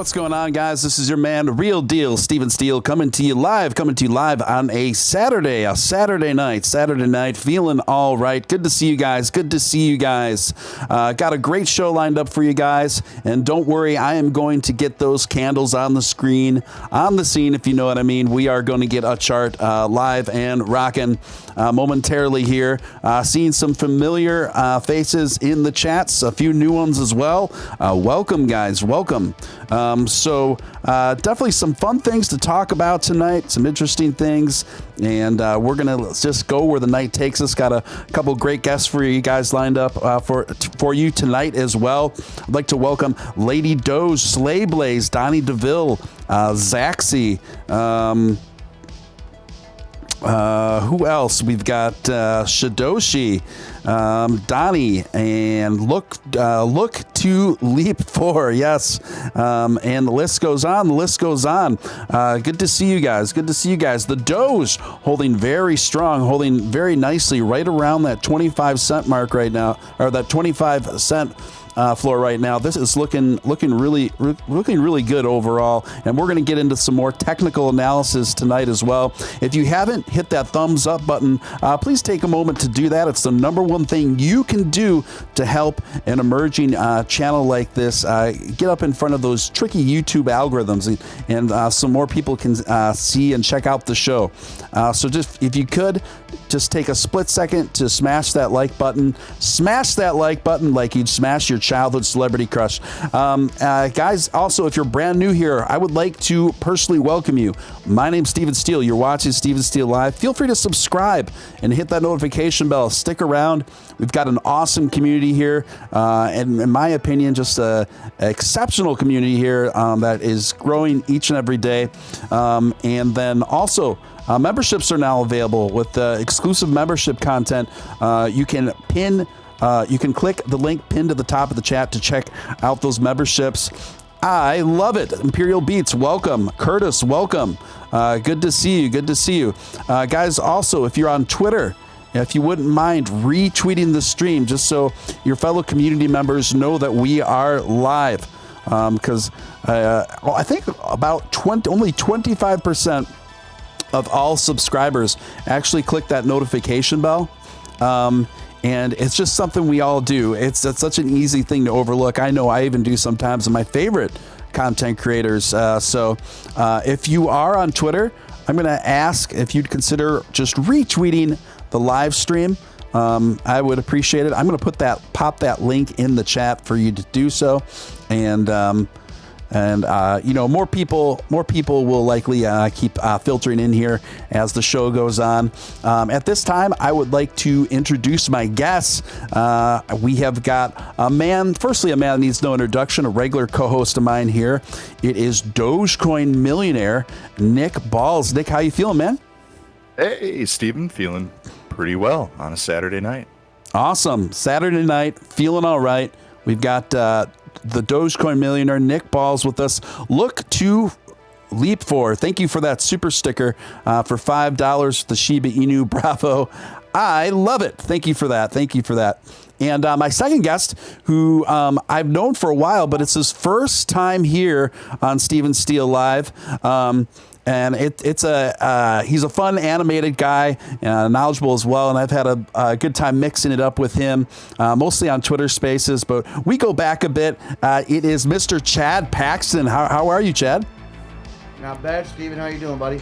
What's going on, guys? This is your man, Real Deal, Steele, coming to you live on a Saturday night, feeling all right. Good to see you guys. Got a great show lined up for you guys, and don't worry, I am going to get those candles on the screen, on the scene, if you know what I mean. We are going to get a chart live and rocking momentarily here. Seeing some familiar faces in the chats, a few new ones as well. Welcome, guys. Welcome. So definitely some fun things to talk about tonight, some interesting things, and we're going to just go where the night takes us. Got a couple great guests for you guys lined up for you tonight as well. I'd like to welcome Lady Doge, Slay Blaze, Donnie DeVille, Zaxi, who else? We've got Shidoshi, Donnie, and look to leap for, yes, and the list goes on. Good to see you guys. The Doge holding very strong, holding very nicely right around that 25 cent mark right now, or that 25 cent floor right now. This is looking really good overall, and we're going to get into some more technical analysis tonight as well. If you haven't hit that thumbs up button, please take a moment to do that. It's the number one thing you can do to help an emerging channel like this get up in front of those tricky YouTube algorithms, and some more people can see and check out the show. So just, if you could, just take a split second to smash that like button like you'd smash your childhood celebrity crush. Guys, also, if you're brand new here, I would like to personally welcome you. My name's Steele. You're watching Steele Live. Feel free to subscribe and hit that notification bell. Stick around. We've got an awesome community here, and in my opinion, just an exceptional community here that is growing each and every day. And then also, memberships are now available with exclusive membership content. You can click the link pinned to the top of the chat to check out those memberships. I love it. Imperial Beats, welcome. Curtis, welcome. Good to see you. Guys, also, if you're on Twitter, if you wouldn't mind retweeting the stream, just so your fellow community members know that we are live. Because I think about only 25% of all subscribers actually click that notification bell. And it's just something we all do. It's such an easy thing to overlook. I know I even do sometimes in my favorite content creators. So if you are on Twitter, I'm going to ask if you'd consider just retweeting the live stream. I would appreciate it. I'm going to pop that link in the chat for you to do so. And more people will likely keep filtering in here as the show goes on. At this time, I would like to introduce my guests. We have got a man that needs no introduction, a regular co-host of mine here. It is Dogecoin millionaire, Nick Ballz. Nick, how you feeling, man? Hey, Steven, feeling pretty well on a Saturday night. Awesome. Saturday night, feeling all right. We've got the Dogecoin millionaire, Nick Ballz, with us. Look to leap for. Thank you for that super sticker for $5, the Shiba Inu. Bravo. I love it. Thank you for that. And my second guest, who I've known for a while, but it's his first time here on Steele Live. And he's a fun animated guy, knowledgeable as well, and I've had a good time mixing it up with him, mostly on Twitter Spaces, but we go back a bit. It is Mr. Chad Paxton. How are you, Chad? Not bad, Steven. How you doing, buddy?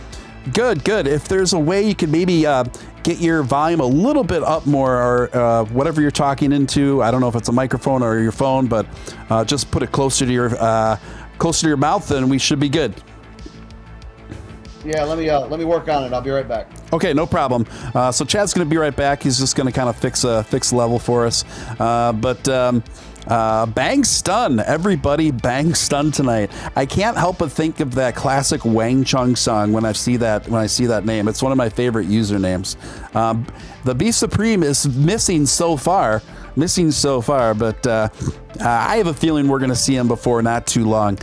Good. If there's a way you could maybe get your volume a little bit up more, or whatever you're talking into. I don't know if it's a microphone or your phone, but just put it closer to your mouth, and we should be good. Yeah, let me work on it. I'll be right back. Okay, no problem. So Chad's going to be right back. He's just going to kind of fix level for us. Bang Stun, everybody, Bang Stun tonight. I can't help but think of that classic Wang Chung song when I see that name. It's one of my favorite usernames. The Be Supreme is missing so far, but I have a feeling we're going to see him before not too long.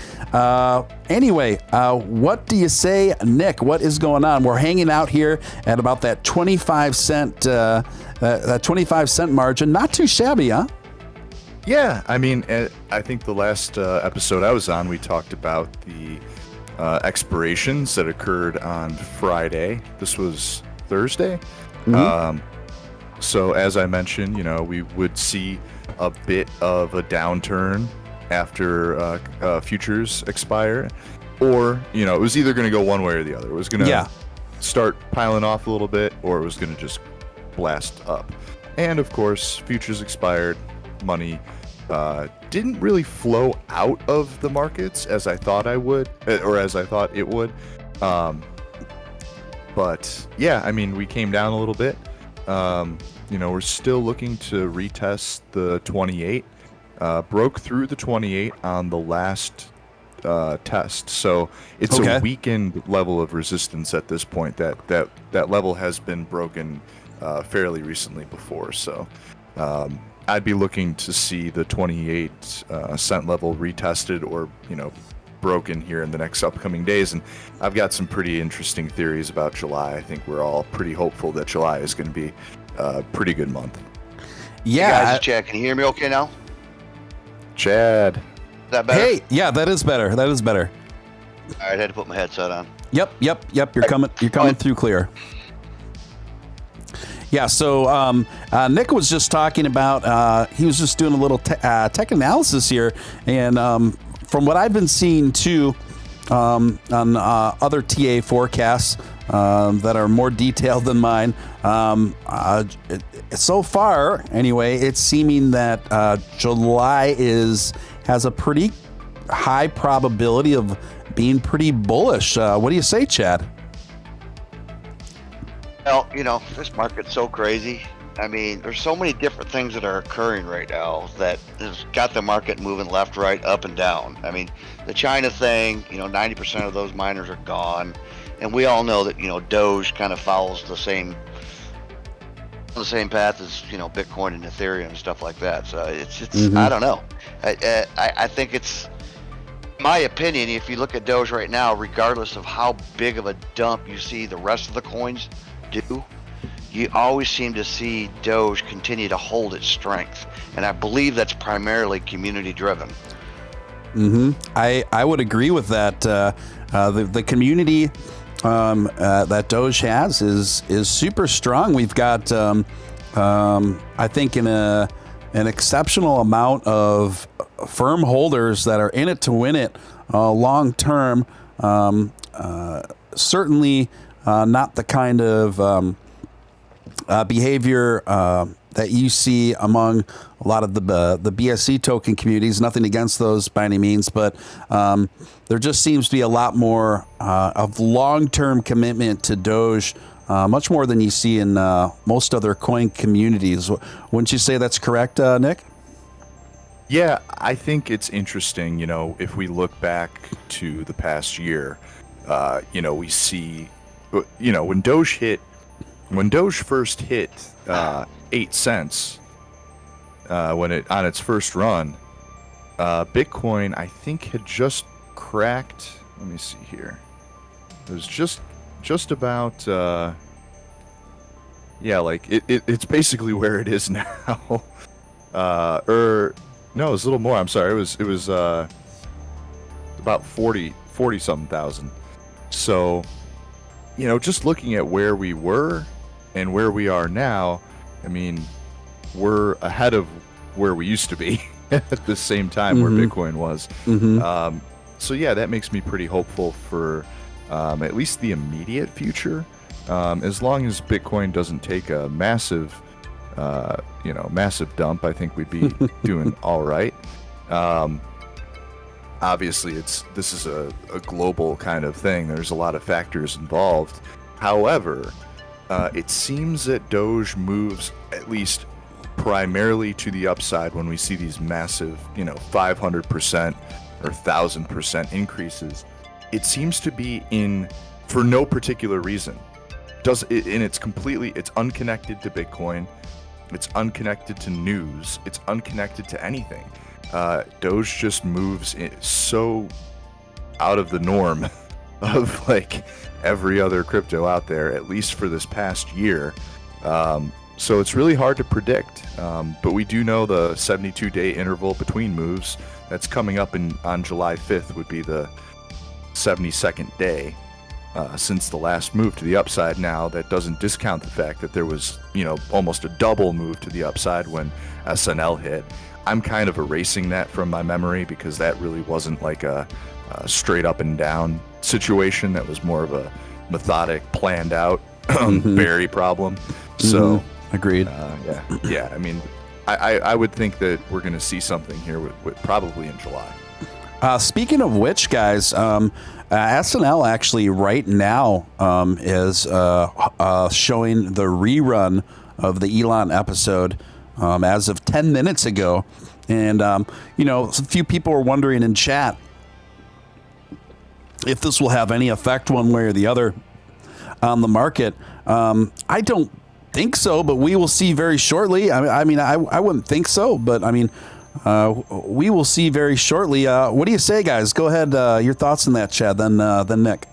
Anyway, what do you say, Nick? What is going on? We're hanging out here at about that 25 cent margin. Not too shabby, huh? Yeah, I mean, I think the last episode I was on, we talked about the expirations that occurred on Friday. This was Thursday. Mhm. So as I mentioned, we would see a bit of a downturn after futures expire, or it was either going to go one way or the other. It was going to start piling off a little bit, or it was going to just blast up. And of course, futures expired. Money didn't really flow out of the markets as I thought I would, or as I thought it would. But yeah, I mean, we came down a little bit. We're still looking to retest the 28. Broke through the 28 on the last test, so it's a weakened level of resistance at this point. That level has been broken fairly recently before, so I'd be looking to see the 28 cent level retested or broken here in the next upcoming days. And I've got some pretty interesting theories about July. I think we're all pretty hopeful that July is going to be a pretty good month. Yeah. Hey guys, Chad, can you hear me okay now? Chad. Is that better? Hey, yeah, that is better. That is better. All right, I had to put my headset on. Yep. You're coming through clear. Yeah, so Nick was just talking about, he was just doing a little tech analysis here, and from what I've been seeing too on other TA forecasts that are more detailed than mine, so far anyway, it's seeming that July has a pretty high probability of being pretty bullish. What do you say, Chad? Well, this market's so crazy. I mean, there's so many different things that are occurring right now that has got the market moving left, right, up, and down. I mean, the China thing, 90% of those miners are gone. And we all know that, Doge kind of follows the same path as, Bitcoin and Ethereum and stuff like that. So it's I don't know. I think it's, my opinion, if you look at Doge right now, regardless of how big of a dump you see the rest of the coins do, you always seem to see Doge continue to hold its strength, and I believe that's primarily community driven. I would agree with that. The community that Doge has is super strong. We've got I think an exceptional amount of firm holders that are in it to win it long term. Certainly not the kind of behavior that you see among a lot of the BSC token communities. Nothing against those by any means, but there just seems to be a lot more of long-term commitment to Doge, much more than you see in most other coin communities. Wouldn't you say that's correct, Nick? Yeah, I think it's interesting, if we look back to the past year, we see, when Doge first hit 8 cents, when it on its first run, Bitcoin I think had just cracked. Let me see here. It was just about it's basically where it is now. No, it was a little more. I'm sorry. It was about 40 something thousand. So, just looking at where we were and where we are now, I mean, we're ahead of where we used to be at the same time where Bitcoin was. So yeah, that makes me pretty hopeful for at least the immediate future. As long as Bitcoin doesn't take a massive dump, I think we'd be doing all right. Obviously, this is a global kind of thing. There's a lot of factors involved. However, it seems that Doge moves at least primarily to the upside when we see these massive, 500% or 1,000% increases. It seems to be for no particular reason. It's unconnected to Bitcoin. It's unconnected to news. It's unconnected to anything. Doge just moves so out of the norm of like every other crypto out there, at least for this past year. So it's really hard to predict. But we do know the 72-day interval between moves that's coming up on July 5th would be the 72nd day since the last move to the upside. Now, that doesn't discount the fact that there was, almost a double move to the upside when SNL hit. I'm kind of erasing that from my memory because that really wasn't like a straight up and down situation. That was more of a methodic, planned out Barry problem. So agreed. Yeah. I mean, I would think that we're going to see something here with probably in July. Speaking of which, guys, SNL actually right now is showing the rerun of the Elon episode as of 10 minutes ago. And, a few people were wondering in chat if this will have any effect one way or the other on the market. I don't think so, but we will see very shortly. I wouldn't think so, but we will see very shortly. What do you say, guys? Go ahead. Your thoughts on that, Chad. Then Nick.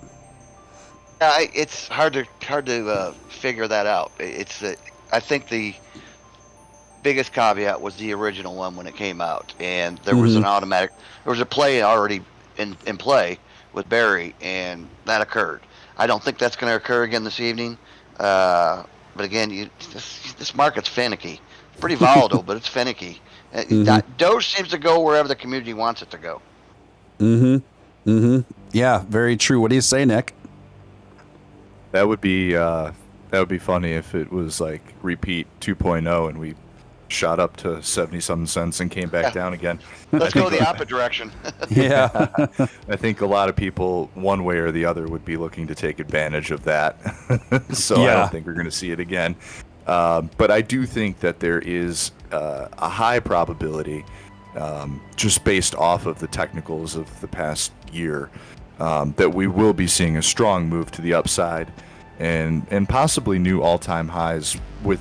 It's hard to figure that out. I think the biggest caveat was the original one when it came out, and there was there was a play already in play with Barry, and that occurred. I don't think that's going to occur again this evening. But again, this market's finicky. Pretty volatile, but it's finicky. Doge seems to go wherever the community wants it to go. Yeah, very true. What do you say, Nick? That would be funny if it was like repeat 2.0 and we shot up to 70-something cents and came back down again. Let's go the opposite direction. Yeah. I think a lot of people, one way or the other, would be looking to take advantage of that. So I don't think we're going to see it again. But I do think that there is a high probability, just based off of the technicals of the past year, that we will be seeing a strong move to the upside and possibly new all-time highs with,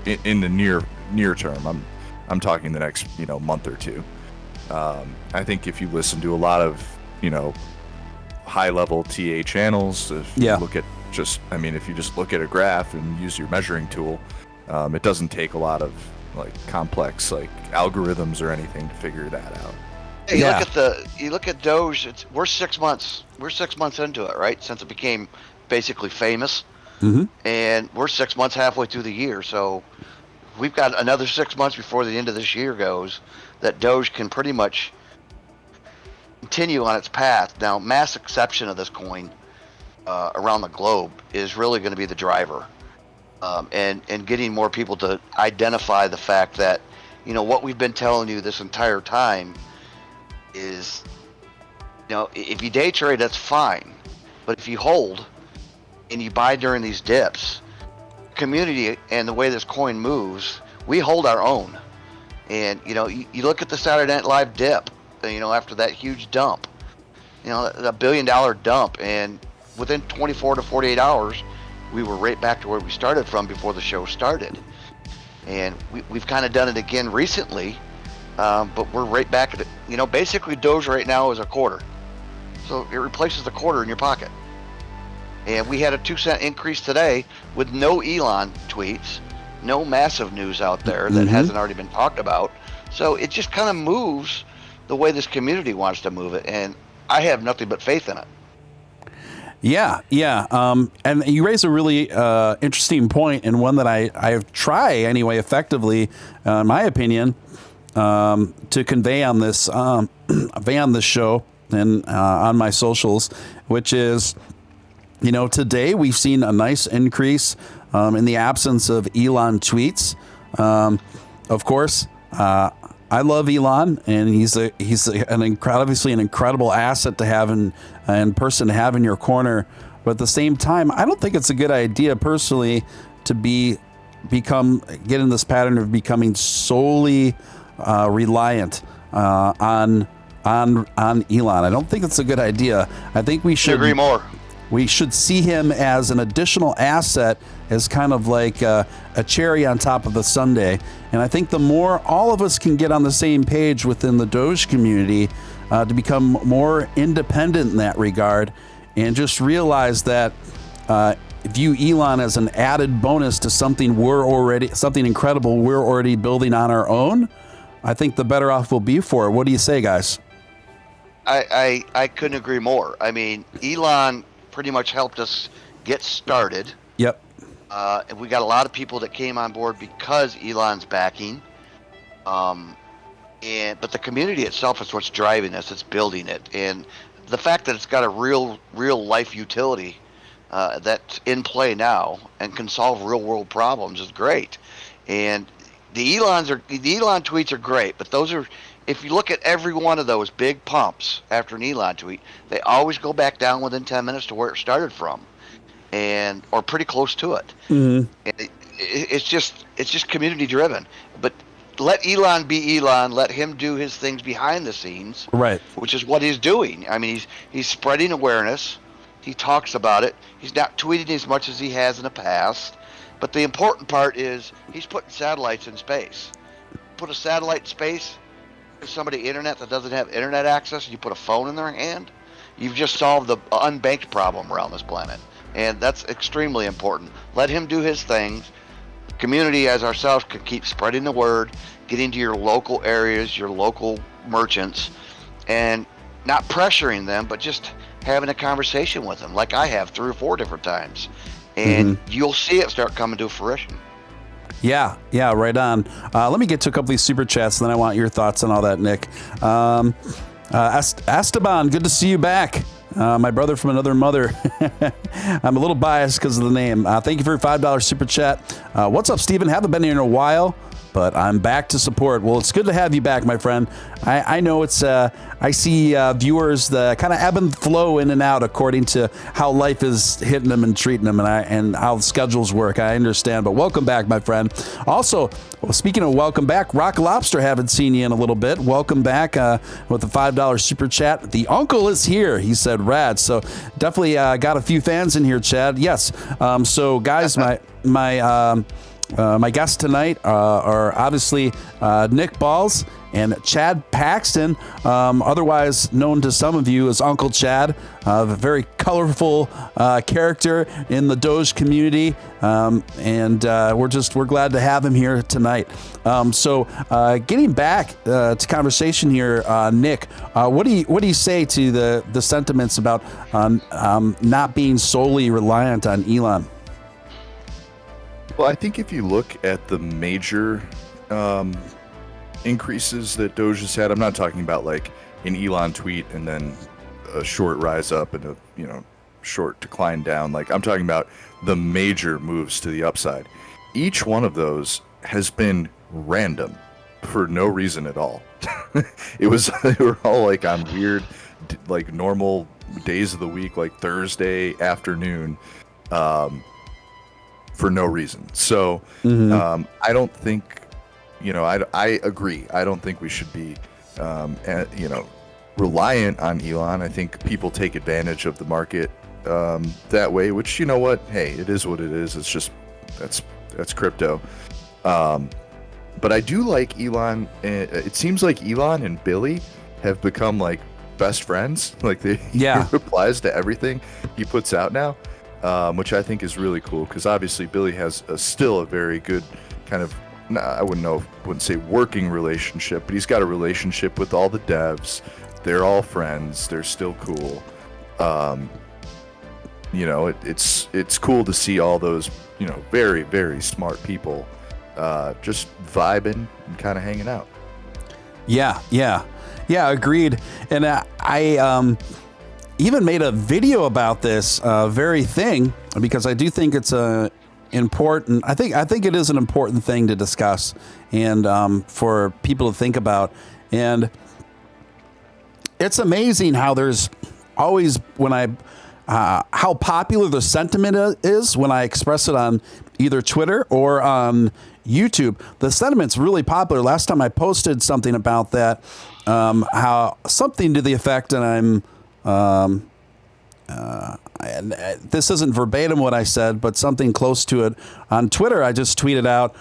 in the near term. I'm talking the next, month or two. I think if you listen to a lot of, high-level TA channels, if you look at if you just look at a graph and use your measuring tool, it doesn't take a lot of complex algorithms or anything to figure that out. Hey, you look at Doge. We're 6 months. We're 6 months into it, right? Since it became basically famous, and we're 6 months halfway through the year. So we've got another 6 months before the end of this year goes that Doge can pretty much continue on its path. Now, mass acceptance of this coin around the globe is really going to be the driver, and getting more people to identify the fact that what we've been telling you this entire time is, if you day trade, that's fine, but if you hold and you buy during these dips, community and the way this coin moves, we hold our own. And you look at the Saturday Night Live dip, after that huge dump, a $1 billion dump, and within 24 to 48 hours, we were right back to where we started from before the show started. And we've kind of done it again recently, but we're right back at it. Basically Doge right now is a quarter. So it replaces the quarter in your pocket. And we had a 2-cent increase today with no Elon tweets, no massive news out there that hasn't already been talked about. So it just kind of moves the way this community wants to move it. And I have nothing but faith in it. Yeah. And you raise a really interesting point, and one that I try anyway effectively, in my opinion, to convey on this show and on my socials, which is, today we've seen a nice increase in the absence of Elon tweets. Of course, I love Elon, and he's obviously an incredible asset to have and person to have in your corner. But at the same time, I don't think it's a good idea personally to get in this pattern of becoming solely reliant on Elon. I don't think it's a good idea. I think we should agree more. We should see him as an additional asset, as kind of like a cherry on top of the sundae. And I think the more all of us can get on the same page within the Doge community to become more independent in that regard, and just realize that view Elon as an added bonus to something incredible we're already building on our own, I think the better off we'll be for it. What do you say, guys? I couldn't agree more. I mean, Elon pretty much helped us get started. Yep. And we got a lot of people that came on board because Elon's backing. But the community itself is what's driving us. It's building it, and the fact that it's got a real life utility that's in play now and can solve real world problems is great. And the Elon tweets are great, but those are, if you look at every one of those big pumps after an Elon tweet, they always go back down within 10 minutes to where it started from, or pretty close to it. Mm-hmm. And it's just community driven. But let Elon be Elon. Let him do his things behind the scenes, right? Which is what he's doing. I mean, he's spreading awareness. He talks about it. He's not tweeting as much as he has in the past. But the important part is he's putting satellites in space. Put a satellite in space, give somebody internet that doesn't have internet access, and you put a phone in their hand, you've just solved the unbanked problem around this planet. And that's extremely important. Let him do his things. Community as ourselves could keep spreading the word, getting to your local areas, your local merchants, and not pressuring them, but just having a conversation with them like I have 3 or 4 different times. And you'll see it start coming to fruition. Yeah, right on. Let me get to a couple of these super chats, and then I want your thoughts on all that, Nick. Esteban, good to see you back. My brother from another mother. I'm a little biased because of the name. Thank you for your $5 super chat. What's up, Steven? Haven't been here in a while, but I'm back to support. Well, it's good to have you back, my friend. I know it's, I see viewers that kind of ebb and flow in and out according to how life is hitting them and treating them, and how the schedules work. I understand, but welcome back, my friend. Also, speaking of welcome back, Rock Lobster, haven't seen you in a little bit. Welcome back with the $5 super chat. The uncle is here, he said, rad. So definitely got a few fans in here, Chad. Yes. So guys, my guests tonight are obviously Nick Ballz and Chad Paxton, otherwise known to some of you as Uncle Chad, a very colorful character in the Doge community, and we're glad to have him here tonight. So getting back to conversation here, Nick, what do you say to the sentiments about not being solely reliant on Elon? Well, I think if you look at the major increases that Doge has had, I'm not talking about like an Elon tweet and then a short rise up and a short decline down. Like, I'm talking about the major moves to the upside. Each one of those has been random for no reason at all. They were all like on weird, like normal days of the week, like Thursday afternoon. For no reason. So I don't think, I agree. I don't think we should be, reliant on Elon. I think people take advantage of the market that way, which, you know what? Hey, it is what it is. It's just, that's crypto. But I do like Elon. It seems like Elon and Billy have become like best friends. Like he replies to everything he puts out now. Which I think is really cool, because obviously Billy has still a very good kind of, I wouldn't say working relationship, but he's got a relationship with all the devs. They're all friends. They're still cool. It's cool to see all those, very, very smart people just vibing and kind of hanging out. Yeah, agreed. And I even made a video about this very thing, because I do think it's important. I think it is an important thing to discuss and for people to think about. And it's amazing how there's always, how popular the sentiment is when I express it on either Twitter or on YouTube. The sentiment's really popular. Last time I posted something about that, how something to the effect, and and this isn't verbatim what I said, but something close to it on Twitter. I just tweeted out,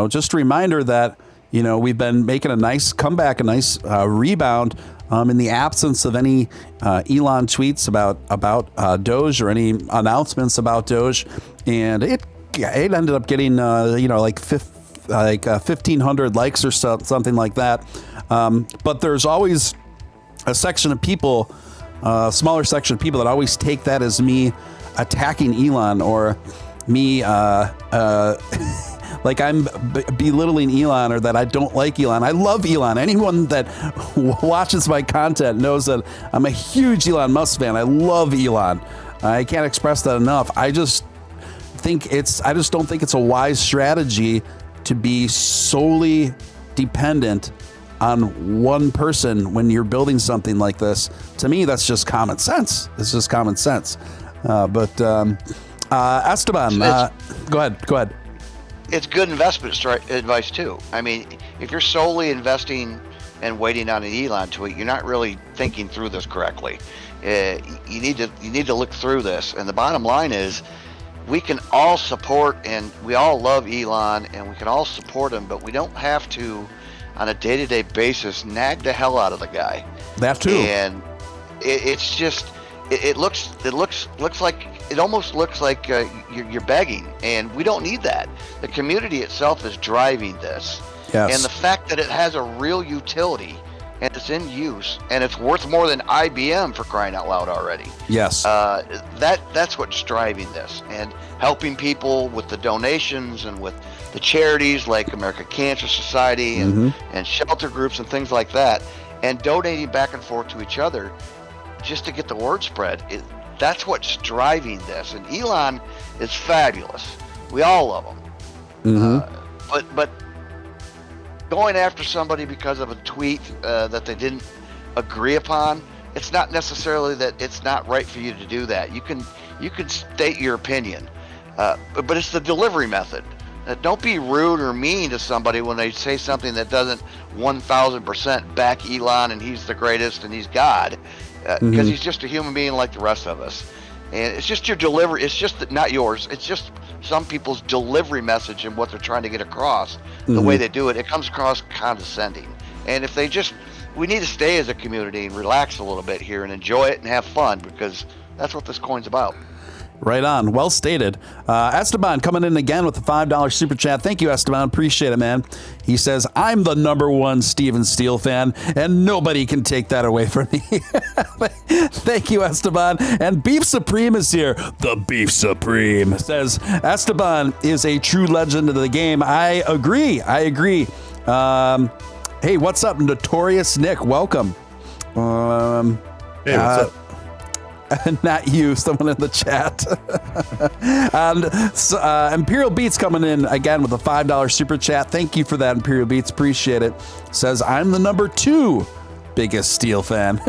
just a reminder that we've been making a nice comeback, a nice rebound in the absence of any Elon tweets about Doge or any announcements about Doge, and it ended up getting 1,500 likes or something like that. But there's always a section of people, a smaller section of people that always take that as me attacking Elon or me like I'm belittling Elon or that I don't like Elon. I love Elon. Anyone that watches my content knows that I'm a huge Elon Musk fan. I love Elon. I can't express that enough. I just don't think it's a wise strategy to be solely dependent on one person when you're building something like this. To me, that's just common sense. It's just common sense. Esteban, go ahead. It's good investment advice too. I mean, if you're solely investing and waiting on an Elon tweet, you're not really thinking through this correctly. You need to look through this. And the bottom line is, we can all support, and we all love Elon, and we can all support him, but we don't have to, on a day-to-day basis, nag the hell out of the guy. That too. And it's just, it almost looks like you're begging, and we don't need that. The community itself is driving this. Yes. And the fact that it has a real utility and it's in use and it's worth more than IBM, for crying out loud, already. Yes. That's what's driving this, and helping people with the donations and with the charities like American Cancer Society and shelter groups and things like that, and donating back and forth to each other just to get the word spread. That's what's driving this. And Elon is fabulous. We all love him. But going after somebody because of a tweet that they didn't agree upon, it's not necessarily that it's not right for you to do that. You can state your opinion, but it's the delivery method. Don't be rude or mean to somebody when they say something that doesn't 1,000% back Elon and he's the greatest and he's God, because he's just a human being like the rest of us. And it's just your delivery. It's just not yours. It's just some people's delivery message and what they're trying to get across. The way they do it, it comes across condescending. And if we need to stay as a community and relax a little bit here and enjoy it and have fun, because that's what this coin's about. Right on. Well stated. Esteban coming in again with the $5 super chat. Thank you, Esteban. Appreciate it, man. He says, I'm the #1 Steven Steele fan, and nobody can take that away from me. Thank you, Esteban. And Beef Supreme is here. The Beef Supreme says, Esteban is a true legend of the game. I agree. Hey, what's up, Notorious Nick? Welcome. Hey, what's up? Not you, someone in the chat. And Imperial Beats coming in again with a $5 super chat. Thank you for that, Imperial Beats. Appreciate it. Says, I'm the #2 biggest Steele fan.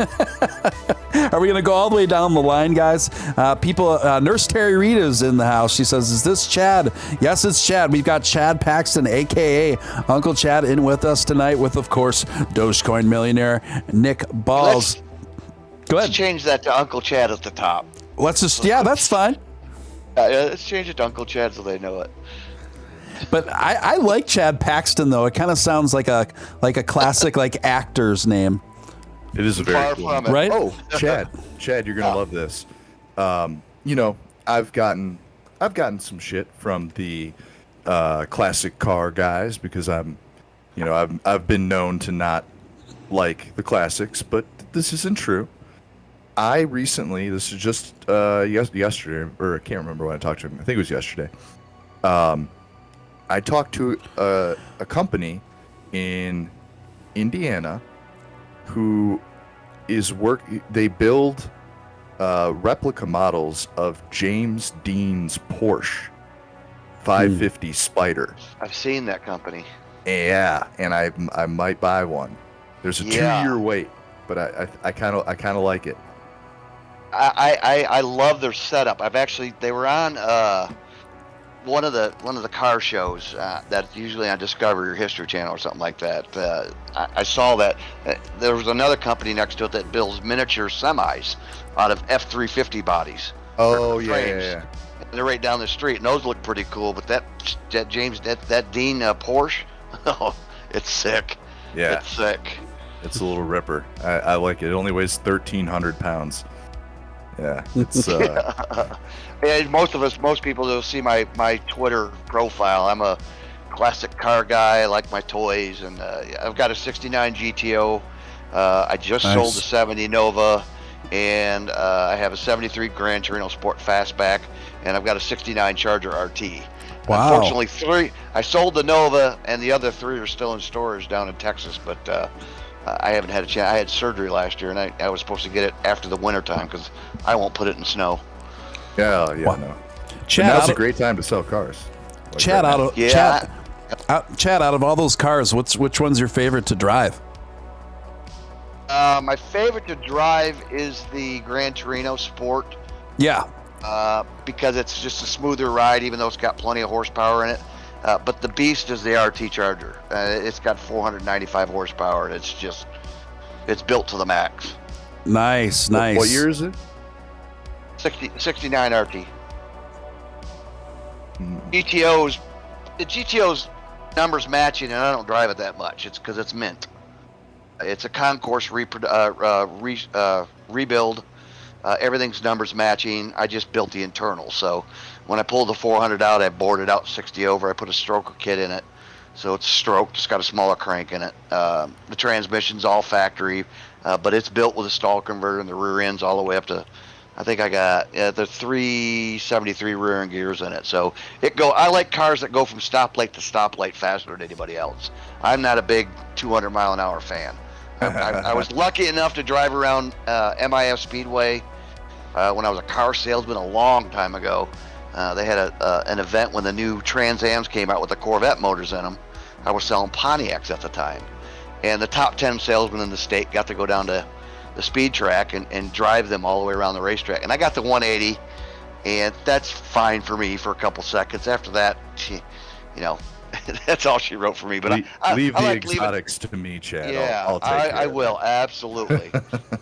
Are we going to go all the way down the line, guys? Nurse Terry Reed is in the house. She says, is this Chad? Yes, it's Chad. We've got Chad Paxton, a.k.a. Uncle Chad, in with us tonight with, of course, Dogecoin millionaire Nick Ballz. Go ahead. Let's change that to Uncle Chad at the top. That's fine. Let's change it to Uncle Chad so they know it. But I like Chad Paxton, though. It kind of sounds like a classic actor's name. It is a very cool one. Right? Oh, Chad, you're gonna love this. I've gotten some shit from the classic car guys because I've been known to not like the classics, but this isn't true. I recently, this is just yesterday, or I can't remember when I talked to him. I think it was yesterday. I talked to a company in Indiana who they build replica models of James Dean's Porsche 550 Spider. I've seen that company. Yeah, and I might buy one. There's a 2-year wait, but I kind of like it. I love their setup. They were on one of the car shows that's usually on Discovery or History Channel or something like that. I saw that there was another company next to it that builds miniature semis out of F-350 bodies. Oh yeah. And they're right down the street, and those look pretty cool. But that Dean Porsche, It's sick. Yeah, It's sick. it's a little ripper. I like it. It only weighs 1,300 pounds. Yeah, it's And most people will see my Twitter profile. I'm a classic car guy. I like my toys, and I've got a '69 GTO. I just Nice. sold the '70 Nova, and I have a '73 Gran Torino Sport Fastback, and I've got a '69 Charger RT. Wow. Unfortunately, I sold the Nova, and the other 3 are still in storage down in Texas, but I haven't had a chance. I had surgery last year, and I was supposed to get it after the winter time because I won't put it in snow. yeah, Wow. no. Chad, Now's out a of, great time to sell cars. Like Chad, right out now. of, Yeah. Chad, out of all those cars, which one's your favorite to drive? My favorite to drive is the Gran Torino Sport. Yeah. Because it's just a smoother ride, even though it's got plenty of horsepower in it. But the beast is the RT Charger. It's got 495 horsepower, and it's built to the max. Nice. What year is it? 69 RT. Mm. The GTO's numbers matching, and I don't drive it that much. It's because it's mint. It's a concourse rebuild. Everything's numbers matching. I just built the internal, so when I pulled the 400 out, I bored it out 60 over. I put a stroker kit in it, so it's stroked. It's got a smaller crank in it. The transmission's all factory, but it's built with a stall converter, and the rear end's all the way up to, I think I got the 373 rear end gears in it. So I like cars that go from stoplight to stoplight faster than anybody else. I'm not a big 200 mile an hour fan. I was lucky enough to drive around MIF Speedway when I was a car salesman a long time ago. They had an event when the new Trans Ams came out with the Corvette motors in them. I was selling Pontiacs at the time. And the top 10 salesmen in the state got to go down to the speed track and drive them all the way around the racetrack. And I got the 180, and that's fine for me for a couple seconds. After that, that's all she wrote for me. But leave I the like exotics to me, Chad. Yeah, I'll take care I of will absolutely.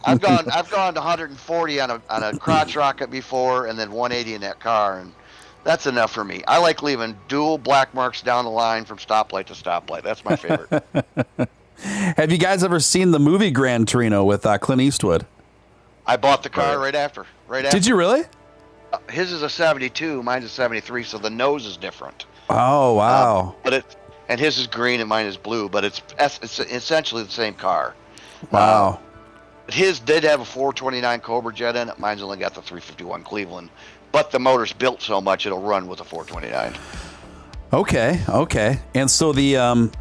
I've gone to 140 on a crotch rocket before, and then 180 in that car, and that's enough for me. I like leaving dual black marks down the line from stoplight to stoplight. That's my favorite. Have you guys ever seen the movie Gran Torino with Clint Eastwood? I bought the car right after. Did you really? His is a 72, mine's a 73, so the nose is different. Oh, wow. And his is green and mine is blue, but it's essentially the same car. Wow. His did have a 429 Cobra Jet in it. Mine's only got the 351 Cleveland, but the motor's built so much it'll run with a 429. Okay. And so the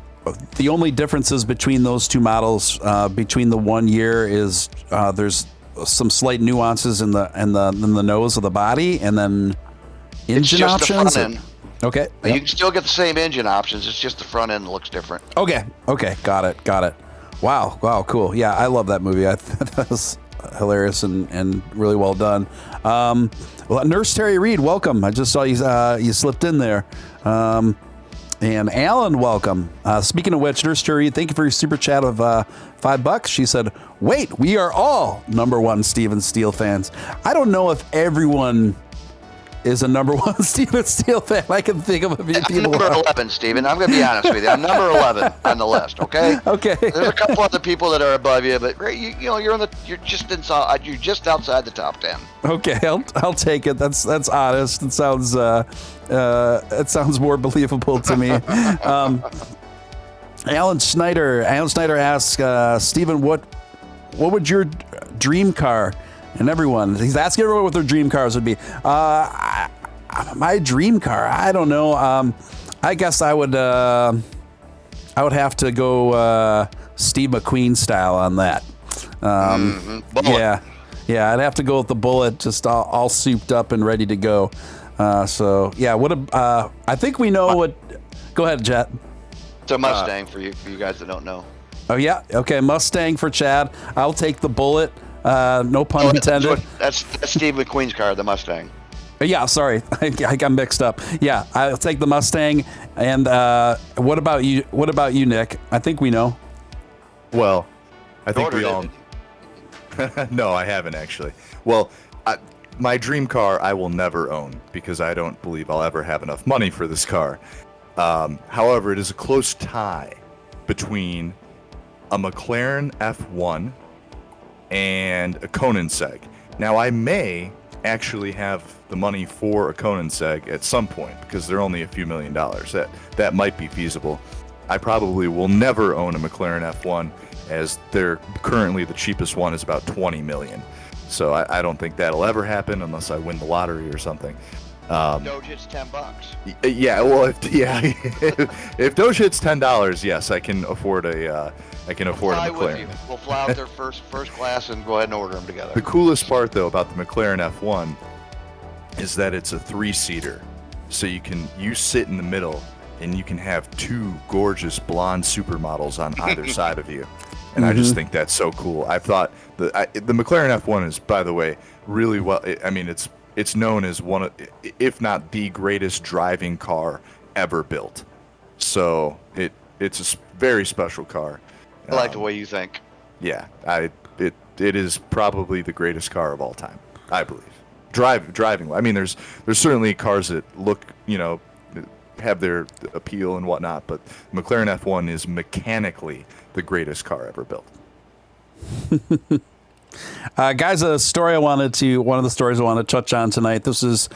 only differences between those two models, between the 1 year, is there's some slight nuances in the nose of the body, and then engine It's just options. the front end. Okay. You Yep. can still get the same engine options. It's just the front end that looks different. Okay. Got it. Wow. Cool. Yeah, I love that movie. That was hilarious and really well done. Well, Nurse Terry Reed, welcome. I just saw you slipped in there. And Alan, welcome. Speaking of which, Nurse Terry Reed, thank you for your super chat of $5. She said, "Wait, we are all #1 Steven Steele fans." I don't know if everyone is a #1 Steven Steele fan. I can think of a few I'm people. number 11, Steven. I'm going to be honest with you. I'm number 11 on the list. Okay. Okay. There's a couple other people that are above you, but you're just inside. You're just outside the top 10. Okay, I'll take it. That's honest. It sounds more believable to me. Alan Schneider asks Steven, what would your dream car? And everyone, he's asking everyone what their dream cars would be. My dream car, I don't know. I guess I would have to go Steve McQueen style on that. Yeah, I'd have to go with the Bullet, just all souped up and ready to go. So yeah, I think we know what. Go ahead, Jet. It's a Mustang for you guys that don't know. Oh yeah, okay, Mustang for Chad. I'll take the Bullet. No pun intended. That's Steve McQueen's car, the Mustang. Yeah, sorry, I got mixed up. Yeah, I'll take the Mustang. And what about you? What about you, Nick? I think we know. Well, I think Ordered we all. No, I haven't actually. Well, my dream car I will never own because I don't believe I'll ever have enough money for this car. However, it is a close tie between a McLaren F1 and a Koenigsegg. Now, I may actually have the money for a Koenigsegg at some point because they're only a few $1 million. That might be feasible. I probably will never own a McLaren F1, as they're currently the cheapest one is about 20 million. So I don't think that'll ever happen unless I win the lottery or something. Doge hits $10. Yeah, well, if Doge hits $10, yes, I can afford a McLaren. We'll fly out there first class and go ahead and order them together. The coolest part, though, about the McLaren F1 is that it's a 3-seater, so you sit in the middle and you can have 2 gorgeous blonde supermodels on either side of you. And I just think that's so cool. I thought the McLaren F1 is, by the way, really well. I mean, it's known as one of, if not the greatest driving car ever built. So it's a very special car. I like the way you think. Yeah, it is probably the greatest car of all time, I believe. Driving. I mean, there's certainly cars that look, have their appeal and whatnot, but McLaren F1 is mechanically the greatest car ever built. Guys, one of the stories I want to touch on tonight. This is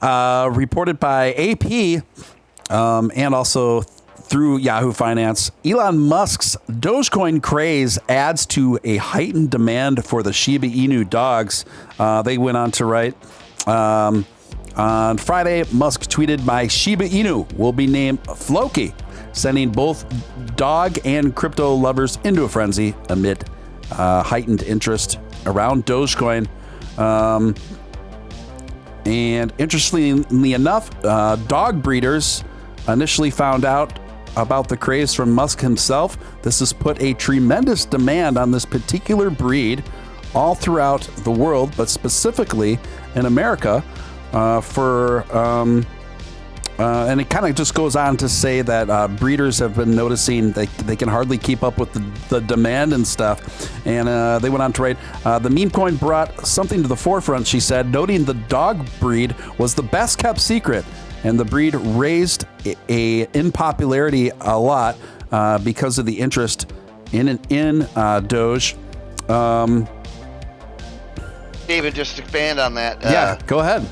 reported by AP and also through Yahoo Finance. Elon Musk's Dogecoin craze adds to a heightened demand for the Shiba Inu dogs. They went on to write, on Friday, Musk tweeted, "My Shiba Inu will be named Floki," sending both dog and crypto lovers into a frenzy amid heightened interest around Dogecoin. And interestingly enough, dog breeders initially found out about the craze from Musk himself. This has put a tremendous demand on this particular breed all throughout the world, but specifically in America. And it kind of just goes on to say that breeders have been noticing they can hardly keep up with the demand and stuff. And they went on to write, the meme coin brought something to the forefront, she said, noting the dog breed was the best kept secret. And the breed raised in popularity a lot because of the interest in Doge. David, just expand on that. Yeah, go ahead.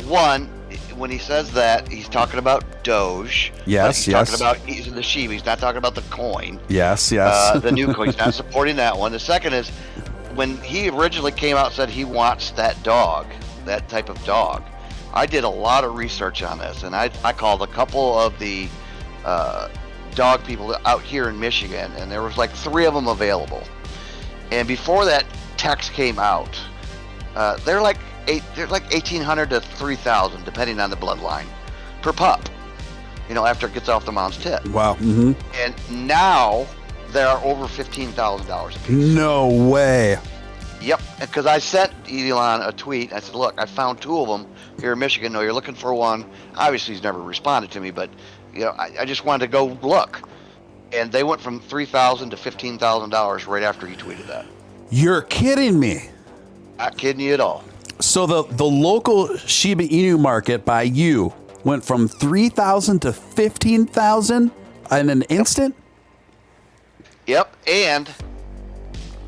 One, when he says that, he's talking about Doge. Yes, he's talking about using the Shiba. He's not talking about the coin. Yes. The new coin. He's not supporting that one. The second is, when he originally came out and said he wants that dog, that type of dog, I did a lot of research on this, and I called a couple of the dog people out here in Michigan, and there was like 3 of them available. And before that text came out, they're like $1,800 to $3,000, depending on the bloodline, per pup. After it gets off the mom's tit. Wow. Mm-hmm. And now they are over $15,000 a piece. No way. Yep. Because I sent Elon a tweet. I said, "Look, I found 2 of them here in Michigan. No, you're looking for one." Obviously, he's never responded to me, but I just wanted to go look. And they went from $3,000 to $15,000 right after he tweeted that. You're kidding me. Not kidding you at all. So the local Shiba Inu market by you went from 3,000 to 15,000 in an instant? Yep, and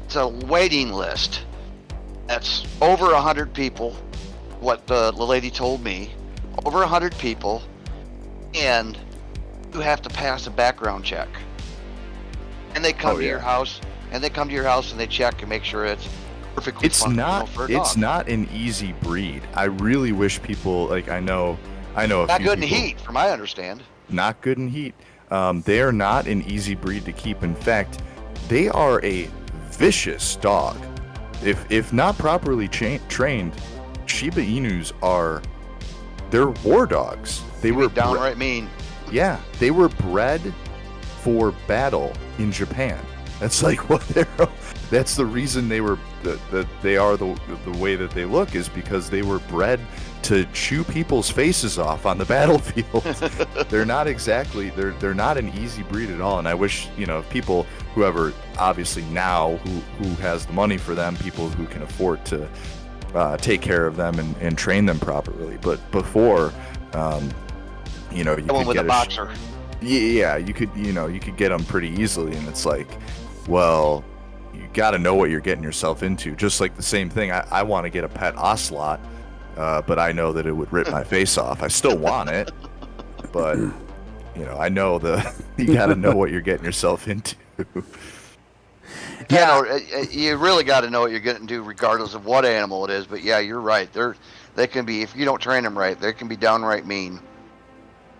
it's a waiting list. That's over 100 people, what the lady told me. Over 100 people, and you have to pass a background check. And they come to your house, and they check and make sure it's perfectly functional for a dog. It's not an easy breed. I really wish people, I know a not few good people, in heat, from I understand. Not good in heat. They are not an easy breed to keep. In fact, they are a vicious dog. If not properly trained, Shiba Inus they're war dogs. They were downright mean. Yeah, they were bred for battle in Japan. That's that's the reason they are the way that they look, is because they were bred to chew people's faces off on the battlefield. They're not an easy breed at all. And I wish, people, whoever, obviously now who has the money for them, people who can afford to take care of them and train them properly. But before, you Going could with get a boxer. Yeah, you could get them pretty easily, and it's like, well, you got to know what you're getting yourself into. Just like the same thing, I want to get a pet ocelot, but I know that it would rip my face off. I still want it, but I know you got to know what you're getting yourself into. Yeah, no, you really got to know what you're getting into, regardless of what animal it is. But yeah, you're right. They can be, if you don't train them right, they can be downright mean.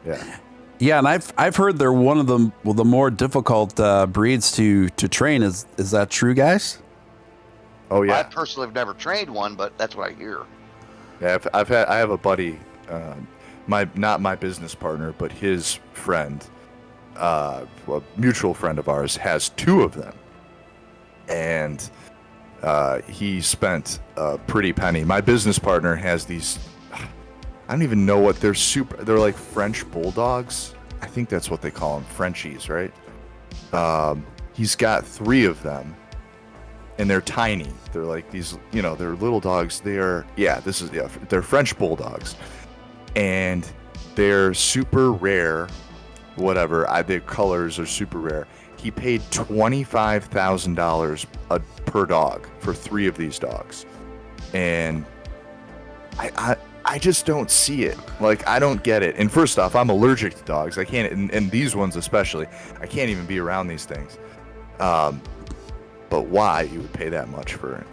Yeah. Yeah, and I've heard they're one of the more difficult breeds to train. Is that true, guys? Oh yeah. I personally have never trained one, but that's what I hear. Yeah, I have a buddy, not my business partner, but his friend, a mutual friend of ours, has 2 of them, and he spent a pretty penny. My business partner has these. I don't even know what they're like French bulldogs. I think that's what they call them, Frenchies, right? He's got 3 of them, and they're tiny. They're like these, they're little dogs. They're French bulldogs, and they're super rare. Whatever, their colors are super rare. He paid $25,000 per dog for 3 of these dogs, and I just don't see it. Like, I don't get it. And first off, I'm allergic to dogs. I can't, and these ones especially, I can't even be around these things. But why you would pay that much for it,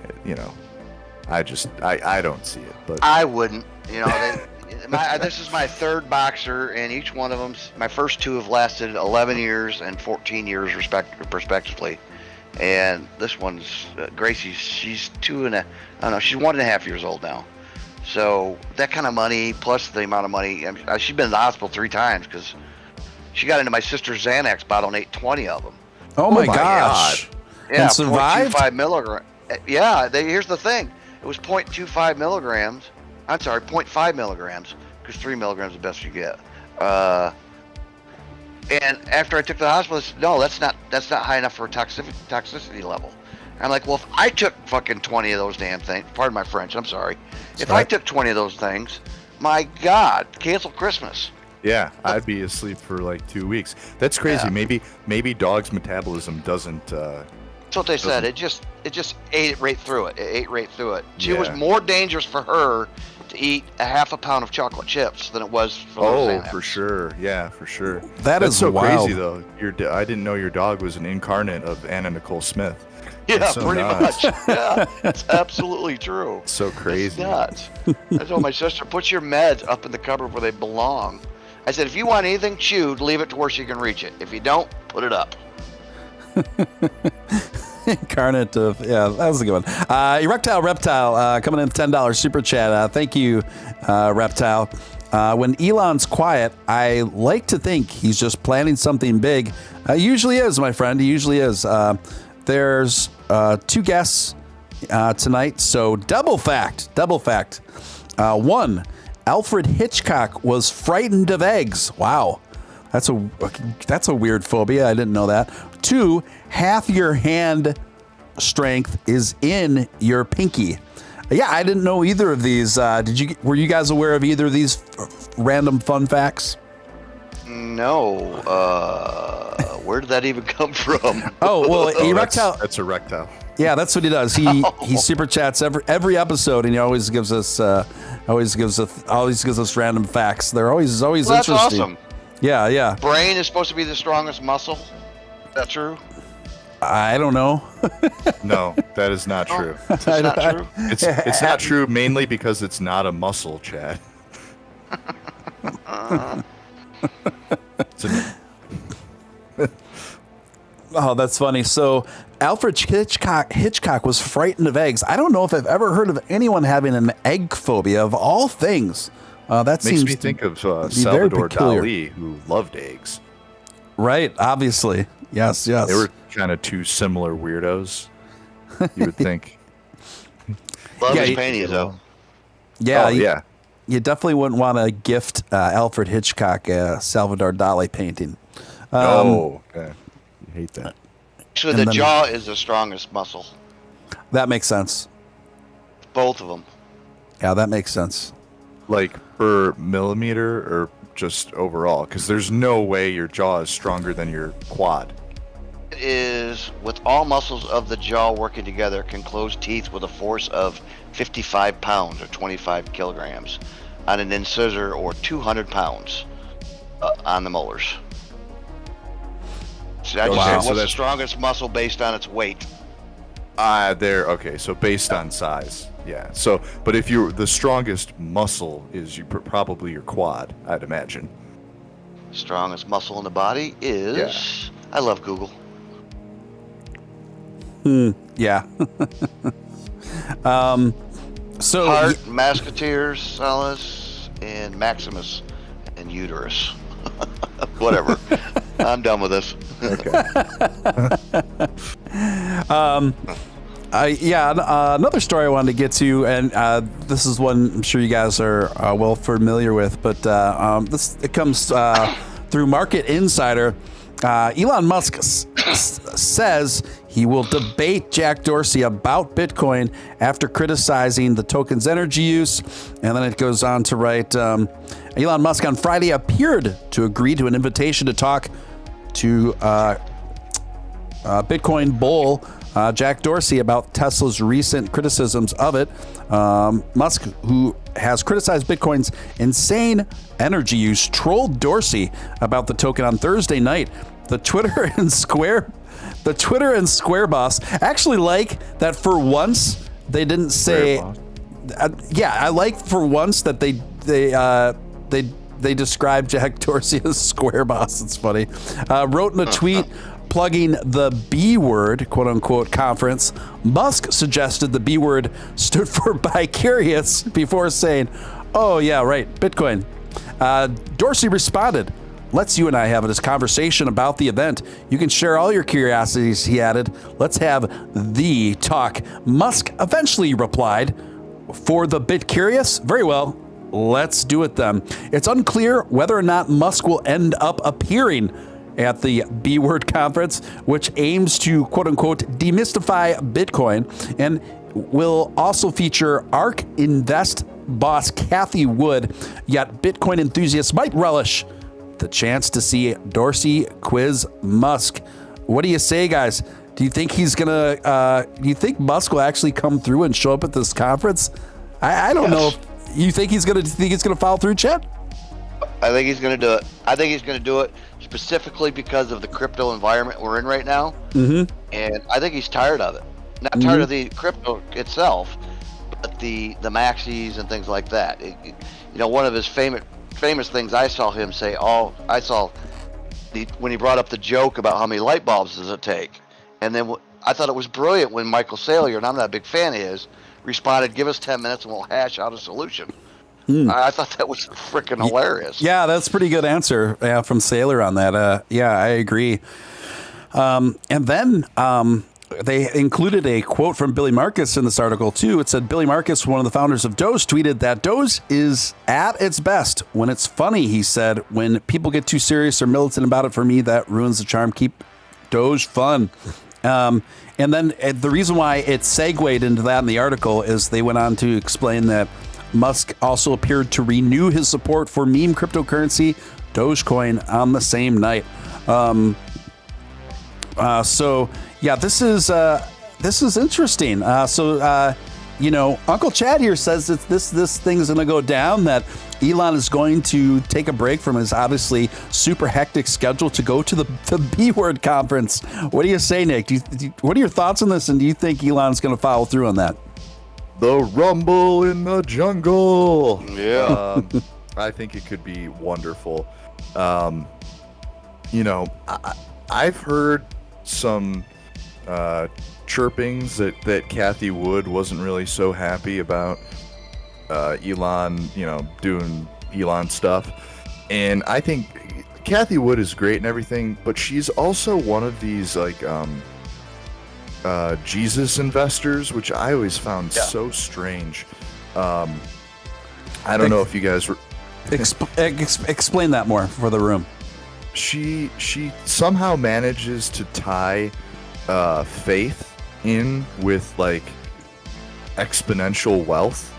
I don't see it. But I wouldn't. This is my 3rd boxer, and each one of them, my first 2 have lasted 11 years and 14 years respectively. And this one's Gracie. She's 1.5 years old now. So that kind of money, plus the amount of money, she's been in the hospital 3 times because she got into my sister's Xanax bottle and ate 20 of them. Oh my gosh! God. Yeah, and survived. 0.25 milligrams. Yeah, here's the thing. It was 0.25 milligrams. I'm sorry, 0.5 milligrams, because 3 milligrams is the best you get. And after I took the hospital, I said, no, that's not high enough for a toxicity level. And I'm like, well, if I took fucking 20 of those damn things, pardon my French, I'm sorry. If I took 20 of those things, my God, cancel Christmas. Yeah, I'd be asleep for like 2 weeks. That's crazy. Yeah. Maybe dog's metabolism doesn't. That's what they said. It just ate it right through it. It ate right through it. It was more dangerous for her to eat a half a pound of chocolate chips than it was for Oh, for sure. Yeah, for sure. That's so wild. Crazy though. I didn't know your dog was an incarnate of Anna Nicole Smith. Yeah, so pretty nuts. much. Yeah, it's absolutely true. So crazy. It's nuts. I told my sister, put your meds up in the cupboard where they belong. I said, if you want anything chewed, leave it to where she can reach it. If you don't, put it up. Incarnate of, yeah, that was a good one. Erectile Reptile coming in with $10 super chat. Thank you, Reptile. When Elon's quiet, I like to think he's just planning something big. He usually is, my friend. He usually is. There's 2 guests tonight, so double fact. 1, Alfred Hitchcock was frightened of eggs. Wow. That's a weird phobia. I didn't know that. 2, half your hand strength is in your pinky. Yeah, I didn't know either of these. Were you guys aware of either of these random fun facts? No. Where did that even come from? Oh, well, erectile. That's erectile. Yeah, that's what he does. He super chats every episode, and he always gives us random facts. They're always interesting. That's awesome. Yeah. Brain is supposed to be the strongest muscle. Is that true? I don't know. No, that is not true. It's not true. It's not true mainly because it's not a muscle, Chad. Oh, that's funny. So Alfred Hitchcock was frightened of eggs. I don't know if I've ever heard of anyone having an egg phobia of all things. That makes seems me think of very Salvador peculiar. Dali, who loved eggs. Right, obviously. Yes. They were kind of 2 similar weirdos, you would think. Love Yeah, his paintings, though. Yeah, you definitely wouldn't want to gift Alfred Hitchcock a Salvador Dali painting. Okay. You hate that. Actually, the jaw is the strongest muscle. That makes sense. Both of them. Yeah, that makes sense. Like per millimeter or just overall? Because there's no way your jaw is stronger than your quad. It is, with all muscles of the jaw working together, can close teeth with a force of 55 pounds or 25 kilograms on an incisor, or 200 pounds on the molars. So I just said, what's the strongest muscle based on its weight? Okay, so based on size. Yeah. So, but if you're the strongest muscle is probably your quad, I'd imagine. Strongest muscle in the body is, I love Google. Yeah. So heart, musculatus, solus, and maximus, and uterus. Whatever. I'm done with this. Okay. Another story I wanted to get to, and this is one I'm sure you guys are well familiar with, but it comes through Market Insider. Elon Musk says he will debate Jack Dorsey about Bitcoin after criticizing the token's energy use. And then it goes on to write, Elon Musk on Friday appeared to agree to an invitation to talk to Bitcoin bull Jack Dorsey about Tesla's recent criticisms of it. Musk, who has criticized Bitcoin's insane energy use, trolled Dorsey about the token on Thursday night. The Twitter and Square boss actually like that for once they didn't say. I like for once that they described Jack Dorsey as Square boss. It's funny. Wrote in a tweet plugging the B word, quote unquote, conference. Musk suggested the B word stood for bicurious before saying, "Oh yeah, right, Bitcoin." Dorsey responded, "Let's you and I have this conversation about the event. You can share all your curiosities," he added. "Let's have the talk." Musk eventually replied, "For the bit curious? Very well. Let's do it then." It's unclear whether or not Musk will end up appearing at the B Word conference, which aims to, quote unquote, demystify Bitcoin, and will also feature ARK Invest boss Cathie Wood. Yet Bitcoin enthusiasts might relish the chance to see Dorsey quiz Musk. What do you say, guys? Do you think he's gonna? Do you think Musk will actually come through and show up at this conference? I don't know. If you think he's gonna? Do you think he's gonna follow through, Chet? I think he's gonna do it. I think he's gonna do it specifically because of the crypto environment we're in right now. Mm-hmm. And I think he's tired of it. Not tired of the crypto itself, but the maxis and things like that. One of his famous things I saw him say. When he brought up the joke about how many light bulbs does it take, and then I thought it was brilliant when Michael Saylor, and I'm not a big fan of his, responded, "Give us 10 minutes and we'll hash out a solution." I thought that was freaking hilarious. Yeah, that's a pretty good answer from Saylor on that. I agree. And then they included a quote from Billy Marcus in this article, too. It said, Billy Marcus, one of the founders of Doge, tweeted that Doge is at its best when it's funny, he said. When people get too serious or militant about it, for me, that ruins the charm. Keep Doge fun. And then the reason why it segued into that in the article is they went on to explain that Musk also appeared to renew his support for meme cryptocurrency Dogecoin on the same night. This is interesting. Uncle Chad here says that this thing is going to go down, that Elon is going to take a break from his obviously super hectic schedule to go to the B Word conference. What do you say, Nick? What are your thoughts on this, and do you think Elon's going to follow through on that? The rumble in the jungle. Yeah. I think it could be wonderful. I've heard some chirpings that Cathie Wood wasn't really so happy about Elon, doing Elon stuff. And I think Cathie Wood is great and everything, but she's also one of these Jesus investors, which I always found so strange. I don't know if you guys explain that more for the room. She somehow manages to tie faith in with exponential wealth.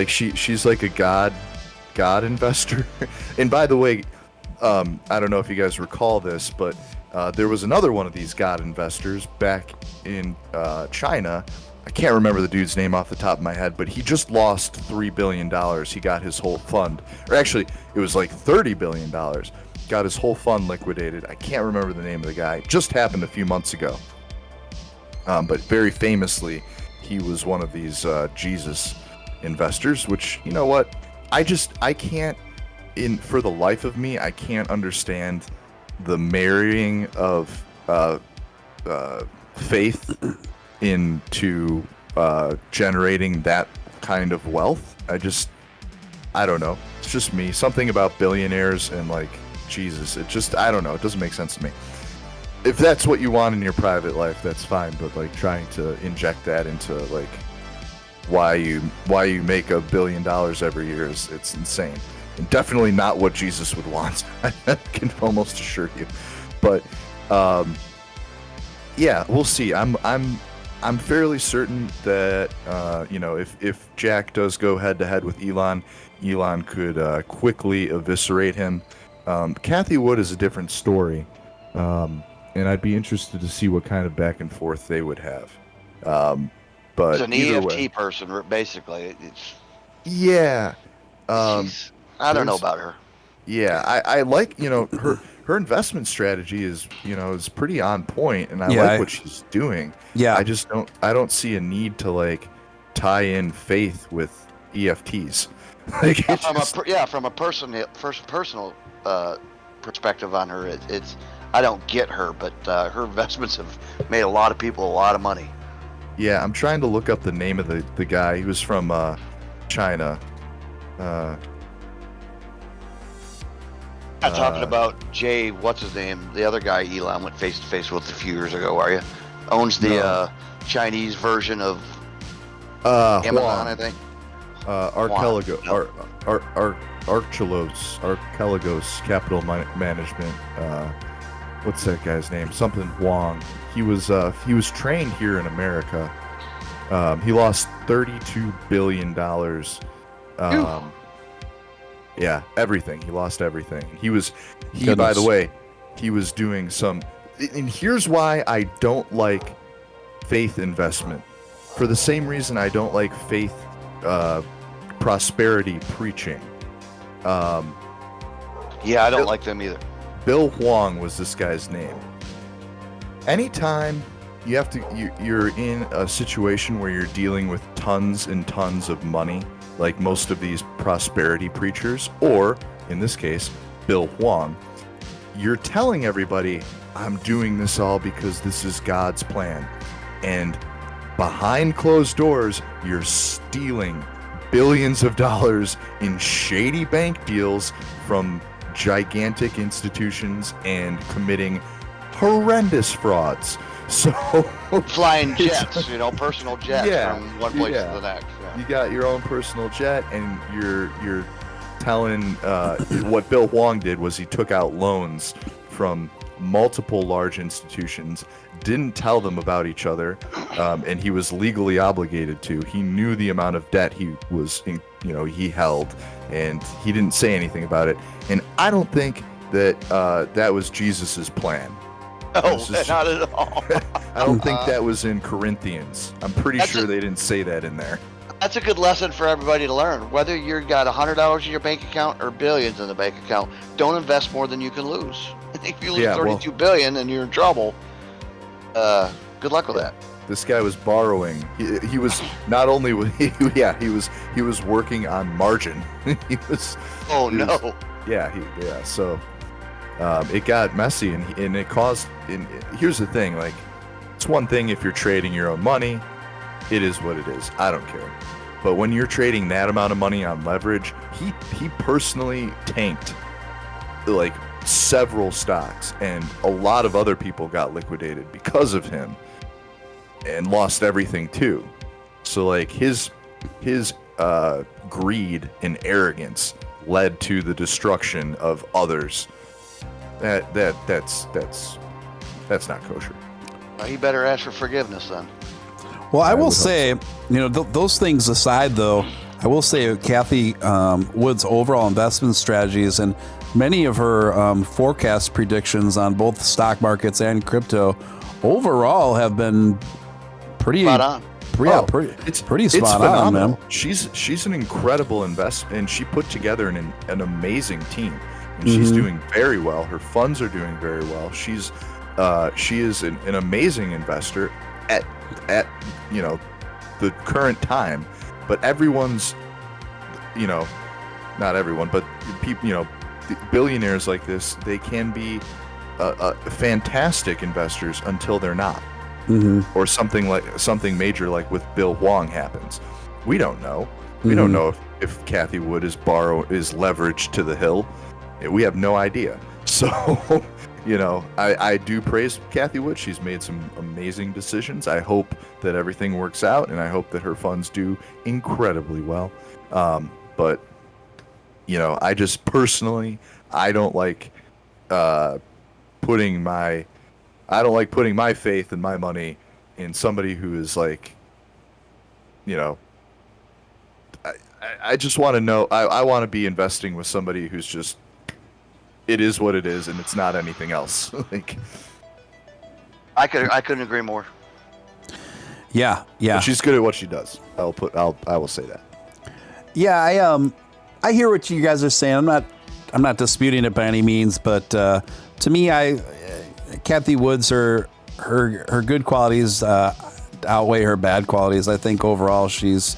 She's like a god God investor. And by the way, I don't know if you guys recall this, but there was another one of these God investors back in China. I can't remember the dude's name off the top of my head, but he just lost $3 billion. He got his whole fund, or actually, it was like $30 billion. Got his whole fund liquidated. I can't remember the name of the guy. It just happened a few months ago. But very famously, he was one of these Jesus investors, which, you know what? I can't, for the life of me, I can't understand the marrying of faith into generating that kind of wealth. I don't know. It's just me. Something about billionaires and like Jesus. I don't know. It doesn't make sense to me. If that's what you want in your private life, that's fine. But like trying to inject that into like why you make $1 billion every year it's insane. And definitely not what Jesus would want. I can almost assure you. But yeah, we'll see. I'm fairly certain that if Jack does go head to head with Elon could quickly eviscerate him. Kathy Wood is a different story, and I'd be interested to see what kind of back and forth they would have. But it's an EFT person, basically. Yeah. I don't know about her. Yeah, I like her investment strategy is pretty on point, and I like what she's doing. Yeah, I don't see a need to like tie in faith with EFTs. Like, from a personal perspective on her, it's I don't get her, but her investments have made a lot of people a lot of money. Yeah, I'm trying to look up the name of the guy. He was from China. Not talking about Jay, what's his name? The other guy Elon went face to face with a few years ago, are you? Owns the Chinese version of Amazon, Huang. I think. Archelaus Capital Management. What's that guy's name? Something Huang. He was trained here in America. He lost $32 billion. Yeah, everything. He lost everything. By the way, he was doing some, and here's why I don't like faith investment. For the same reason I don't like faith prosperity preaching. Yeah, I don't like them either. Bill Huang was this guy's name. Anytime you're in a situation where you're dealing with tons and tons of money, like most of these prosperity preachers, or in this case, Bill Huang, you're telling everybody, I'm doing this all because this is God's plan. And behind closed doors, you're stealing billions of dollars in shady bank deals from gigantic institutions and committing horrendous frauds. So flying jets, personal jets from one place to the next. You got your own personal jet, and you're telling what Bill Huang did was he took out loans from multiple large institutions, didn't tell them about each other, and he was legally obligated to. He knew the amount of debt he held, and he didn't say anything about it. And I don't think that that was Jesus's plan. No, not at all. I don't think that was in Corinthians. I'm pretty sure they didn't say that in there. That's a good lesson for everybody to learn. Whether you've got $100 in your bank account or billions in the bank account, don't invest more than you can lose. If you lose $32 billion, then you're in trouble. Good luck with that. This guy was borrowing. He was not only he was working on margin. So it got messy, and it caused. And here's the thing: like, it's one thing if you're trading your own money. It is what it is. I don't care. But when you're trading that amount of money on leverage, he personally tanked like several stocks, and a lot of other people got liquidated because of him and lost everything too. So like his greed and arrogance led to the destruction of others. That's not kosher. He better ask for forgiveness then. Well, I will say, those things aside, though, I will say Kathy Wood's overall investment strategies and many of her forecast predictions on both stock markets and crypto overall have been pretty Spot on. Pretty spot on, man. She's an incredible investment, and she put together an amazing team, and she's doing very well. Her funds are doing very well. She is an amazing investor at the current time, but everyone's, not everyone, but people, billionaires like this, they can be fantastic investors until they're not. Or something major like with Bill Huang happens. We don't know. We don't know if Kathy Wood is leveraged to the hill. We have no idea. So, I do praise Kathy Wood. She's made some amazing decisions. I hope that everything works out, and I hope that her funds do incredibly well. But, I just personally, I don't like putting my faith and my money in somebody who is like, I just want to know, I want to be investing with somebody who's just, it is what it is and it's not anything else. Like, I couldn't agree more. Yeah. But she's good at what she does. I will say that. Yeah, I hear what you guys are saying. I'm not disputing it by any means, but to me, Kathy Wood's her good qualities outweigh her bad qualities. I think overall she's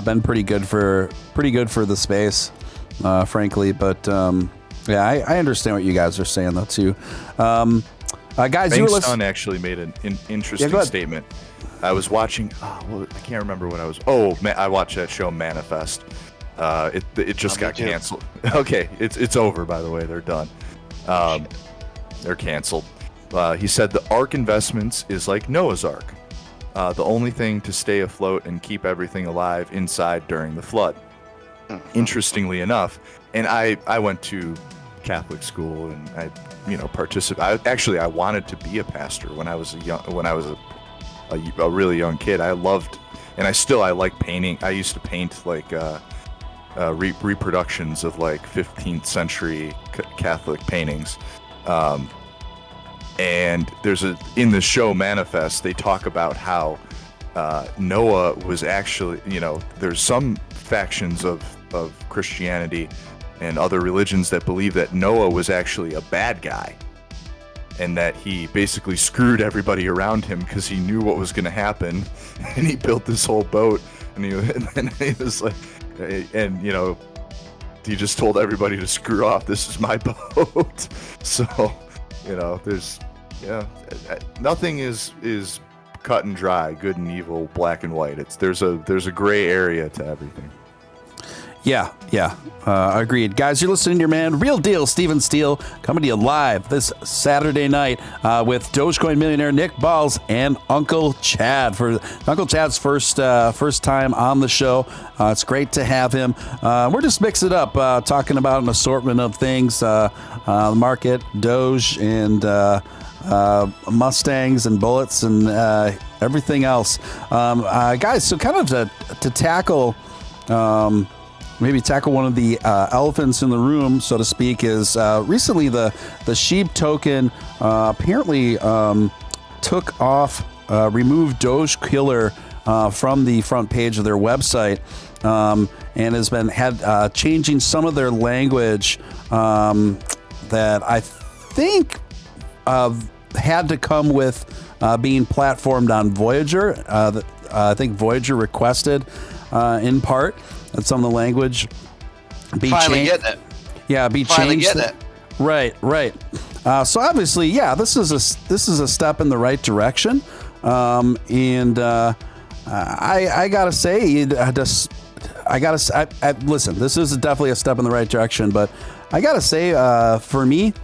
been pretty good for the space, frankly. But I understand what you guys are saying though too. Guys, Bank's son actually made an interesting statement. I was watching. I can't remember what I was. I watched that show Manifest. It just got canceled. Okay, it's over. By the way, they're done. They're canceled. He said the ARK Investments is like Noah's Ark, the only thing to stay afloat and keep everything alive inside during the flood. Interestingly enough, and I went to Catholic school and I I wanted to be a pastor when I was a really young kid. I loved, and I like painting. I used to paint like reproductions of like 15th century Catholic paintings. And in the show Manifest, they talk about how Noah was actually, there's some factions of Christianity and other religions that believe that Noah was actually a bad guy and that he basically screwed everybody around him because he knew what was going to happen, and he built this whole boat, and he was like, and he just told everybody to screw off. This is my boat. So, there's, nothing is cut and dry, good and evil, black and white. There's a gray area to everything. Yeah. Agreed. Guys, you're listening to your man, Real Deal, Steven Steele, coming to you live this Saturday night with Dogecoin millionaire Nick Ballz and Uncle Chad for Uncle Chad's first time on the show. It's great to have him. We're just mixing it up, talking about an assortment of things, the market, Doge, and Mustangs and bullets and everything else. Guys, so kind of to tackle... maybe tackle one of the elephants in the room, so to speak, is recently the SHIB token apparently took off, removed Doge Killer from the front page of their website, and has been changing some of their language that I think had to come with being platformed on Voyager. I think Voyager requested in part that some of the language be finally changed. Getting it. Yeah, be Finally changed. getting it. Right. So obviously, this is a step in the right direction. And I gotta say, listen. This is definitely a step in the right direction, but I gotta say, for me,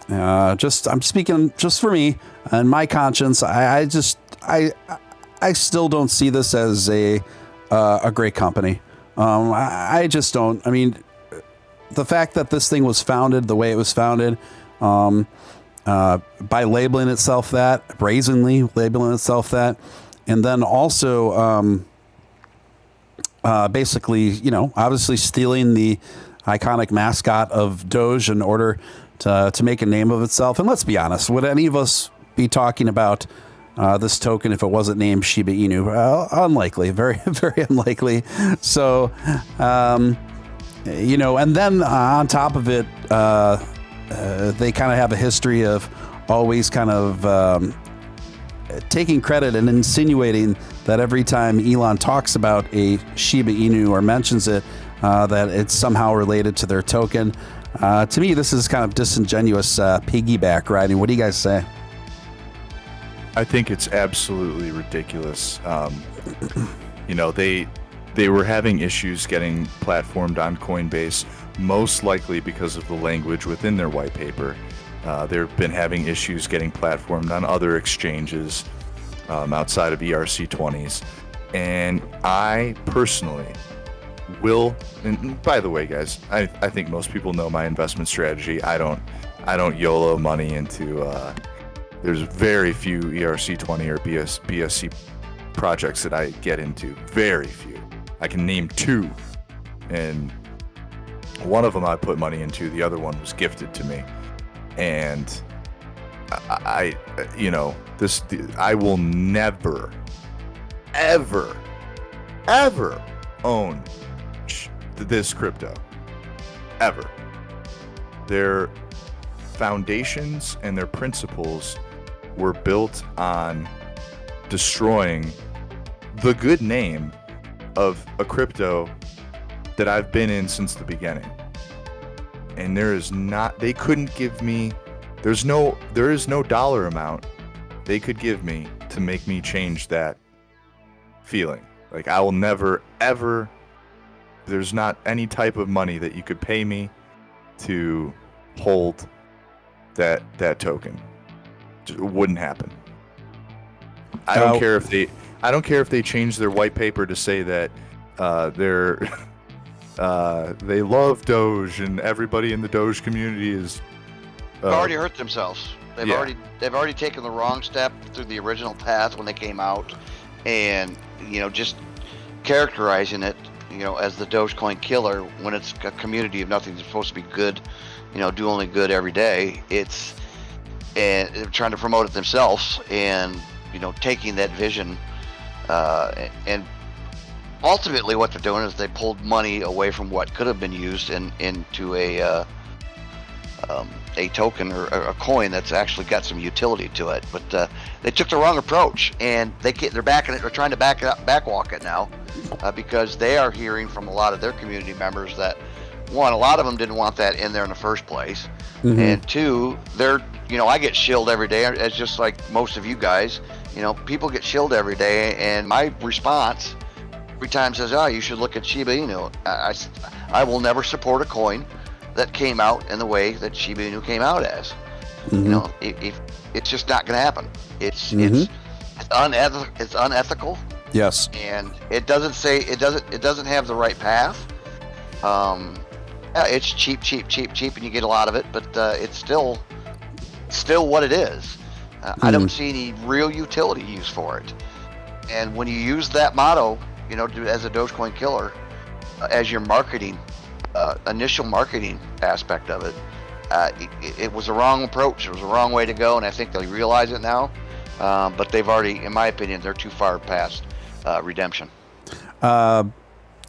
I'm speaking just for me and my conscience. I still don't see this as a great company. I just don't. I mean, the fact that this thing was founded the way it was founded, by labeling itself that, brazenly labeling itself that, and then also basically, obviously stealing the iconic mascot of Doge in order to make a name of itself. And let's be honest, would any of us be talking about this token if it wasn't named Shiba Inu? Unlikely, very, very unlikely. So, and then on top of it, they kind of have a history of always kind of taking credit and insinuating that every time Elon talks about a Shiba Inu or mentions it, that it's somehow related to their token. To me, this is kind of disingenuous piggyback riding. What do you guys say? I think it's absolutely ridiculous. They were having issues getting platformed on Coinbase, most likely because of the language within their white paper. They've been having issues getting platformed on other exchanges outside of ERC20s. And I personally will, and by the way, guys, I think most people know my investment strategy. I don't YOLO money into, there's very few ERC20 or BSC projects that I get into, very few. I can name 2, and one of them I put money into, the other one was gifted to me. And I will never, ever own this crypto, ever. Their foundations and their principles were built on destroying the good name of a crypto that I've been in since the beginning. And there is no dollar amount they could give me to make me change that feeling. Like, I will never, ever, there's not any type of money that you could pay me to hold that token. It wouldn't happen. I don't care if they change their white paper to say that they love Doge and everybody in the Doge community is already hurt themselves. They've already taken the wrong step through the original path when they came out, and just characterizing it as the Dogecoin killer when it's a community of nothing. It's supposed to be good, do only good every day. And they're trying to promote it themselves, and taking that vision, and ultimately what they're doing is they pulled money away from what could have been used into a token or a coin that's actually got some utility to it. But they took the wrong approach, and they're backing it. They're trying to backwalk it now, because they are hearing from a lot of their community members that, one, a lot of them didn't want that in there in the first place, and two, I get shilled every day, as just like most of you guys. People get shilled every day, and my response every time says, you should look at Shiba Inu. I will never support a coin that came out in the way that Shiba Inu came out as. It's just not going to happen. It's unethical. Yes. And it doesn't have the right path. It's cheap, and you get a lot of it, but it's still what it is. I don't see any real utility use for it. And when you use that motto, as a Dogecoin killer, as your marketing, initial marketing aspect of it, it was a wrong approach. It was a wrong way to go, and I think they realize it now. But they've already, in my opinion, they're too far past redemption.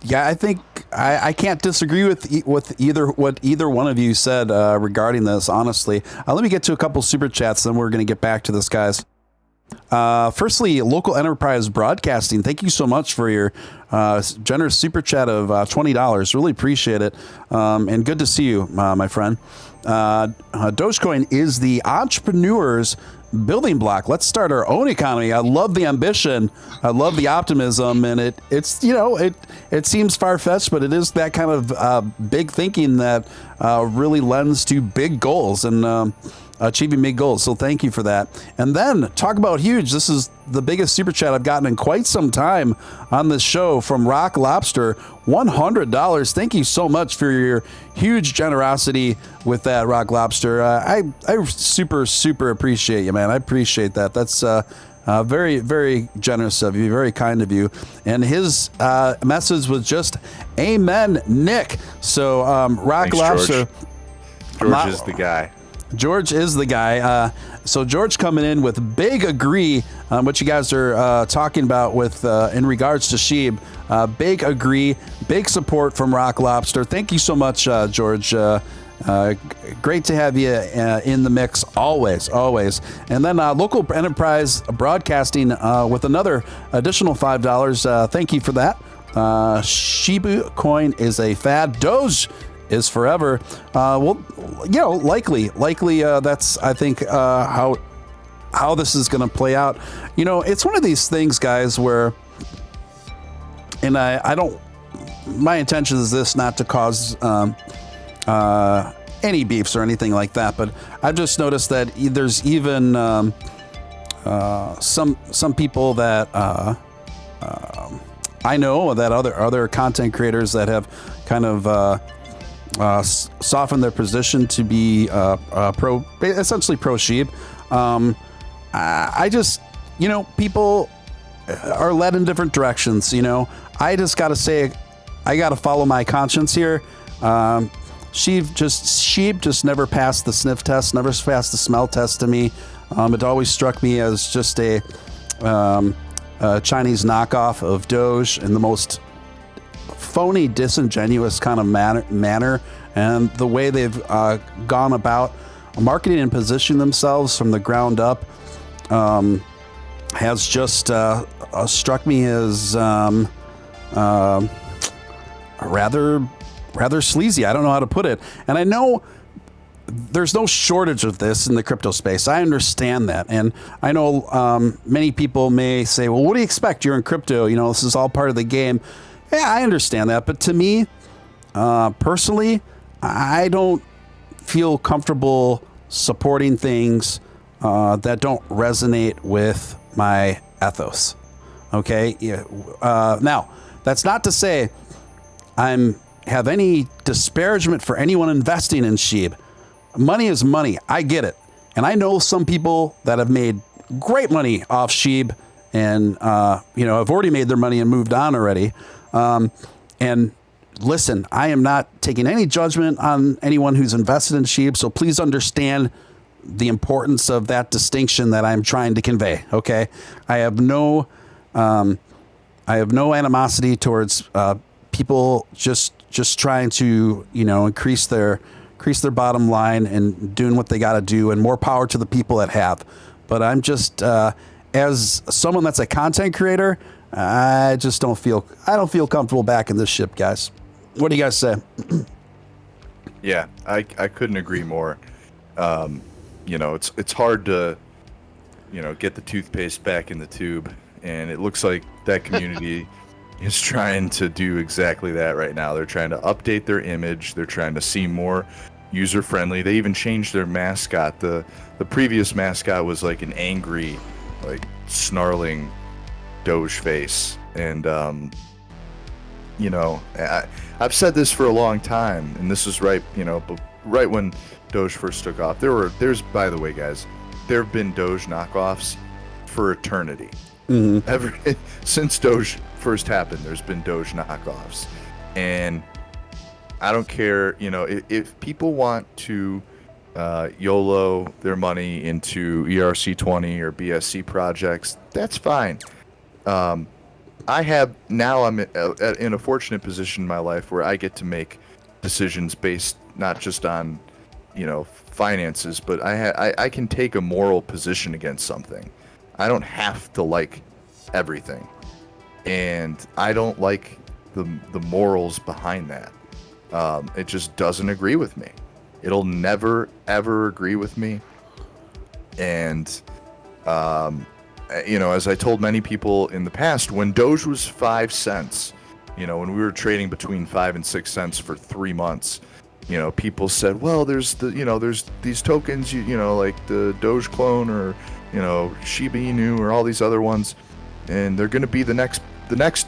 Yeah, I think I can't disagree with either one of you said regarding this, honestly. Let me get to a couple super chats, then we're going to get back to this, guys. Firstly, Local Enterprise Broadcasting, thank you so much for your generous super chat of $20. Really appreciate it. And good to see you, my friend. Dogecoin is the entrepreneur's building block. Let's start our own economy. I love the ambition. I love the optimism, and it seems far-fetched, but it is that kind of big thinking that really lends to big goals and achieving big goals. So thank you for that. And then talk about huge. This is the biggest super chat I've gotten in quite some time on this show from Rock Lobster. $100. Thank you so much for your huge generosity with that, Rock Lobster. I super appreciate you, man. I appreciate that. That's Very, very generous of you, very kind of you. And his message was just, "Amen, Nick." So Rock Thanks, Lobster. George is the guy. George is the guy. So George coming in with big agree on what you guys are talking about with in regards to Sheeb. Big agree, big support from Rock Lobster. Thank you so much, George. Great to have you in the mix always. And then Local Enterprise Broadcasting with another additional $5. Thank you for that. Shiba coin is a fad. Doge is forever. Well, likely that's, I think, how this is going to play out. It's one of these things, guys, where, and I don't, my intention is this, not to cause any beefs or anything like that, but I've just noticed that there's even some people that I know, that other content creators that have kind of soften their position to be essentially pro sheep. I just, people are led in different directions. I just got to say, I got to follow my conscience here. Sheep just never passed the sniff test, never passed the smell test to me. It always struck me as just a Chinese knockoff of Doge in the most phony, disingenuous kind of manner, and the way they've gone about marketing and positioning themselves from the ground up has just struck me as rather sleazy. I don't know how to put it, and I know there's no shortage of this in the crypto space. I understand that, and I know many people may say, "Well, what do you expect? You're in crypto. This is all part of the game." Yeah, I understand that, but to me, personally, I don't feel comfortable supporting things that don't resonate with my ethos. Okay? Now, that's not to say I have any disparagement for anyone investing in Sheeb. Money is money. I get it. And I know some people that have made great money off Sheeb and, have already made their money and moved on already. And listen, I am not taking any judgment on anyone who's invested in Sheep, so please understand the importance of that distinction that I'm trying to convey. Okay, I have no animosity towards people just trying to increase their bottom line and doing what they got to do, and more power to the people that have. But I'm just as someone that's a content creator, I don't feel comfortable backing this ship, guys. What do you guys say? Yeah, I couldn't agree more. It's hard to, get the toothpaste back in the tube, and it looks like that community is trying to do exactly that right now. They're trying to update their image. They're trying to seem more user-friendly. They even changed their mascot. The previous mascot was like an angry, like snarling Doge face, and I've said this for a long time, and this is right when Doge first took off. There's by the way, guys, there have been Doge knockoffs for eternity. Mm-hmm. Since Doge first happened, there's been Doge knockoffs, and I don't care, if people want to YOLO their money into ERC20 or BSC projects, that's fine. I'm in a fortunate position in my life where I get to make decisions based not just on, finances, but I can take a moral position against something. I don't have to like everything, and I don't like the morals behind that. It just doesn't agree with me. It'll never ever agree with me, and as I told many people in the past, when Doge was 5 cents, when we were trading between 5 and 6 cents for 3 months, people said, well, there's these tokens, like the Doge clone or, Shiba Inu or all these other ones, and they're going to be the next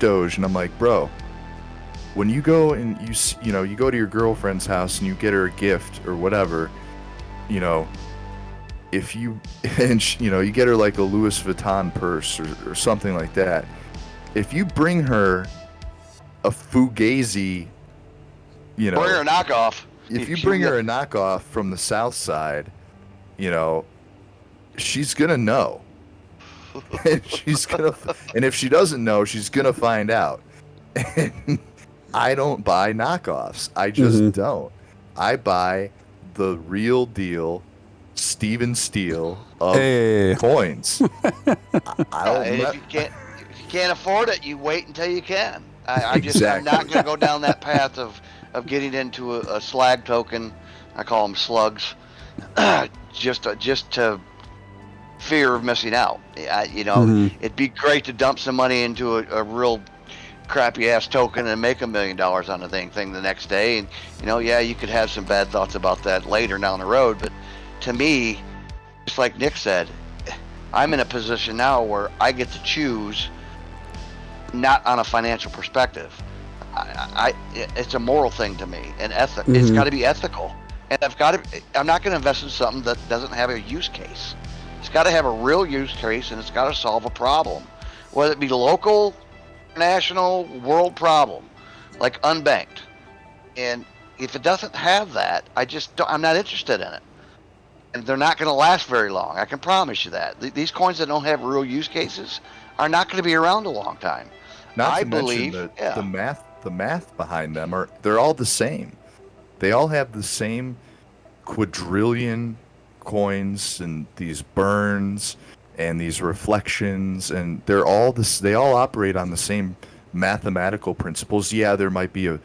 Doge. And I'm like, bro, when you go and you go to your girlfriend's house and you get her a gift or whatever, if you and you get her like a Louis Vuitton purse or something like that. If you bring her a Fugazi, bring her a knockoff. If you bring her a knockoff from the South Side, she's gonna know. And and if she doesn't know, she's gonna find out. And I don't buy knockoffs. I just don't. I buy the real deal Steven Steele of coins. If you can't afford it, you wait until you can. I'm not going to go down that path of getting into a slag token. I call them slugs, just to fear of missing out. It'd be great to dump some money into a real crappy ass token and make $1 million on the thing the next day. And you could have some bad thoughts about that later down the road. But to me, just like Nick said, I'm in a position now where I get to choose, not on a financial perspective. It's a moral thing to me, and it's got to be ethical. And I'm not going to invest in something that doesn't have a use case. It's got to have a real use case, and it's got to solve a problem, whether it be local, national, world problem, like unbanked. And if it doesn't have that, I'm not interested in it. And they're not going to last very long. I can promise you that. These coins that don't have real use cases are not going to be around a long time. Not to mention the math behind them they're all the same. They all have the same quadrillion coins and these burns and these reflections, and they all operate on the same mathematical principles. Yeah, there might be a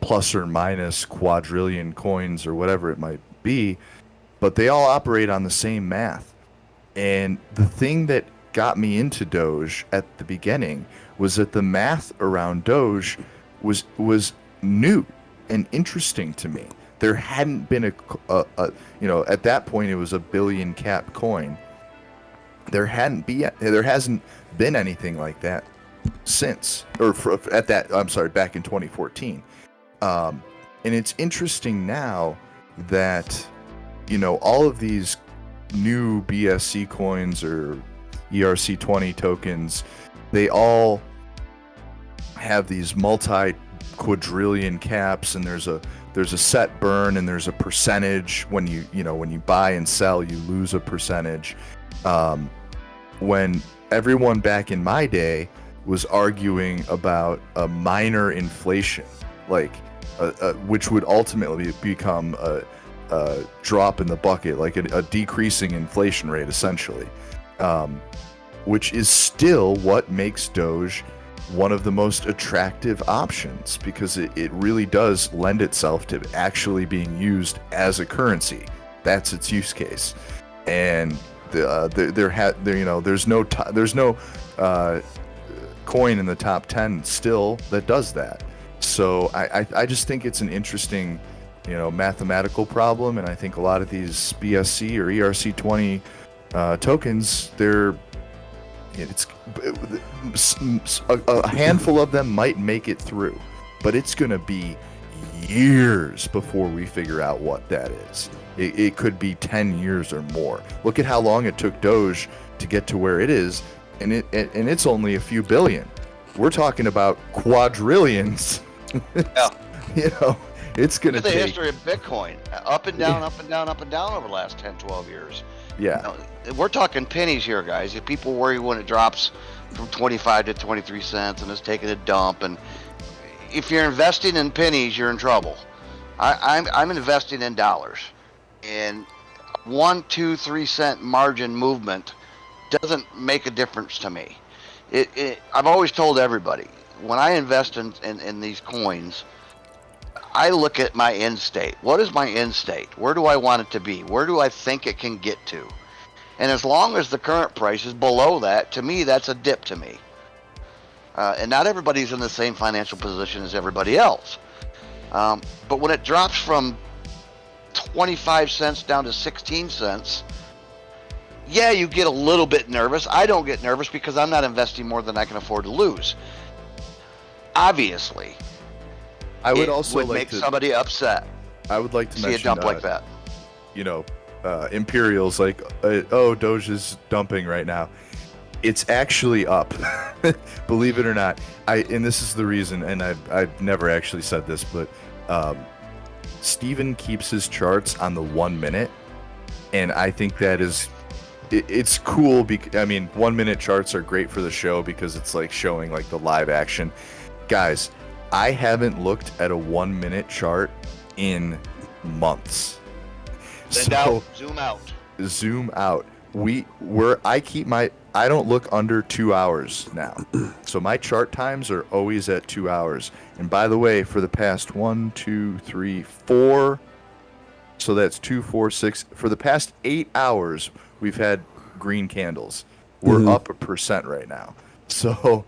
plus or minus quadrillion coins or whatever it might be, but they all operate on the same math. And the thing that got me into Doge at the beginning was that the math around Doge was new and interesting to me. There hadn't been at that point it was a billion cap coin. There hasn't been anything like that since, back in 2014. And it's interesting now that, all of these new BSC coins or ERC20 tokens, they all have these multi-quadrillion caps, and there's a set burn, and there's a percentage when you buy and sell, you lose a percentage. When everyone back in my day was arguing about a minor inflation, which would ultimately become a drop in the bucket, like a decreasing inflation rate, essentially, which is still what makes Doge one of the most attractive options, because it really does lend itself to actually being used as a currency. That's its use case, and there's no coin in the top 10 still that does that. So I just think it's an interesting mathematical problem, and I think a lot of these BSC or ERC20 tokens, a handful of them might make it through, but it's going to be years before we figure out what that is. It could be 10 years or more. Look at how long it took Doge to get to where it is, and it's only a few billion. We're talking about quadrillions. Yeah. It's going to take... the history of Bitcoin, up and down, up and down, up and down over the last 10, 12 years. Yeah. We're talking pennies here, guys. If people worry when it drops from 25 to 23 cents and it's taking a dump, and if you're investing in pennies, you're in trouble. I'm investing in dollars, and 1, 2, 3 cent margin movement doesn't make a difference to me. I've always told everybody, when I invest in these coins, I look at my end state. What is my end state? Where do I want it to be? Where do I think it can get to? And as long as the current price is below that, to me, that's a dip to me. And not everybody's in the same financial position as everybody else. But when it drops from 25 cents down to 16 cents, yeah, you get a little bit nervous. I don't get nervous because I'm not investing more than I can afford to lose. Obviously, I would also make somebody upset. I would like to see mention a dump like that. Imperials like, oh, Doge is dumping right now. It's actually up, believe it or not. And this is the reason, and I've never actually said this, but Steven keeps his charts on the 1 minute, and I think that is, it's cool. I mean, 1 minute charts are great for the show because it's like showing like the live action. Guys, I haven't looked at a 1 minute chart in months. Zoom out. Zoom out. I don't look under 2 hours now. So my chart times are always at 2 hours. And by the way, for the past 4, so that's 2, 4, 6, for the past 8 hours, we've had green candles. We're up 1% right now. So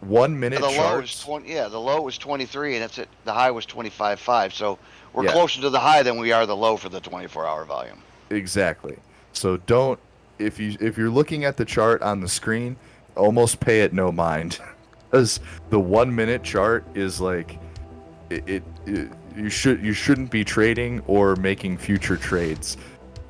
1 minute charts. The low was 23 and the high was 25.5. So we're closer to the high than we are the low for the 24-hour volume. Exactly. So don't, if you're looking at the chart on the screen, almost pay it no mind, because the 1 minute chart is like you shouldn't be trading or making future trades,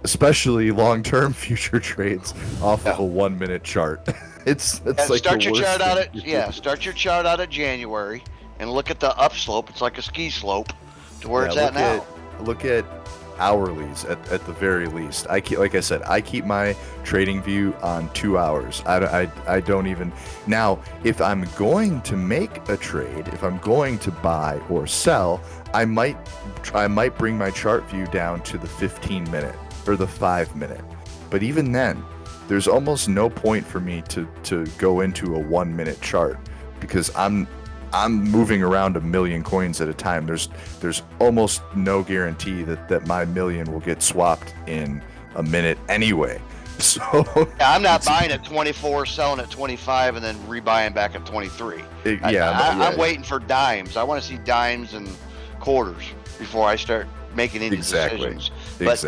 especially long-term future trades off of a 1 minute chart. It's like start your chart out at start your chart out at January and look at the upslope. It's like a ski slope to where it's at now. Look at hourlies at the very least. I keep my trading view on 2 hours. I don't even, now if I'm going to make a trade, if I'm going to buy or sell, I might bring my chart view down to the 15 minute or the 5 minute. But even then, there's almost no point for me to go into a 1 minute chart, because I'm moving around 1 million coins at a time. There's almost no guarantee that my million will get swapped in a minute anyway. So I'm not buying at 24, selling at 25, and then rebuying back at 23. I'm waiting for dimes. I want to see dimes and quarters before I start making any decisions. But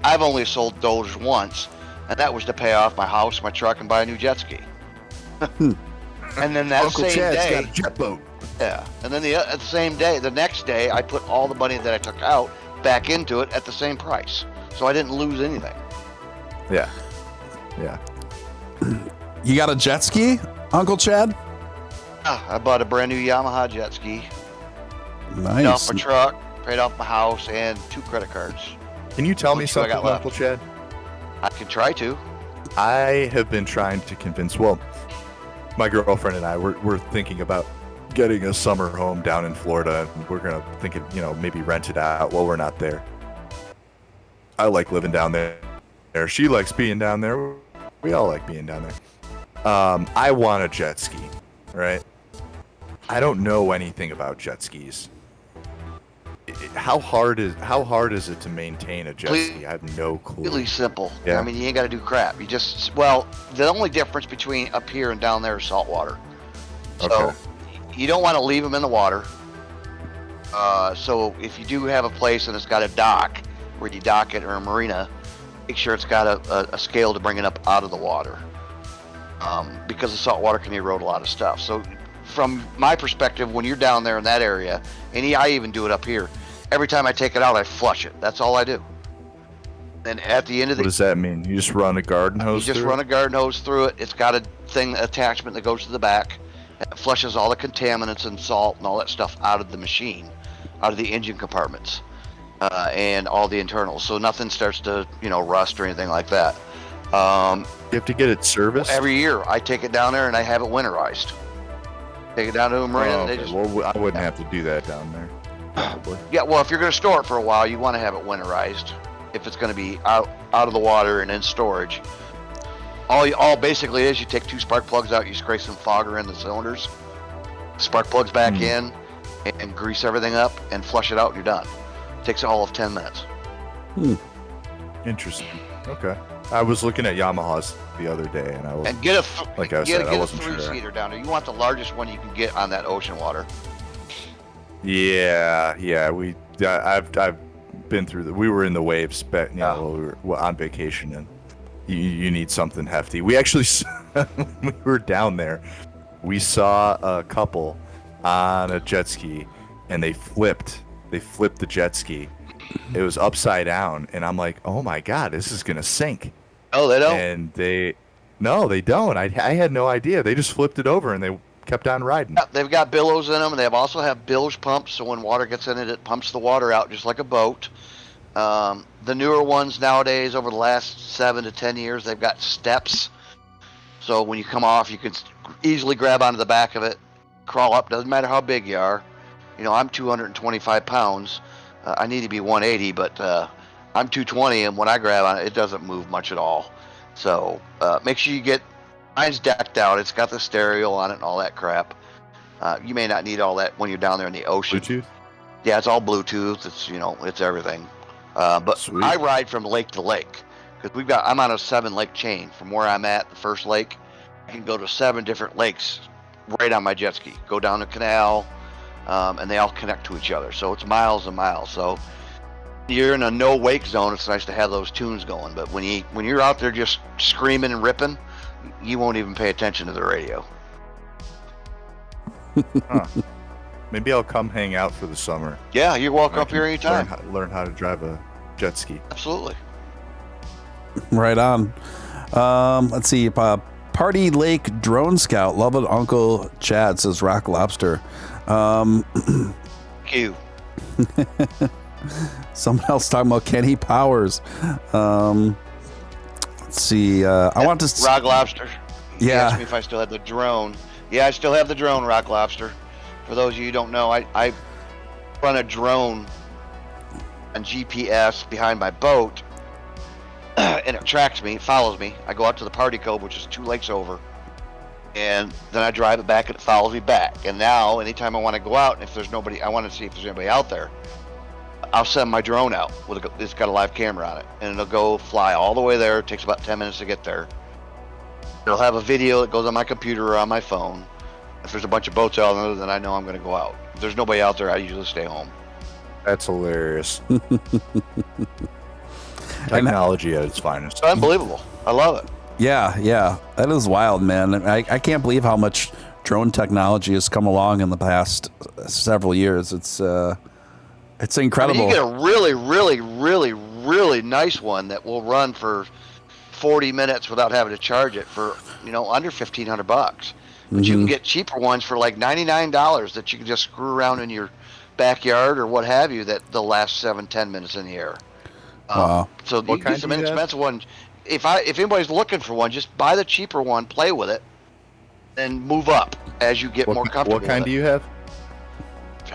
I've only sold Doge once, and that was to pay off my house, my truck, and buy a new jet ski. And then that Uncle same Chad's day, got a jet boat. Yeah, and then the same day, the next day, I put all the money that I took out back into it at the same price, so I didn't lose anything. Yeah. You got a jet ski, Uncle Chad? I bought a brand new Yamaha jet ski. Nice. Paid off my truck, paid off my house, and 2 credit cards. Can you tell me something, Uncle Chad? I can try to. I have been trying to convince. Well, my girlfriend and I we're thinking about getting a summer home down in Florida. We're gonna think of, maybe rent it out while we're not there. I like living down there. She likes being down there. We all like being down there. I want a jet ski, right? I don't know anything about jet skis. How hard is it to maintain a jet ski? I have no clue. Really simple. Yeah. I mean, you ain't got to do crap. The only difference between up here and down there is salt water. So you don't want to leave them in the water. So if you do have a place and it's got a dock where you dock it, or a marina, make sure it's got a scale to bring it up out of the water. Because the salt water can erode a lot of stuff. So from my perspective, when you're down there in that area, and I even do it up here, every time I take it out, I flush it. That's all I do. And at the end of What does that mean? You just run a garden hose through it? Run a garden hose through it. It's got a attachment that goes to the back. It flushes all the contaminants and salt and all that stuff out of the machine, out of the engine compartments, and all the internals. So nothing starts to, rust or anything like that. You have to get it serviced? Every year, I take it down there and I have it winterized. Take it down to a marina. Well, I wouldn't have to do that down there. Probably. Yeah, well, if you're going to store it for a while, you want to have it winterized. If it's going to be out of the water and in storage, all basically is you take 2 spark plugs out, you scrape some fogger in the cylinders, spark plugs back in, and grease everything up and flush it out, and you're done. It takes all of 10 minutes. Interesting. Okay. I was looking at Yamahas the other day, and I was get a 3-seater down there. You want the largest one you can get on that ocean water. Yeah. I've been through we were in the waves, but we were on vacation, and you need something hefty. We actually when we were down there, we saw a couple on a jet ski, and they flipped the jet ski, it was upside down, and I'm like, oh my god, this is gonna sink. Oh, they don't. And they don't. I had no idea. They just flipped it over and they kept on riding. Yeah, they've got billows in them, and they also have bilge pumps, so when water gets in it, it pumps the water out just like a boat. The newer ones nowadays, over the last 7 to 10 years, they've got steps. So when you come off, you can easily grab onto the back of it, crawl up. Doesn't matter how big you are. You know, I'm 225 pounds. I need to be 180, but I'm 220, and when I grab on it, it doesn't move much at all. So make sure you get mine's decked out. It's got the stereo on it and all that crap. You may not need all that when you're down there in the ocean. Bluetooth? Yeah, it's all Bluetooth. It's it's everything. But Sweet. I ride from lake to lake because I'm on a 7-lake chain. From where I'm at, the first lake, I can go to 7 different lakes right on my jet ski. Go down the canal, and they all connect to each other. So it's miles and miles. So you're in a no wake zone. It's nice to have those tunes going. But when you're out there just screaming and ripping, you won't even pay attention to the radio. Huh. Maybe I'll come hang out for the summer. Yeah, you're welcome I up can here anytime. Learn how to drive a jet ski. Absolutely. Right on. Let's see. Party Lake Drone Scout. Love it, Uncle Chad, says Rock Lobster. Thank you. Someone else talking about Kenny Powers. Let's see. I want to. Rock Lobster. He Yeah. asked me if I still had the drone. Yeah, I still have the drone, Rock Lobster. For those of you who don't know, I run a drone on GPS behind my boat, and it tracks me, it follows me. I go out to the Party Cove, which is 2 lakes over, and then I drive it back, and it follows me back. And now, anytime I want to go out, and if there's nobody, I want to see if there's anybody out there, I'll send my drone out. It's got a live camera on it, and it'll go fly all the way there. It takes about 10 minutes to get there. It'll have a video that goes on my computer or on my phone. If there's a bunch of boats out there, then I know I'm going to go out. If there's nobody out there, I usually stay home. That's hilarious. Technology at its finest. It's unbelievable. I love it. Yeah. That is wild, man. I can't believe how much drone technology has come along in the past several years. It's incredible. I mean, you get a really, really, really, really nice one that will run for 40 minutes without having to charge it for, under $1,500. But you can get cheaper ones for like $99 that you can just screw around in your backyard or what have you that they'll last 7-10 minutes in the air. Wow. So you get some inexpensive ones. If anybody's looking for one, just buy the cheaper one, play with it, and move up as you get more comfortable. What kind with do you have?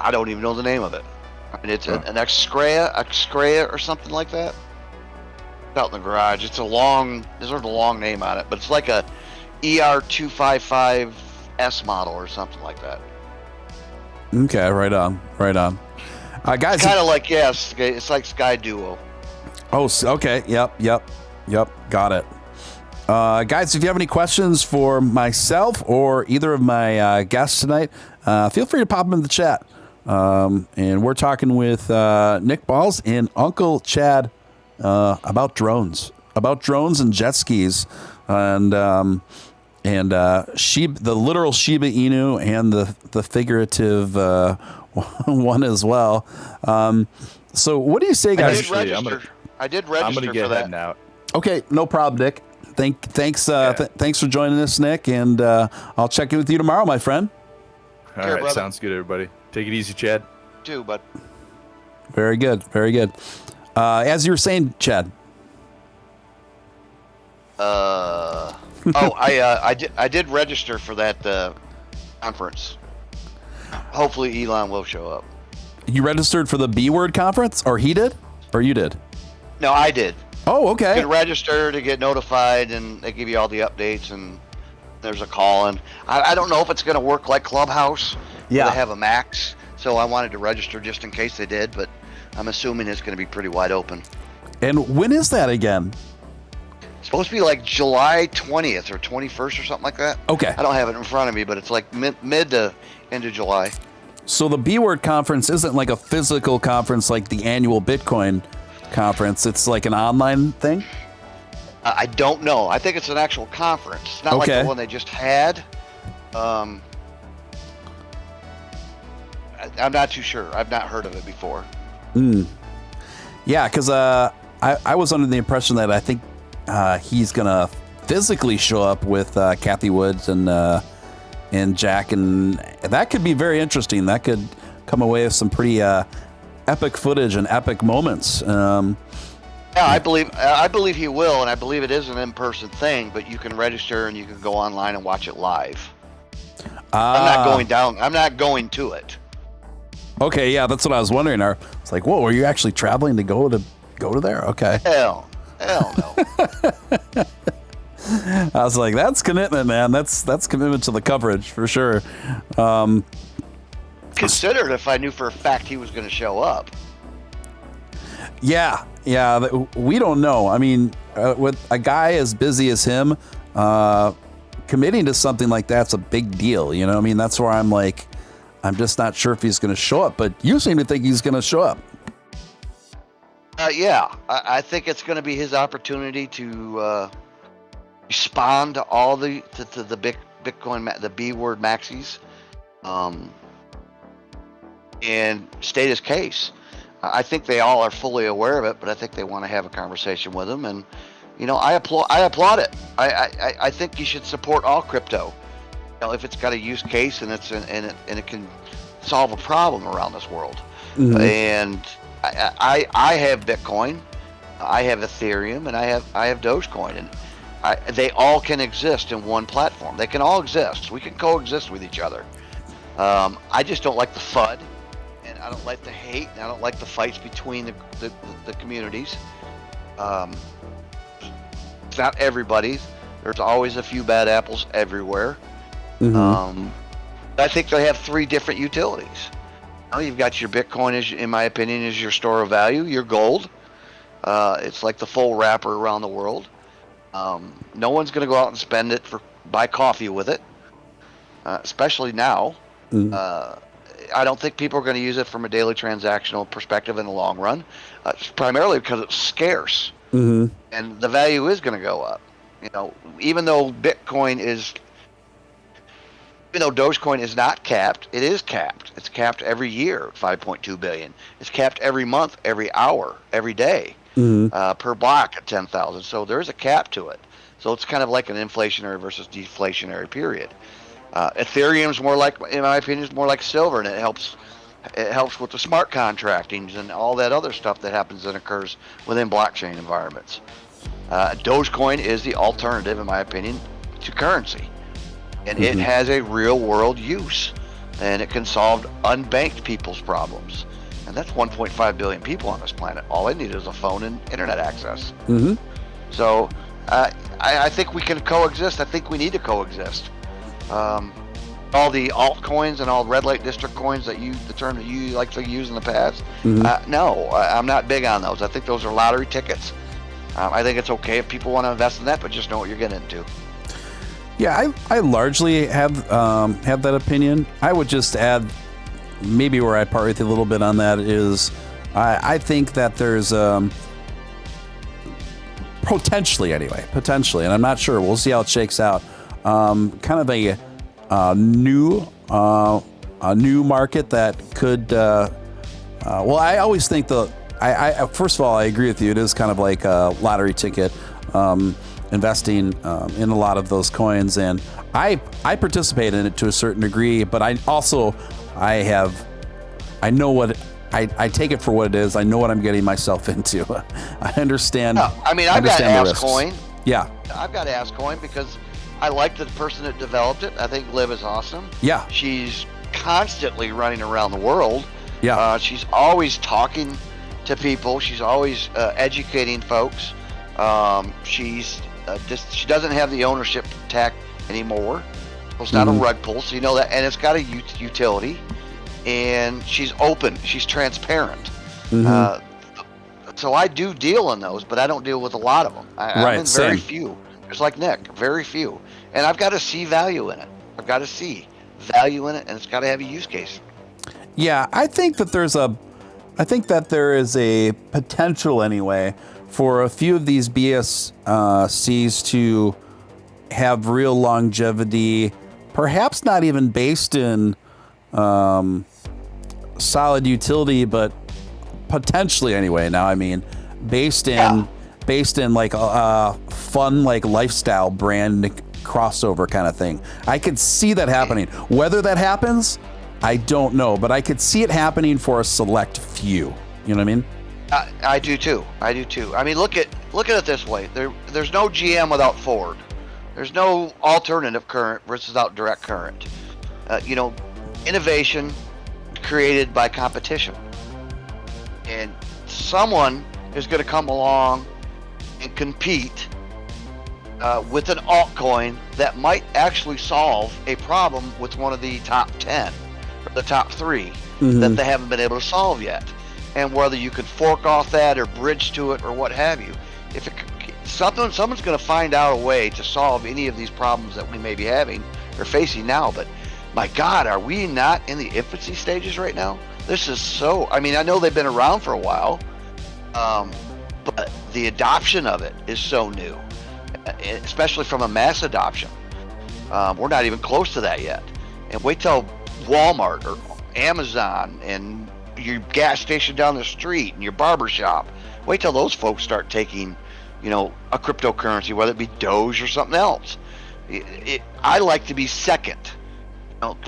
I don't even know the name of it. I mean, it's an Excrea or something like that. It's out in the garage. There's a long name on it, but it's like a ER255S model or something like that. Okay, right on. Guys, It's kind of like, it's like Sky Duo. Oh, okay. Yep. Got it. Guys, if you have any questions for myself or either of my guests tonight, feel free to pop them in the chat. And we're talking with Nick Ballz and Uncle Chad about drones and jet skis, and the literal Shiba Inu and the figurative one as well. So what do you say, guys? I did register I'm gonna get for that. heading out. Okay, no problem, Nick. Thanks for joining us, Nick, and I'll check in with you tomorrow, my friend. All Care, right, brother. sounds good, everybody. Take it easy, Chad. Too, but Very good. As you were saying, Chad. I did register for that conference. Hopefully Elon will show up. You registered for the B Word conference, or he did, or you did? No, I did. Oh, okay. You can register to get notified, and they give you all the updates, and there's a call. And I don't know if it's going to work like Clubhouse. Yeah. Where they have a max, so I wanted to register just in case they did, but I'm assuming it's going to be pretty wide open. And when is that again? It's supposed to be like July 20th or 21st or something like that. Okay. I don't have it in front of me, but it's like mid to end of July. So the B Word conference isn't like a physical conference like the annual Bitcoin conference. It's like an online thing? I don't know. I think it's an actual conference. It's not like the one they just had. I'm not too sure. I've not heard of it before. Yeah, because I was under the impression that I think he's gonna physically show up with Kathy Woods and Jack, and that could be very interesting. That could come away with some pretty epic footage and epic moments. Yeah, I believe he will, and I believe it is an in-person thing. But you can register and you can go online and watch it live. I'm not going down. I'm not going to it. Okay, yeah, that's what I was wondering. It's like, whoa, were you actually traveling to go to there? Okay. Hell no. I was like, that's commitment, man. That's commitment to the coverage for sure. Consider it if I knew for a fact he was going to show up. Yeah, we don't know. I mean, with a guy as busy as him, committing to something like that's a big deal. You know what I mean? That's where I'm like, I'm just not sure if he's going to show up, but you seem to think he's going to show up. Yeah, I think it's going to be his opportunity to respond to all the Bitcoin, the B word maxis, and state his case. I think they all are fully aware of it, but I think they want to have a conversation with him. And I applaud it. I think you should support all crypto. If it's got a use case and it can solve a problem around this world. Mm-hmm. And I have Bitcoin, I have Ethereum, and I have Dogecoin, and they all can exist in one platform. They can all exist. We can coexist with each other. I just don't like the FUD, and I don't like the hate, and I don't like the fights between the communities. It's not everybody. There's always a few bad apples everywhere. Mm-hmm. I think they have three different utilities. You've got your Bitcoin, in my opinion, is your store of value. Your gold. It's like the full wrapper around the world. No one's going to go out and spend it buy coffee with it, especially now. Mm-hmm. I don't think people are going to use it from a daily transactional perspective in the long run, primarily because it's scarce. Mm-hmm. And the value is going to go up. Even though Dogecoin is not capped, it is capped. It's capped every year, 5.2 billion. It's capped every month, every hour, every day, mm-hmm. Per block at 10,000. So there is a cap to it. So it's kind of like an inflationary versus deflationary period. Ethereum's more like, in my opinion, is more like silver, and it helps with the smart contractings and all that other stuff that happens and occurs within blockchain environments. Dogecoin is the alternative, in my opinion, to currency. And mm-hmm. it has a real world use, and it can solve unbanked people's problems. And that's 1.5 billion people on this planet. All they need is a phone and internet access. Mm-hmm. So I think we can coexist. I think we need to coexist. All the altcoins and all red light district coins the term that you like to use in the past. Mm-hmm. No, I'm not big on those. I think those are lottery tickets. I think it's okay if people want to invest in that, but just know what you're getting into. Yeah, I largely have that opinion. I would just add, maybe where I part with you a little bit on that is, I think that there's potentially, and I'm not sure. We'll see how it shakes out. Kind of a new market that could. Well, I always think I first of all, I agree with you. It is kind of like a lottery ticket. Investing in a lot of those coins, and I participate in it to a certain degree, but I know what I take it for what it is. I know what I'm getting myself into. I understand. No, I mean, I've got AskCoin. Yeah, I've got AskCoin because I like the person that developed it. I think Liv is awesome. Yeah, she's constantly running around the world. Yeah, she's always talking to people. She's always educating folks. She doesn't have the ownership tax anymore. It's not mm-hmm. a rug pull, so you know that, and it's got a utility, and she's open, she's transparent. Mm-hmm. So I do deal in those, but I don't deal with a lot of them. I'm in very few. Just like Nick, very few, and I've got to see value in it. I've got to see value in it, and it's got to have a use case. Yeah, I think that there is a potential anyway for a few of these BSCs to have real longevity, perhaps not even based in solid utility, but potentially anyway. Now, I mean, based in like a fun like lifestyle brand crossover kind of thing. I could see that happening. Whether that happens, I don't know, but I could see it happening for a select few. You know what I mean? I do too. I mean, look at it this way. There's no GM without Ford. There's no alternative current versus without direct current. Innovation created by competition, and someone is going to come along and compete with an altcoin that might actually solve a problem with one of the top 10 or the top 3 that they haven't been able to solve yet. And whether you could fork off that or bridge to it or what have you, if someone's going to find out a way to solve any of these problems that we may be having or facing now. But my God, are we not in the infancy stages right now? This is so, I mean, I know they've been around for a while, but the adoption of it is so new, especially from a mass adoption. We're not even close to that yet. And wait till Walmart or Amazon and your gas station down the street and your barber shop, wait till those folks start taking, a cryptocurrency, whether it be Doge or something else. I like to be second,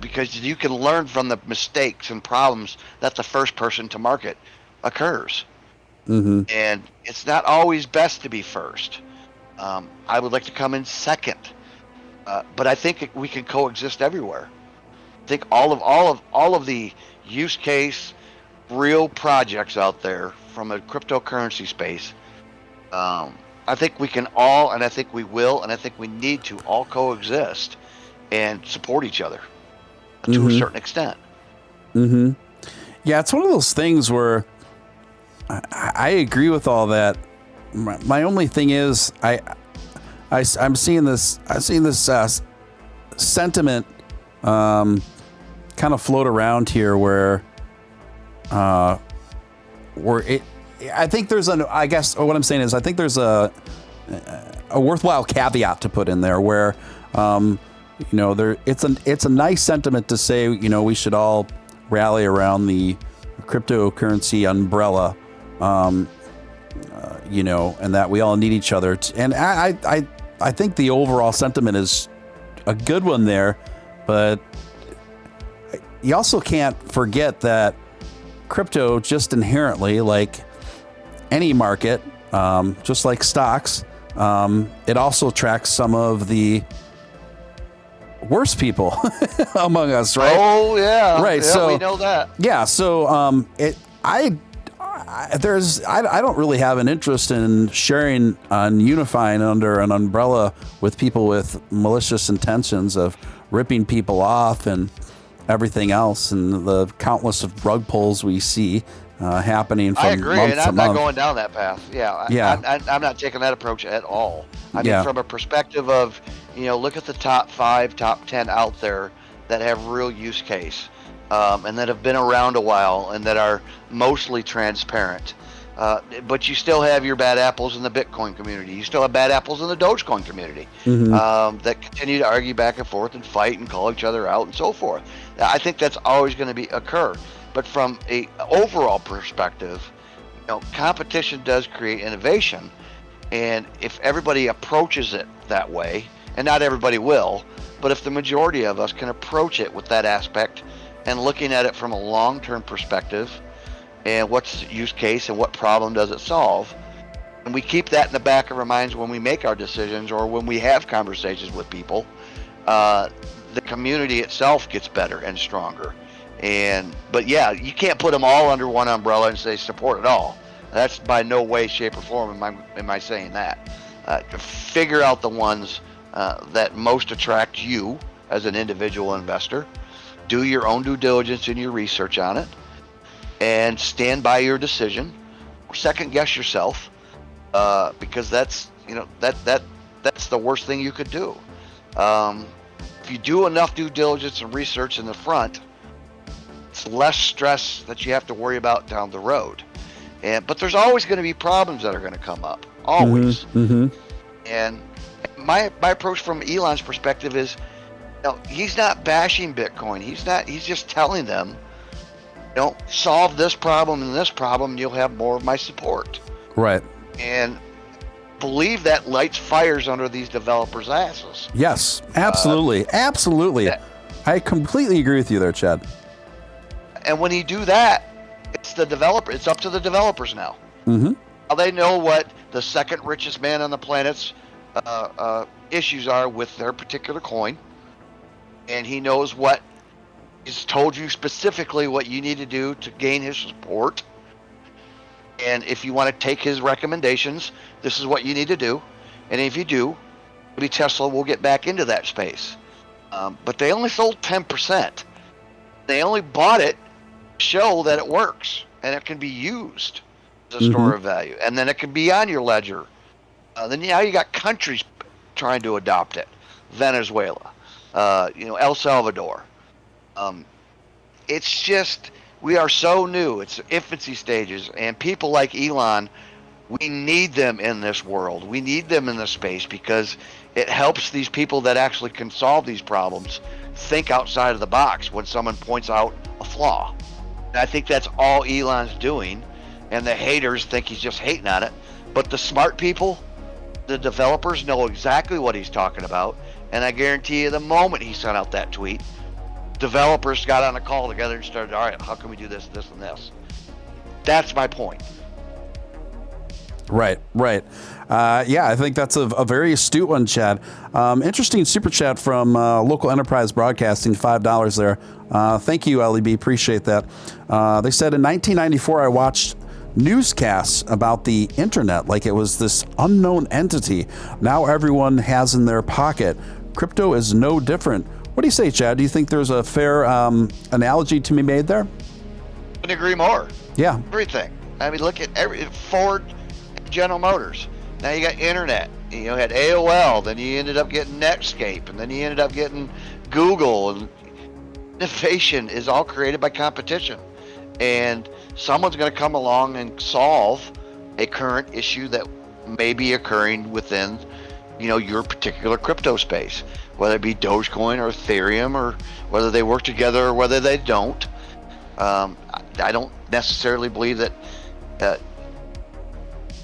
because you can learn from the mistakes and problems that the first person to market occurs. And it's not always best to be first. I would like to come in second, but I think we can coexist everywhere. I think all of the use case, real projects out there from a cryptocurrency space, I think we can all, and I think we will, and I think we need to all coexist and support each other to a certain extent. Yeah, it's one of those things where I agree with all that. My only thing is I'm seeing this sentiment kind of float around here where I think there's I guess what I'm saying is I think there's a worthwhile caveat to put in there where it's a nice sentiment to say we should all rally around the cryptocurrency umbrella, and that we all need each other. And I think the overall sentiment is a good one there, but you also can't forget that crypto just inherently, like any market, just like stocks, it also tracks some of the worst people among us, right? Oh yeah, right. Yeah, so we know that. Yeah. So I don't really have an interest in sharing on unifying under an umbrella with people with malicious intentions of ripping people off and everything else, and the countless of rug pulls we see happening from I agree, month and to I'm month. not going down that path. I'm not taking that approach at all. I mean, from a perspective of, look at the top 5, top 10 out there that have real use case, and that have been around a while and that are mostly transparent. But you still have your bad apples in the Bitcoin community. You still have bad apples in the Dogecoin community that continue to argue back and forth and fight and call each other out and so forth. I think that's always going to occur. But from a overall perspective, competition does create innovation. And if everybody approaches it that way, and not everybody will, but if the majority of us can approach it with that aspect and looking at it from a long-term perspective, and what's the use case and what problem does it solve, and we keep that in the back of our minds when we make our decisions or when we have conversations with people, the community itself gets better and stronger. But yeah, you can't put them all under one umbrella and say support it all. That's by no way, shape, or form am I saying that. Figure out the ones that most attract you as an individual investor. Do your own due diligence and your research on it, and stand by your decision. Second guess yourself, because that's that's the worst thing you could do. If you do enough due diligence and research in the front, it's less stress that you have to worry about down the road. But there's always going to be problems that are going to come up, always. And my approach from Elon's perspective is, he's not bashing Bitcoin. He's just telling them solve this problem and this problem, you'll have more of my support. Right. And believe that lights fires under these developers' asses. Yes, absolutely. Absolutely. Yeah. I completely agree with you there, Chad. And when you do that, it's up to the developers now. Mm-hmm. Now they know what the second richest man on the planet's issues are with their particular coin. And he knows he's told you specifically what you need to do to gain his support. And if you want to take his recommendations, this is what you need to do. And if you do, maybe Tesla will get back into that space. But they only sold 10%. They only bought it to show that it works and it can be used as a store of value. And then it can be on your ledger. Then now you got countries trying to adopt it. Venezuela, El Salvador. It's just, we are so new. It's infancy stages. And people like Elon, we need them in this world. We need them in this space because it helps these people that actually can solve these problems think outside of the box when someone points out a flaw. And I think that's all Elon's doing. And the haters think he's just hating on it. But the smart people, the developers, know exactly what he's talking about. And I guarantee you the moment he sent out that tweet, developers got on a call together and started, all right, how can we do this, this, and this? That's my point. Right. Yeah, I think that's a very astute one, Chad. Interesting super chat from Local Enterprise Broadcasting, $5 there. Thank you, LEB. Appreciate that. They said in 1994, I watched newscasts about the internet like it was this unknown entity now everyone has in their pocket. Crypto is no different. What do you say, Chad? Do you think there's a fair analogy to be made there? Couldn't agree more. Yeah. Everything. I mean, look at Ford, General Motors. Now you got internet. You had AOL. Then you ended up getting Netscape, and then you ended up getting Google. And innovation is all created by competition, and someone's going to come along and solve a current issue that may be occurring within, your particular crypto space, whether it be Dogecoin or Ethereum, or whether they work together or whether they don't. I don't necessarily believe that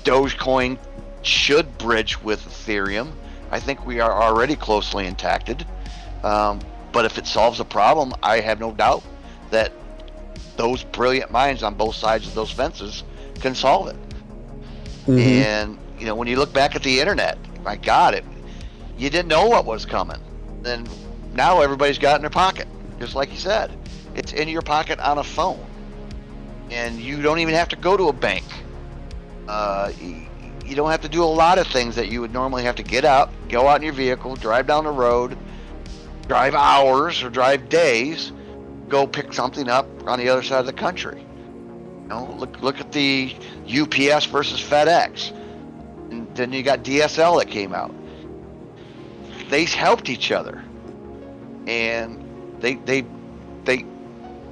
Dogecoin should bridge with Ethereum. I think we are already closely intact. But if it solves a problem, I have no doubt that those brilliant minds on both sides of those fences can solve it. Mm-hmm. And, when you look back at the internet, my God, you didn't know what was coming. Then now everybody's got it in their pocket. Just like you said, it's in your pocket on a phone. And you don't even have to go to a bank. You don't have to do a lot of things that you would normally have to get out, go out in your vehicle, drive down the road, drive hours or drive days, go pick something up on the other side of the country. Look at the UPS versus FedEx. And then you got DSL that came out. They helped each other. And they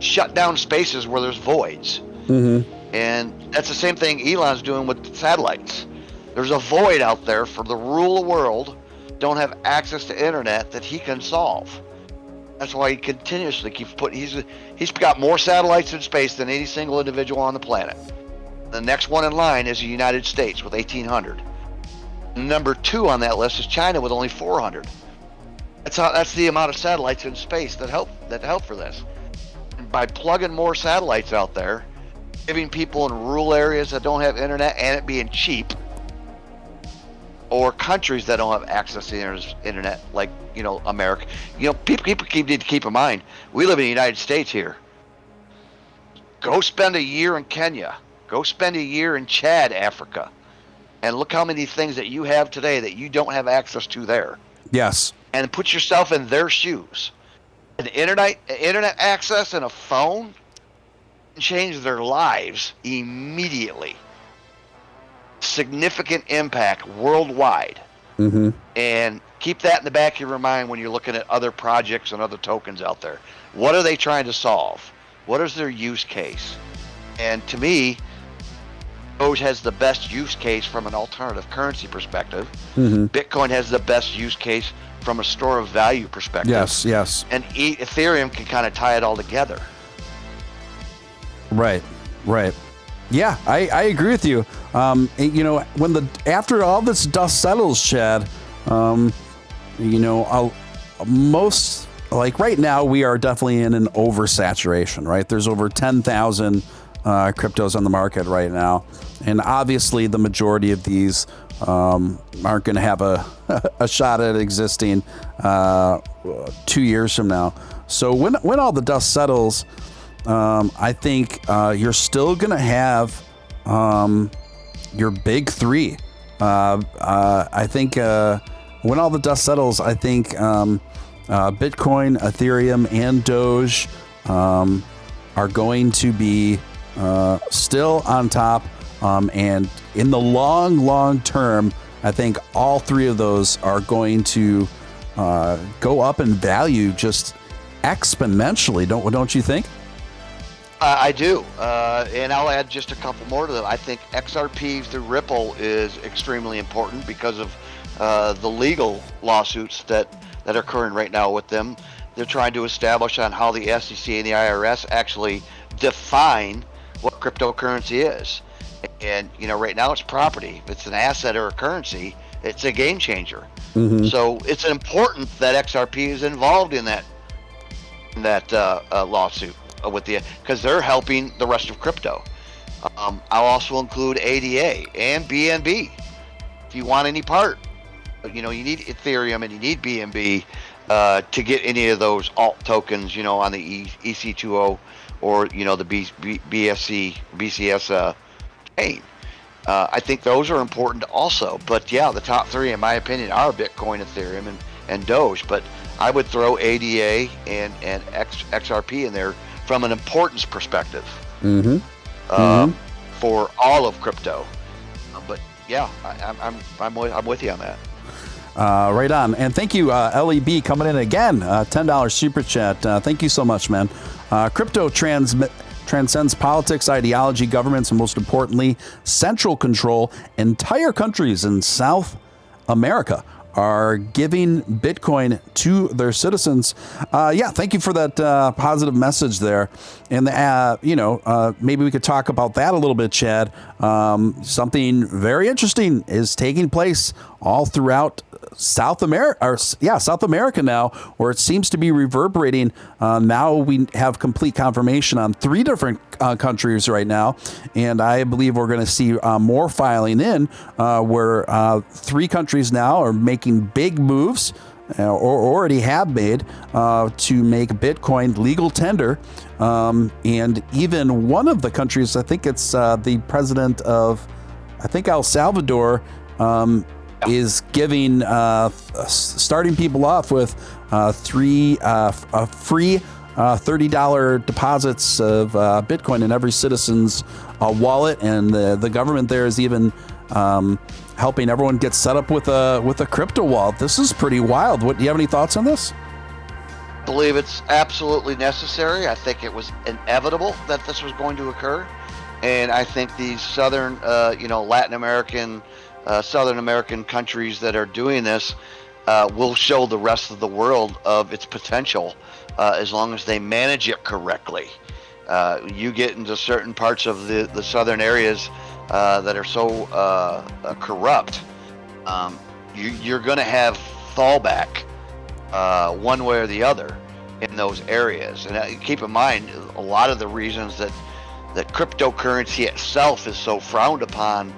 shut down spaces where there's voids. Mm-hmm. And that's the same thing Elon's doing with satellites. There's a void out there for the rural world don't have access to internet that he can solve. That's why he continuously keeps putting. He's got more satellites in space than any single individual on the planet. The next one in line is the United States with 1,800. Number 2 on that list is China with only 400. That's the amount of satellites in space that help for this. And by plugging more satellites out there, giving people in rural areas that don't have internet and it being cheap, or countries that don't have access to the internet, like America. People need to keep in mind, we live in the United States here. Go spend a year in Kenya. Go spend a year in Chad, Africa, and look how many things that you have today that you don't have access to there. Yes. And put yourself in their shoes. An internet access and a phone can change their lives immediately. Significant impact worldwide. Mm-hmm. And keep that in the back of your mind when you're looking at other projects and other tokens out there. What are they trying to solve? What is their use case? And to me, Doge has the best use case from an alternative currency perspective. Mm-hmm. Bitcoin has the best use case from a store of value perspective. Yes. And Ethereum can kind of tie it all together. Right. Yeah, I agree with you. After all this dust settles, Chad, most, like right now, we are definitely in an oversaturation, right? There's over 10,000 cryptos on the market right now. And obviously the majority of these aren't going to have a shot at existing 2 years from now. So when all the dust settles, I think you're still going to have your big three. I think when all the dust settles, I think Bitcoin, Ethereum, and Doge are going to be still on top. And in the long term, I think all three of those are going to go up in value just exponentially. Don't you think? I do, and I'll add just a couple more to them. I think XRP through Ripple is extremely important because of the legal lawsuits that are occurring right now with them. They're trying to establish on how the SEC and the IRS actually define what cryptocurrency is. And right now it's property. If it's an asset or a currency, it's a game changer. Mm-hmm. So it's important that XRP is involved in that lawsuit with because they're helping the rest of crypto. I'll also include ADA and BNB if you want any part. You need Ethereum and you need BNB to get any of those alt tokens, on the EC20 or the BCS chain. I think those are important also. But yeah, the top three, in my opinion, are Bitcoin, Ethereum, and Doge. But I would throw ADA and XRP in there from an importance perspective for all of crypto. But yeah, I'm with you on that. Right on. And thank you, LEB, coming in again. $10 super chat. Thank you so much, man. Crypto transcends politics, ideology, governments, and most importantly, central control. Entire countries in South America are giving Bitcoin to their citizens. Thank you for that positive message there. And, maybe we could talk about that a little bit, Chad. Something very interesting is taking place all throughout South America now, where it seems to be reverberating. Now we have complete confirmation on 3 different countries right now, and I believe we're going to see more filing in, where 3 countries now are making big moves, or already have made, to make Bitcoin legal tender. And even one of the countries, I think it's the president of, El Salvador, is giving, starting people off with free $30 deposits of Bitcoin in every citizen's wallet, and the government there is even helping everyone get set up with a crypto wallet. This is pretty wild. Do you have any thoughts on this? I believe it's absolutely necessary. I think it was inevitable that this was going to occur, and I think these southern, Latin American, Southern American countries that are doing this will show the rest of the world of its potential as long as they manage it correctly. You get into certain parts of the southern areas that are so corrupt, you're going to have fallback one way or the other in those areas. And keep in mind, a lot of the reasons that cryptocurrency itself is so frowned upon,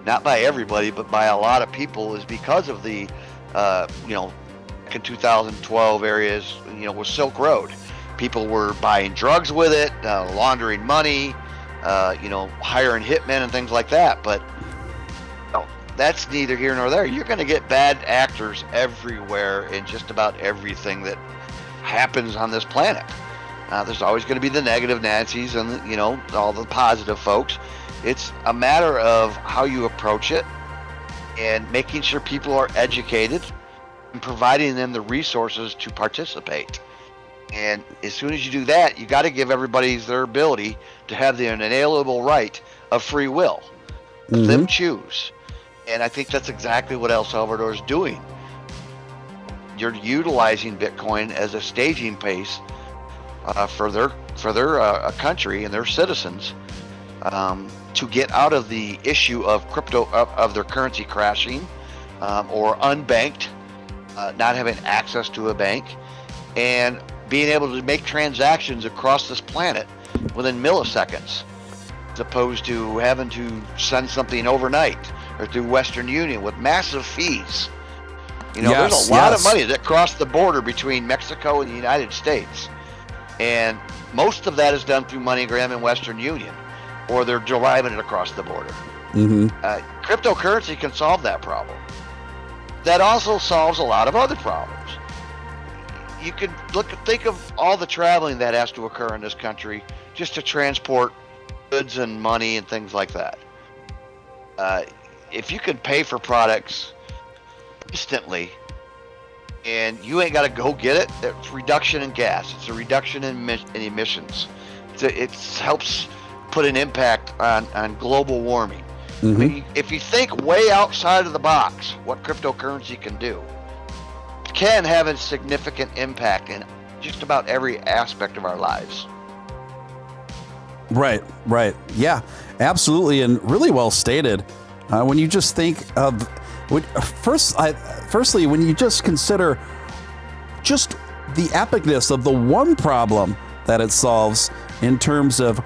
not by everybody, but by a lot of people, is because of the, back in 2012 areas, with Silk Road. People were buying drugs with it, laundering money, hiring hitmen and things like that. But that's neither here nor there. You're going to get bad actors everywhere in just about everything that happens on this planet. There's always going to be the negative Nancy's and, all the positive folks. It's a matter of how you approach it and making sure people are educated and providing them the resources to participate. And as soon as you do that, you got to give everybody their ability to have the inalienable right of free will. Let them choose. And I think that's exactly what El Salvador is doing. You're utilizing Bitcoin as a staging place for their country and their citizens to get out of the issue of crypto of their currency crashing or unbanked, not having access to a bank, and being able to make transactions across this planet within milliseconds, as opposed to having to send something overnight or through Western Union with massive fees. There's a lot of money that crossed the border between Mexico and the United States, and most of that is done through MoneyGram and Western Union, or they're driving it across the border. Cryptocurrency can solve that problem. That also solves a lot of other problems. You can think of all the traveling that has to occur in this country just to transport goods and money and things like that. If you can pay for products instantly and you ain't got to go get it, it's reduction in gas. It's a reduction in emissions. It helps put an impact on global warming. I mean, if you think way outside of the box, what cryptocurrency can do, it can have a significant impact in just about every aspect of our lives. Right. Yeah, absolutely. And really well stated. When you just think of, firstly, when you just consider just the epicness of the one problem that it solves in terms of,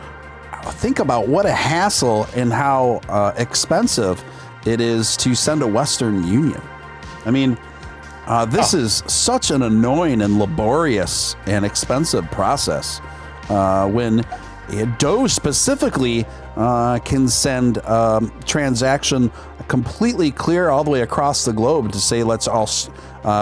think about what a hassle and how expensive it is to send a Western Union. I mean, this is such an annoying and laborious and expensive process. When Doge specifically can send transaction completely clear all the way across the globe to say,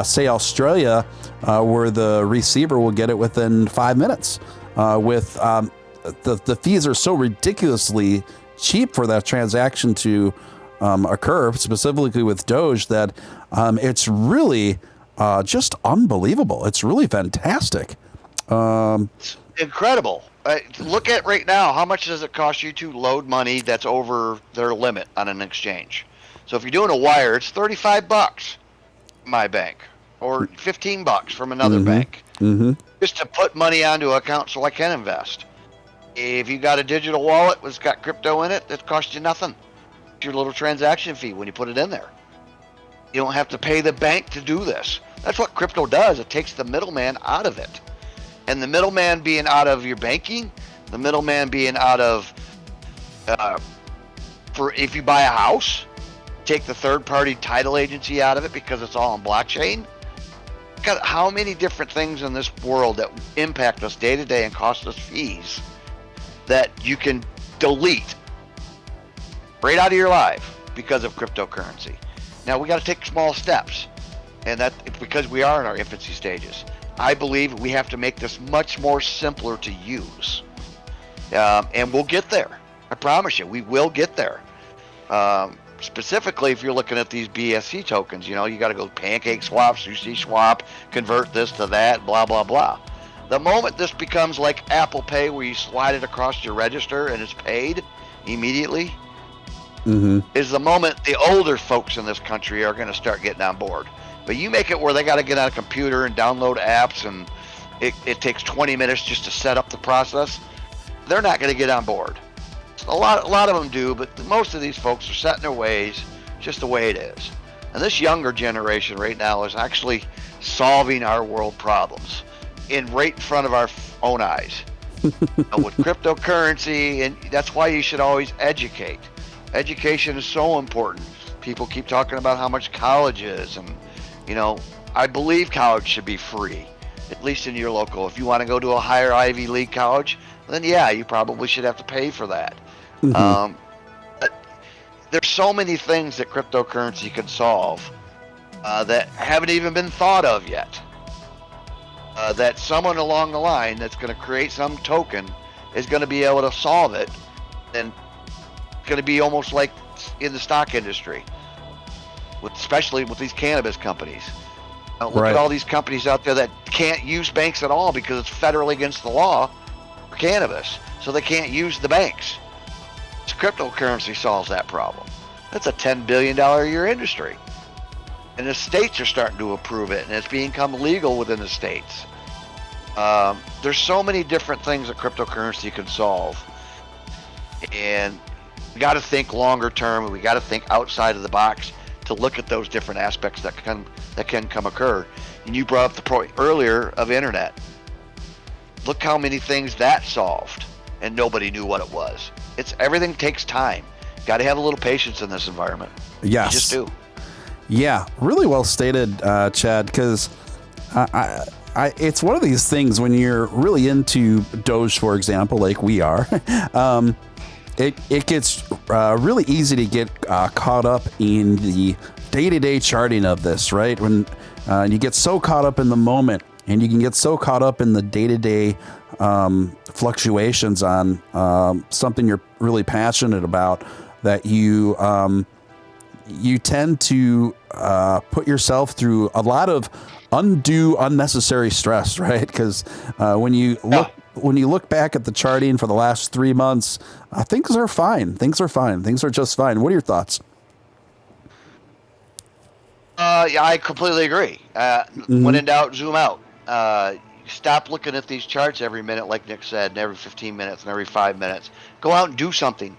say Australia, where the receiver will get it within 5 minutes. The fees are so ridiculously cheap for that transaction to occur, specifically with Doge, that it's really just unbelievable. It's really fantastic. It's incredible. Look at right now, how much does it cost you to load money that's over their limit on an exchange? So if you're doing a wire, it's $35 from my bank, or $15 from another bank, just to put money onto an account so I can invest. If you got a digital wallet that's got crypto in it, it costs you nothing. It's your little transaction fee when you put it in there. You don't have to pay the bank to do this. That's what crypto does. It takes the middleman out of it. And the middleman being out of your banking, the middleman being out of, for if you buy a house, take the third-party title agency out of it because it's all on blockchain. Got how many different things in this world that impact us day to day and cost us fees that you can delete right out of your life because of cryptocurrency. Now we got to take small steps, and that's because we are in our infancy stages. I believe we have to make this much more simpler to use, and we'll get there. I promise you, we will get there. Specifically, if you're looking at these BSC tokens, you got to go Pancake Swap, Sushi Swap, convert this to that, blah blah blah. The moment this becomes like Apple Pay, where you slide it across your register and it's paid immediately, is the moment the older folks in this country are going to start getting on board. But you make it where they got to get on a computer and download apps, and it takes 20 minutes just to set up the process, they're not going to get on board. A lot of them do, but most of these folks are set in their ways, just the way it is. And this younger generation right now is actually solving our world problems right in front of our own eyes. With cryptocurrency, and that's why you should always educate. Education is so important. People keep talking about how much college is, and I believe college should be free, at least in your local. If you want to go to a higher Ivy League college, then yeah, you probably should have to pay for that. But there's so many things that cryptocurrency can solve that haven't even been thought of yet. That someone along the line that's going to create some token is going to be able to solve it, and it's going to be almost like in the stock industry, especially with these cannabis companies. Look at all these companies out there that can't use banks at all because it's federally against the law for cannabis, so they can't use the banks. So cryptocurrency solves that problem. That's a $10 billion a year industry. And the states are starting to approve it, and it's become legal within the states. There's so many different things that cryptocurrency can solve, and we got to think longer term, and we got to think outside of the box to look at those different aspects that can come occur. And you brought up the point earlier of internet. Look how many things that solved, and nobody knew what it was. Everything takes time. Got to have a little patience in this environment. Yes, You just do. Yeah, really well stated, Chad. Because it's one of these things when you're really into Doge, for example, like we are. It gets really easy to get caught up in the day-to-day charting of this, right? When you get so caught up in the moment, and you can get so caught up in the day-to-day fluctuations on something you're really passionate about that you tend to put yourself through a lot of unnecessary stress, right? Because when you look back at the charting for the last 3 months, things are fine. Things are just fine. What are your thoughts? Yeah, I completely agree. When in doubt, zoom out. Stop looking at these charts every minute, like Nick said, and every 15 minutes and every 5 minutes. Go out and do something.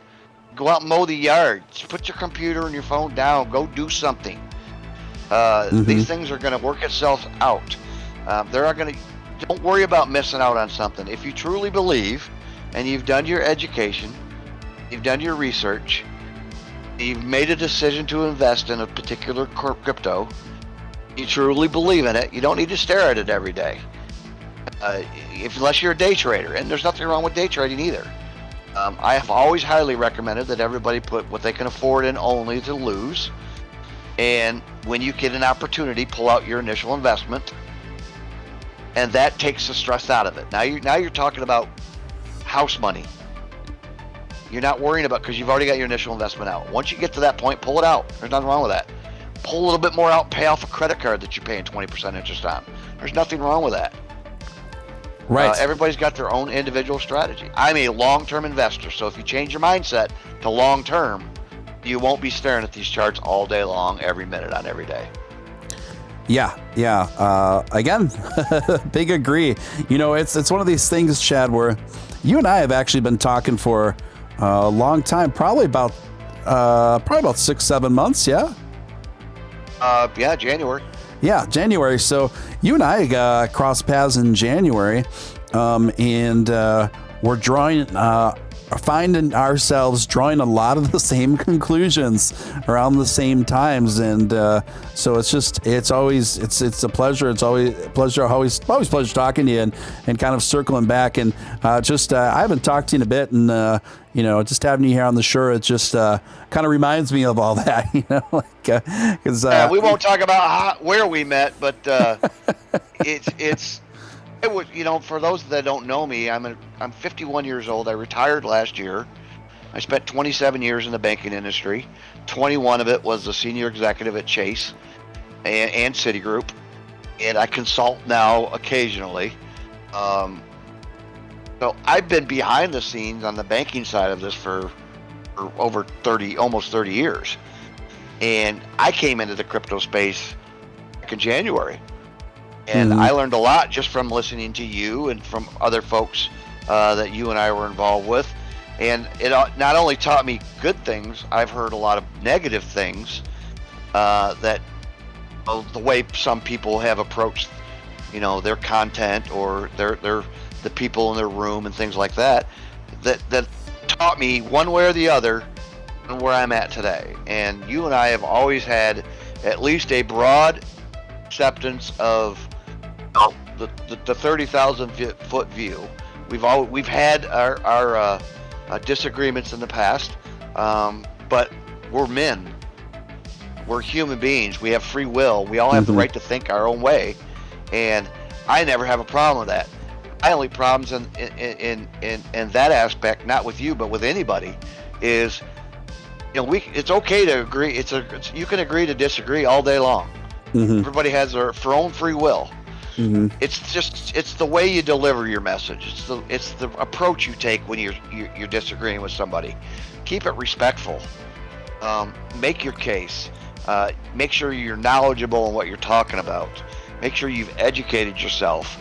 Go out and mow the yard. Put your computer and your phone down. Go do something. These things are going to work itself out. Don't worry about missing out on something. If you truly believe, and you've done your education, you've done your research, you've made a decision to invest in a particular crypto, you truly believe in it, you don't need to stare at it every day. Unless you're a day trader, and there's nothing wrong with day trading either. I have always highly recommended that everybody put what they can afford in only to lose. And when you get an opportunity, pull out your initial investment, and that takes the stress out of it. Now you're talking about house money. You're not worrying about, because you've already got your initial investment out. Once you get to that point, pull it out. There's nothing wrong with that. Pull a little bit more out, pay off a credit card that you're paying 20% interest on. There's nothing wrong with that. Right. Everybody's got their own individual strategy. I'm a long-term investor, so if you change your mindset to long-term, you won't be staring at these charts all day long, every minute on every day. Yeah. Again, big agree. It's one of these things, Chad, where you and I have actually been talking for a long time, probably about 6-7 months. Yeah. January. Yeah, January. So you and I crossed paths in January, and we're finding ourselves drawing a lot of the same conclusions around the same times, and so it's always a pleasure. It's always a pleasure. Always pleasure talking to you and kind of circling back, and I haven't talked to you in a bit, and just having you here on the show, it just kind of reminds me of all that, because we won't talk about where we met, but it was, for those that don't know me, I'm 51 years old. I retired last year. I spent 27 years in the banking industry. 21 of it was a senior executive at Chase and Citigroup, and I consult now occasionally. So I've been behind the scenes on the banking side of this for over almost 30 years. And I came into the crypto space back in January. And I learned a lot just from listening to you and from other folks that you and I were involved with. And it not only taught me good things, I've heard a lot of negative things that the way some people have approached, their content or the people in their room and things like that taught me one way or the other where I'm at today. And you and I have always had at least a broad acceptance of the 30,000 foot view. We've had our disagreements in the past, but we're men. We're human beings. We have free will. We all have the right to think our own way, and I never have a problem with that. My only problems in that aspect, not with you, but with anybody, is it's okay to agree. You can agree to disagree all day long. Everybody has their own free will. It's the way you deliver your message. It's the approach you take when you're disagreeing with somebody. Keep it respectful. Make your case. Make sure you're knowledgeable in what you're talking about. Make sure you've educated yourself.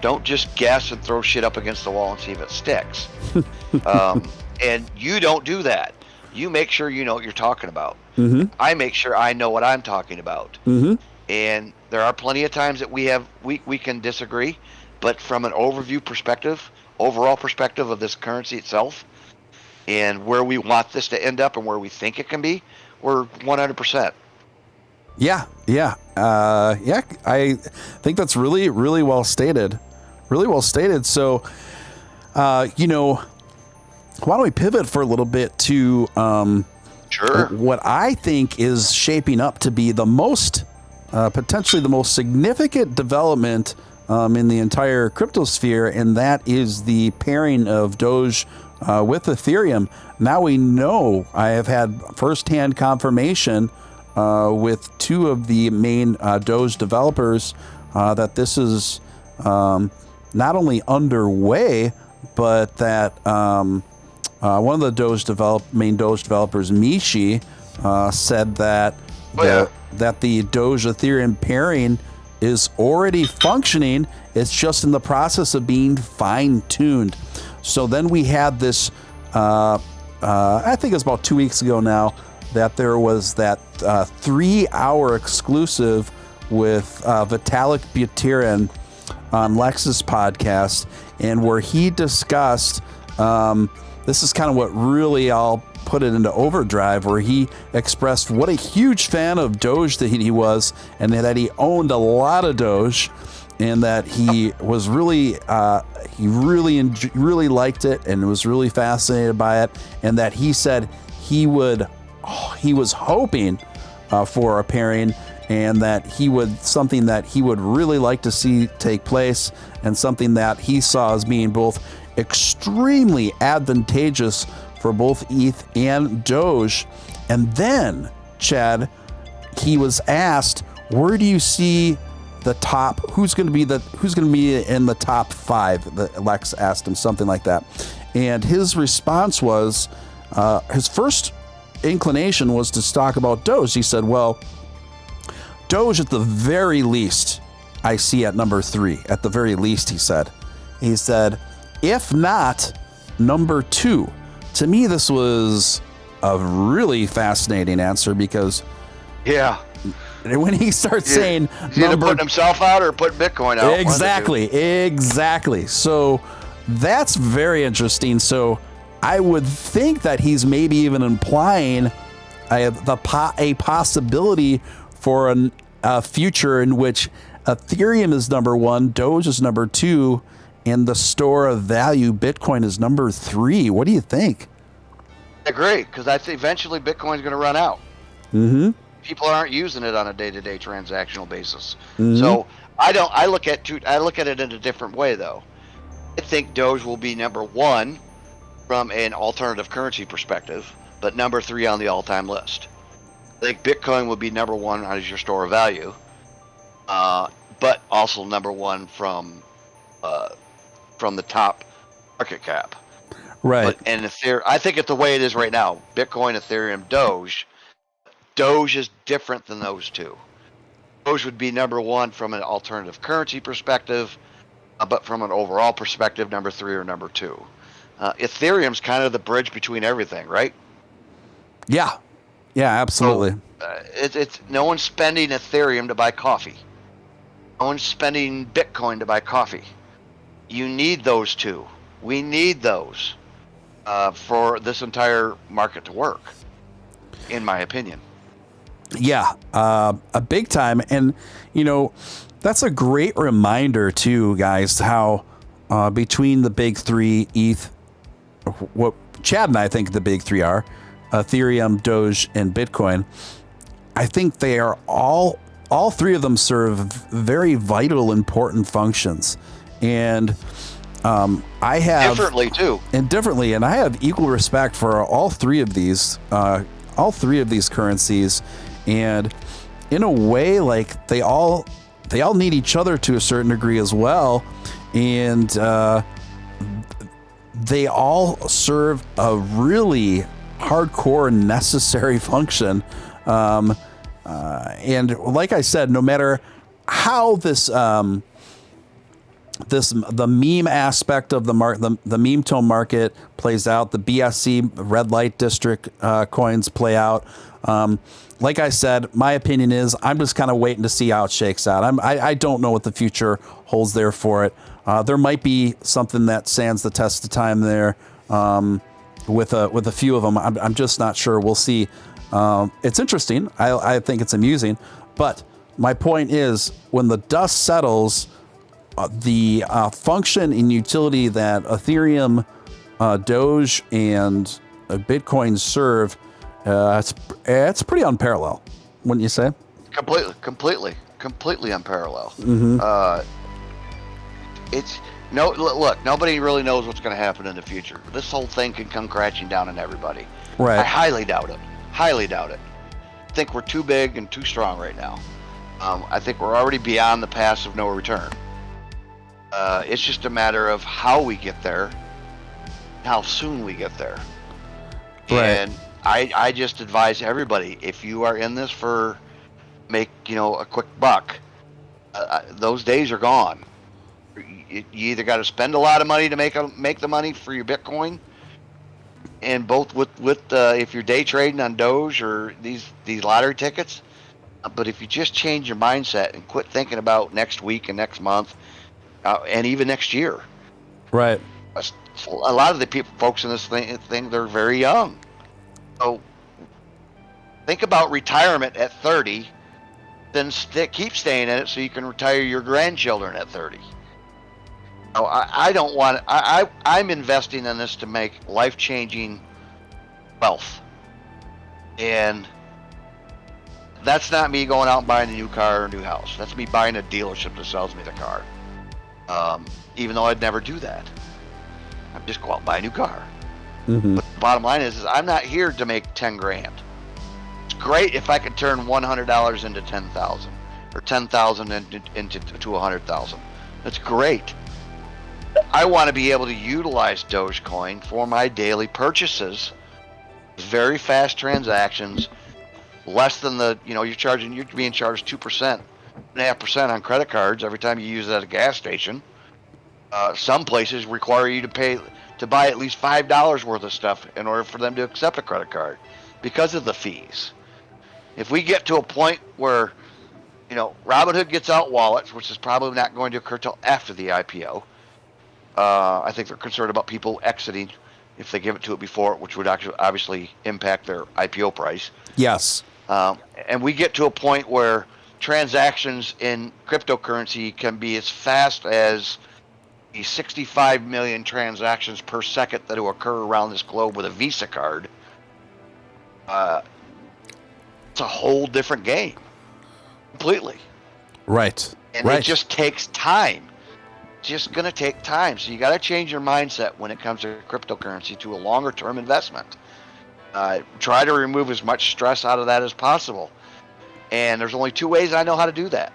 Don't just guess and throw shit up against the wall and see if it sticks. And you don't do that. You make sure you know what you're talking about. Mm-hmm. I make sure I know what I'm talking about. Mm-hmm. And there are plenty of times that we can disagree, but from an overview perspective, overall perspective of this currency itself, and where we want this to end up and where we think it can be, we're 100%. Yeah. I think that's really, really well stated. Really well stated. So, why don't we pivot for a little bit to Sure. what I think is shaping up to be the most, potentially the most significant development in the entire cryptosphere, and that is the pairing of Doge with Ethereum. Now we know, I have had firsthand confirmation with two of the main Doge developers that this is not only underway, but that one of the main Doge developers, Mishi, said that that the Doge Ethereum pairing is already functioning. It's just in the process of being fine-tuned. So then we had this, I think it was about 2 weeks ago now, that there was that 3-hour exclusive with Vitalik Buterin on Lex's podcast, and where he discussed, this is kind of what really I'll put it into overdrive, where he expressed what a huge fan of Doge that he was, and that he owned a lot of Doge, and that he was really, he really liked it and was really fascinated by it, and that he said he was hoping for a pairing, and that something that he would really like to see take place, and something that he saw as being both extremely advantageous for both ETH and Doge. And then, Chad, he was asked, where do you see the top, who's going to be in the top 5? Lex asked him something like that. And his response was, his first inclination was to talk about Doge. He said, well, Doge at the very least, I see at number 3. At the very least, he said. He said, if not, number 2. To me, this was a really fascinating answer, because when he starts saying he's either putting himself out or putting Bitcoin out. Exactly. So that's very interesting. So I would think that he's maybe even implying a possibility for a future in which Ethereum is number 1, Doge is number 2, and the store of value Bitcoin is number 3. What do you think? I agree, because I think eventually Bitcoin's going to run out. Mm-hmm. People aren't using it on a day-to-day transactional basis. Mm-hmm. So I look at it in a different way, though. I think Doge will be number 1 from an alternative currency perspective, but number 3 on the all-time list. I think Bitcoin will be number 1 as your store of value, but also number 1 from the top market cap. Right. But, and I think it's the way it is right now. Bitcoin, Ethereum, Doge. Doge is different than those two. Doge would be number 1 from an alternative currency perspective, but from an overall perspective, number 3 or number 2. Ethereum's kind of the bridge between everything, right? Yeah, absolutely. So, it's no one's spending Ethereum to buy coffee. No one's spending Bitcoin to buy coffee. You need those two. We need those for this entire market to work, in my opinion. Yeah, a big time. And, that's a great reminder too, guys, how between the big 3, ETH, what Chad and I think the big 3 are, Ethereum, Doge, and Bitcoin, I think they are all 3 of them serve very vital, important functions. And I have differently, and I have equal respect for all 3 of these currencies, and in a way, like they all need each other to a certain degree as well, and they all serve a really hardcore necessary function. And like I said, no matter how this the meme aspect of the meme tone market plays out. The BSC red light district coins play out. Like I said, my opinion is I'm just kind of waiting to see how it shakes out. I don't know what the future holds there for it. There might be something that stands the test of time there with a few of them. I'm just not sure. We'll see. It's interesting. I think it's amusing. But my point is, when the dust settles, the function and utility that Ethereum, Doge, and Bitcoin serve, it's pretty unparalleled, wouldn't you say? Completely unparalleled. It's look, nobody really knows what's going to happen in the future. This whole thing can come crashing down on everybody. Right. I highly doubt it. I think we're too big and too strong right now. I think we're already beyond the pass of no return. It's just a matter of how we get there, how soon we get there. Right. And I just advise everybody, if you are in this for make a quick buck, those days are gone. You either got to spend a lot of money to make the money for your Bitcoin, and both with if you're day trading on Doge or these lottery tickets. But if you just change your mindset and quit thinking about next week and next month, and even next year, right? A lot of the folks in this thing, they're very young. So think about retirement at 30, then keep staying in it so you can retire your grandchildren at 30. No, I don't want. I'm investing in this to make life-changing wealth, and that's not me going out and buying a new car or a new house. That's me buying a dealership that sells me the car. Even though I'd never do that, I'd just go out and buy a new car. Mm-hmm. But the bottom line is I'm not here to make 10 grand. It's great if I could turn $100 into 10,000 or 10,000 into 100,000. That's great. I want to be able to utilize Dogecoin for my daily purchases. Very fast transactions, less than you're being charged 2.5% on credit cards every time you use it at a gas station. Some places require you to buy at least $5 worth of stuff in order for them to accept a credit card because of the fees. If we get to a point where Robinhood gets out wallets, which is probably not going to occur till after the IPO. I think they're concerned about people exiting if they give it to it before, which would actually obviously impact their IPO price. Yes. And we get to a point where transactions in cryptocurrency can be as fast as the 65 million transactions per second that will occur around this globe with a Visa card. It's a whole different game. Completely. Right. And it just takes time. Just going to take time. So you got to change your mindset when it comes to cryptocurrency to a longer term investment. Try to remove as much stress out of that as possible. And there's only two ways I know how to do that.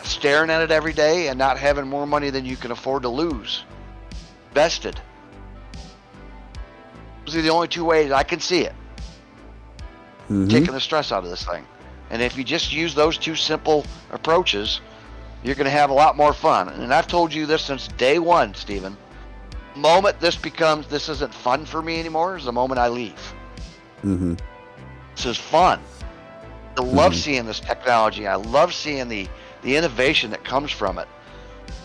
Staring at it every day and not having more money than you can afford to lose. Vested. Those are the only two ways I can see it. Mm-hmm. Taking the stress out of this thing. And if you just use those two simple approaches, you're going to have a lot more fun. And I've told you this since day one, Stephen. The moment this isn't fun for me anymore is the moment I leave. Mm-hmm. This is fun. I love seeing this technology. I love seeing the innovation that comes from it.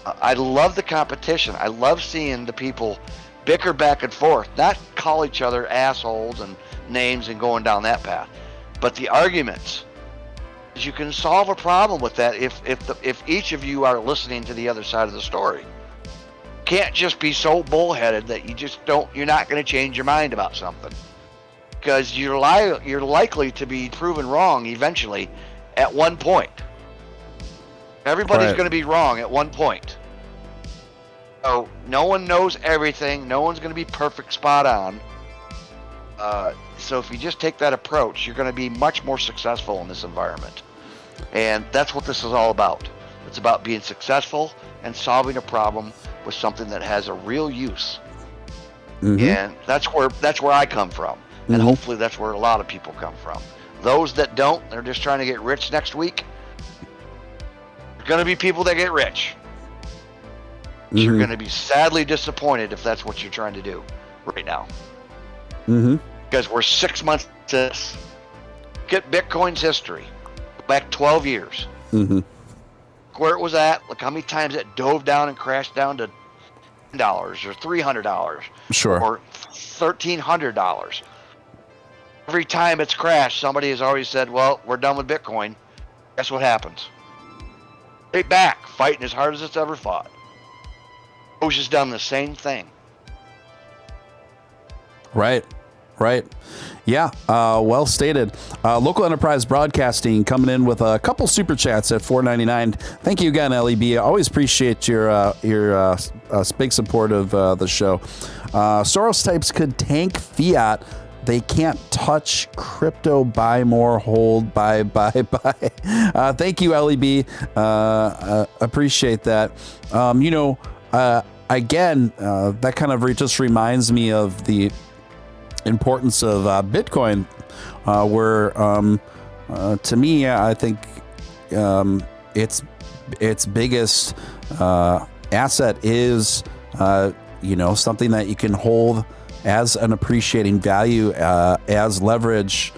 I love the competition. I love seeing the people bicker back and forth, not call each other assholes and names and going down that path. But the arguments, you can solve a problem with that if each of you are listening to the other side of the story. Can't just be so bullheaded that you're not going to change your mind about something, because you're likely to be proven wrong eventually at one point. Everybody's going to be wrong at one point. So no one knows everything. No one's going to be perfect, spot on. So if you just take that approach, you're going to be much more successful in this environment. And that's what this is all about. It's about being successful and solving a problem with something that has a real use. Mm-hmm. And that's where I come from. Mm-hmm. And hopefully that's where a lot of people come from. Those that don't, they're just trying to get rich next week. There's going to be people that get rich. You're going to be sadly disappointed if that's what you're trying to do right now. Because we're 6 months to this. Get Bitcoin's history. Go back 12 years. Where it was at, look how many times it dove down and crashed down to $10 or $300. Sure. Or $1,300. Every time it's crashed, somebody has already said, well, we're done with Bitcoin. Guess what happens? Straight back, fighting as hard as it's ever fought. Doge has done the same thing. Right. Yeah, well stated. Local Enterprise Broadcasting coming in with a couple super chats at $4.99. Thank you again, LEB. I always appreciate your big support of the show. Soros types could tank fiat. They can't touch crypto. Buy more, hold, buy. Thank you, LEB. Appreciate that. Again, that kind of just reminds me of the importance of Bitcoin, where to me, I think its biggest asset is something that you can hold as an appreciating value, as leverage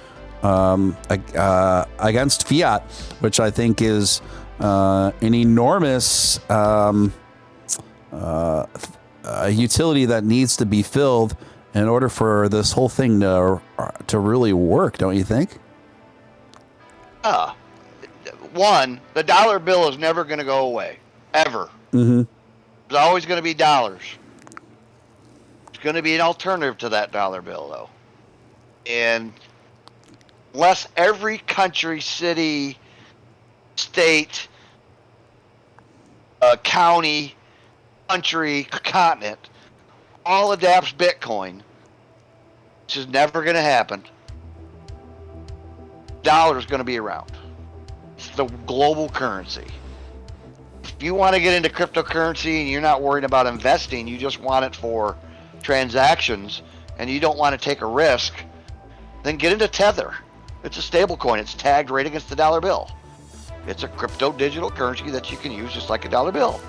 against fiat, which I think is an enormous utility that needs to be filled in order for this whole thing to really work, don't you think? One, the dollar bill is never going to go away, ever. There's always going to be dollars. It's going to be an alternative to that dollar bill, though. And unless every country, city, state, county, country, continent all adapts Bitcoin, which is never going to happen, dollar is going to be around. It's the global currency. If you want to get into cryptocurrency and you're not worried about investing, you just want it for transactions and you don't want to take a risk, then get into Tether. It's a stable coin. It's tagged right against the dollar bill. It's a crypto digital currency that you can use just like a dollar bill.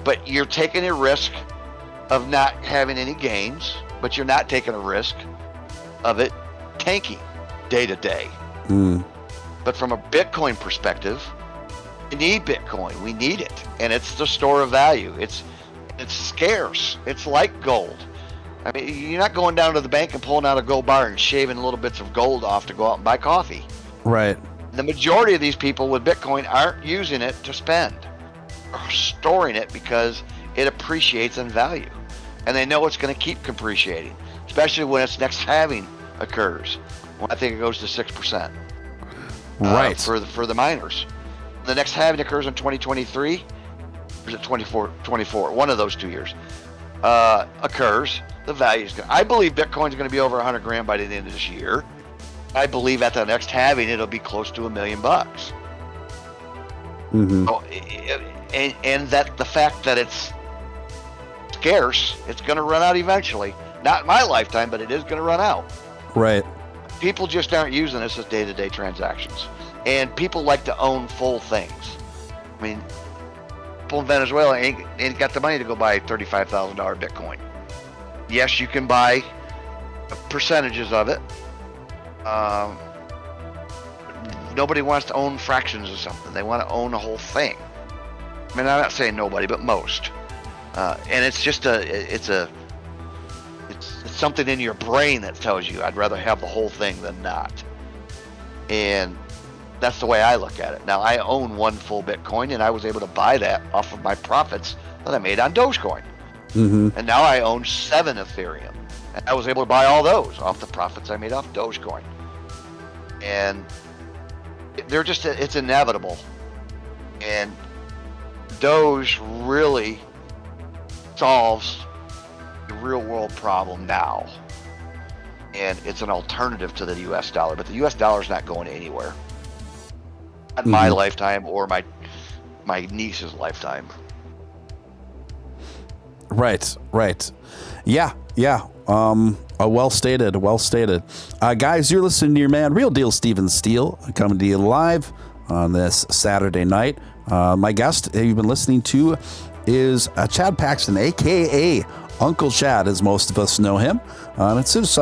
But you're taking a risk of not having any gains, but you're not taking a risk of it tanking day to day. But from a Bitcoin perspective, you need Bitcoin. We need it. And it's the store of value. It's scarce. It's like gold. I mean, you're not going down to the bank and pulling out a gold bar and shaving little bits of gold off to go out and buy coffee. Right. The majority of these people with Bitcoin aren't using it to spend, or storing it because it appreciates in value. And they know it's going to keep appreciating, especially when its next halving occurs. Well, I think it goes to 6%. Right. For the miners. The next halving occurs in 2023, or is it 24? One of those 2 years occurs. The value is going to, I believe Bitcoin's going to be over 100 grand by the end of this year. I believe at the next halving it'll be close to $1 million. So, and that the fact that it's scarce, it's going to run out eventually. Not in my lifetime, but it is going to run out. Right. People just aren't using this as day-to-day transactions. And people like to own full things. I mean, people in Venezuela ain't got the money to go buy $35,000 Bitcoin. Yes, you can buy percentages of it. Nobody wants to own fractions of something. They want to own the whole thing. I mean, I'm not saying nobody, but most. And it's just it's something in your brain that tells you I'd rather have the whole thing than not. And that's the way I look at it. Now, I own one full Bitcoin, and I was able to buy that off of my profits that I made on Dogecoin. And now I own 7 Ethereum. And I was able to buy all those off the profits I made off Dogecoin. And they're just, it's inevitable. And Doge really solves the real world problem now. And it's an alternative to the US dollar, but the US dollar is not going anywhere. Not my lifetime or my niece's lifetime. Right. Yeah. Well stated. Guys, you're listening to your man, Real Deal Steele, coming to you live on this Saturday night. My guest you've been listening to is Chad Paxton, aka Uncle Chad, as most of us know him. And since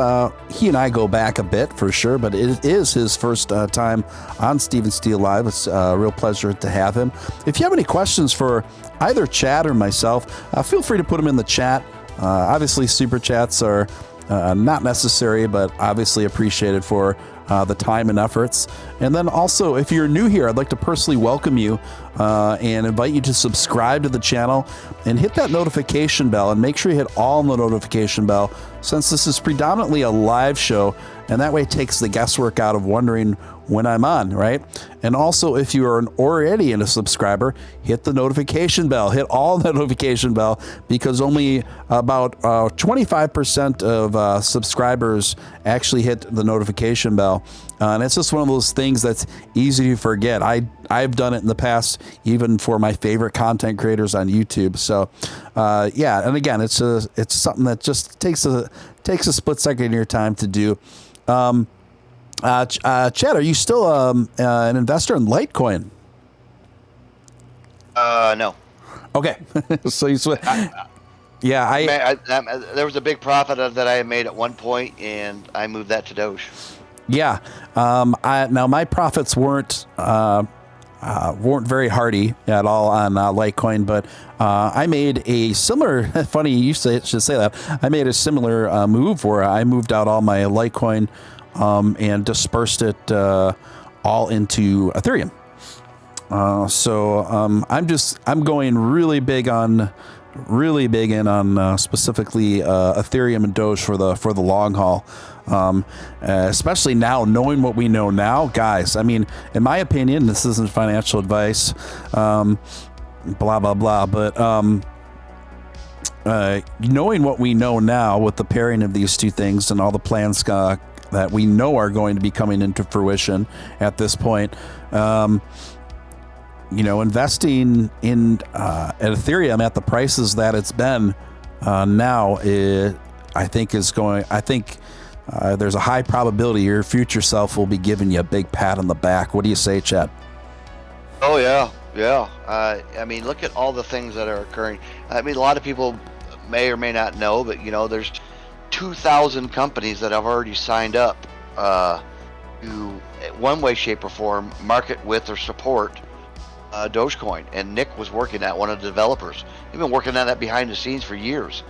he and I go back a bit for sure, but it is his first time on Steele Live. It's a real pleasure to have him. If you have any questions for either Chad or myself, feel free to put them in the chat. Obviously, super chats are not necessary, but obviously appreciated for the time and efforts. And then also, if you're new here, I'd like to personally welcome you and invite you to subscribe to the channel and hit that notification bell, and make sure you hit all the notification bell, since this is predominantly a live show, and that way it takes the guesswork out of wondering when I'm on, right? And also, if you are already a subscriber, hit the notification bell, hit all the notification bell, because only about 25% of subscribers actually hit the notification bell. And it's just one of those things that's easy to forget. I've done it in the past, even for my favorite content creators on YouTube. So, yeah, and again, it's something that just takes a split second of your time to do. Chad, are you still an investor in Litecoin? No. Okay, so you yeah, there was a big profit that I had made at one point, and I moved that to Doge. Yeah. Now my profits weren't very hearty at all on Litecoin, but I made a similar. Funny you should say that. I made a similar move where I moved out all my Litecoin and dispersed it all into Ethereum. So I'm going really big in on specifically Ethereum and Doge for the long haul. Especially now, knowing what we know now, guys. I mean, in my opinion, this isn't financial advice, blah blah blah, but knowing what we know now with the pairing of these two things and all the plans that we know are going to be coming into fruition at this point, investing in at Ethereum at the prices that it's been now, I think there's a high probability your future self will be giving you a big pat on the back. What do you say, Chad? Oh yeah. I mean, look at all the things that are occurring. I mean, a lot of people may or may not know, but there's 2,000 companies that have already signed up to, in one way, shape, or form, market with or support Dogecoin. And Nick was working at one of the developers. He's been working on that behind the scenes for years.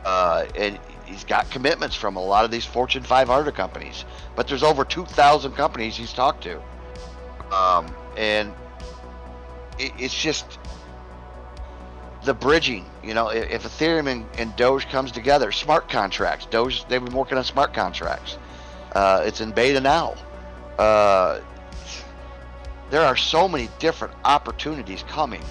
And he's got commitments from a lot of these Fortune 500 companies. But there's over 2,000 companies he's talked to. And it's just the bridging. If Ethereum and Doge comes together, smart contracts. Doge, they've been working on smart contracts. It's in beta now. There are so many different opportunities coming.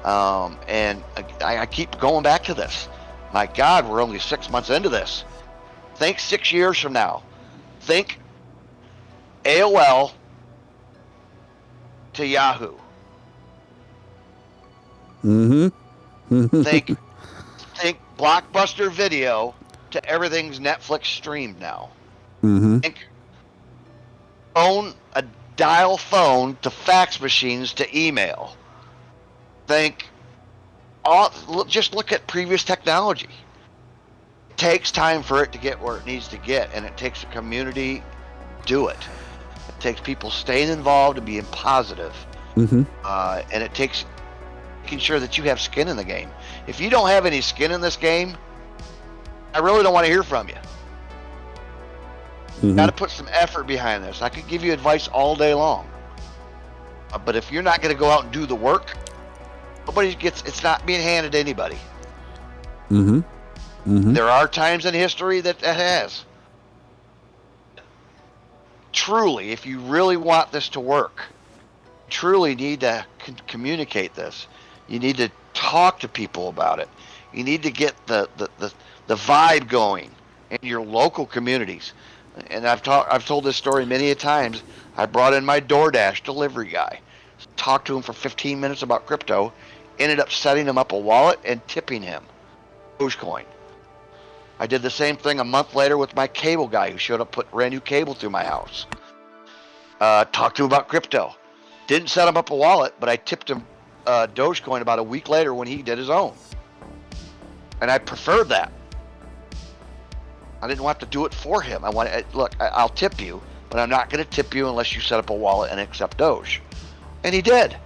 And I keep going back to this. My God, we're only 6 months into this. Think 6 years from now. Think AOL to Yahoo. Mm-hmm. Think Blockbuster Video to everything's Netflix streamed now. Mm-hmm. Think dial phone to fax machines to email. Just look at previous technology. It takes time for it to get where it needs to get, and it takes a community to do it. It takes people staying involved and being positive. Mm-hmm. And it takes making sure that you have skin in the game. If you don't have any skin in this game, I really don't want to hear from you. Mm-hmm. Got to put some effort behind this. I could give you advice all day long, but if you're not going to go out and do the work, it's not being handed to anybody. Mm-hmm. Mm-hmm. There are times in history that has. Truly, if you really want this to work, truly need to communicate this. You need to talk to people about it. You need to get the vibe going in your local communities. And I've told this story many a times. I brought in my DoorDash delivery guy, talked to him for 15 minutes about crypto, ended up setting him up a wallet and tipping him Dogecoin. I did the same thing a month later with my cable guy who showed up, put brand new cable through my house. Talked to him about crypto. Didn't set him up a wallet, but I tipped him Dogecoin about a week later when he did his own. And I preferred that. I didn't have to do it for him. I'll tip you, but I'm not going to tip you unless you set up a wallet and accept Doge. And he did.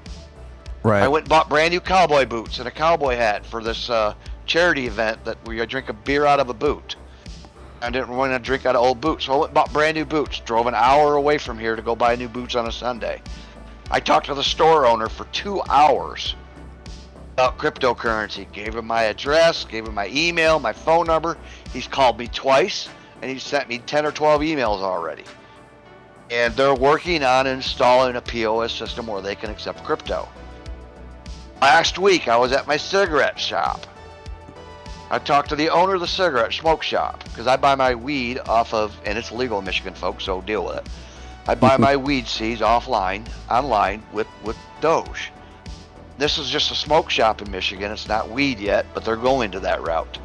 Right. I went and bought brand new cowboy boots and a cowboy hat for this charity event where you drink a beer out of a boot. I didn't want to drink out of old boots, so I went and bought brand new boots. Drove an hour away from here to go buy new boots on a Sunday. I talked to the store owner for 2 hours about cryptocurrency. Gave him my address, gave him my email, my phone number. He's called me twice, and he sent me 10 or 12 emails already. And they're working on installing a POS system where they can accept crypto. Last week, I was at my cigarette shop. I talked to the owner of the cigarette smoke shop, because I buy my weed off of, and it's legal in Michigan, folks, so deal with it. I buy my weed seeds online with Doge. This is just a smoke shop in Michigan. It's not weed yet, but they're going to that route.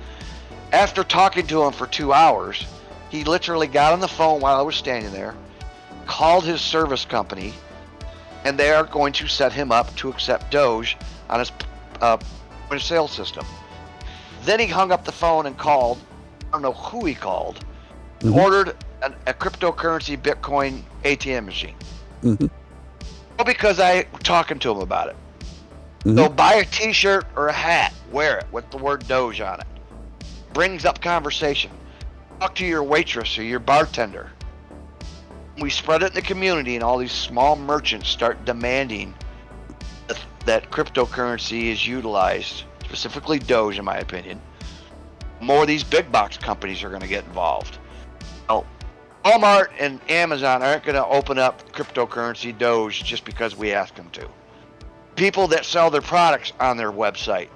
After talking to him for 2 hours, he literally got on the phone while I was standing there, called his service company, and they are going to set him up to accept Doge on his point of sale system. Then he hung up the phone and called, I don't know who he called, ordered a cryptocurrency Bitcoin ATM machine. Well, because I was talking to him about it. So buy a t-shirt or a hat, wear it with the word Doge on it. Brings up conversation. Talk to your waitress or your bartender. We spread it in the community, and all these small merchants start demanding that cryptocurrency is utilized, specifically Doge in my opinion. More of these big box companies are going to get involved. Now, Walmart and Amazon aren't going to open up cryptocurrency Doge just because we ask them to. People that sell their products on their website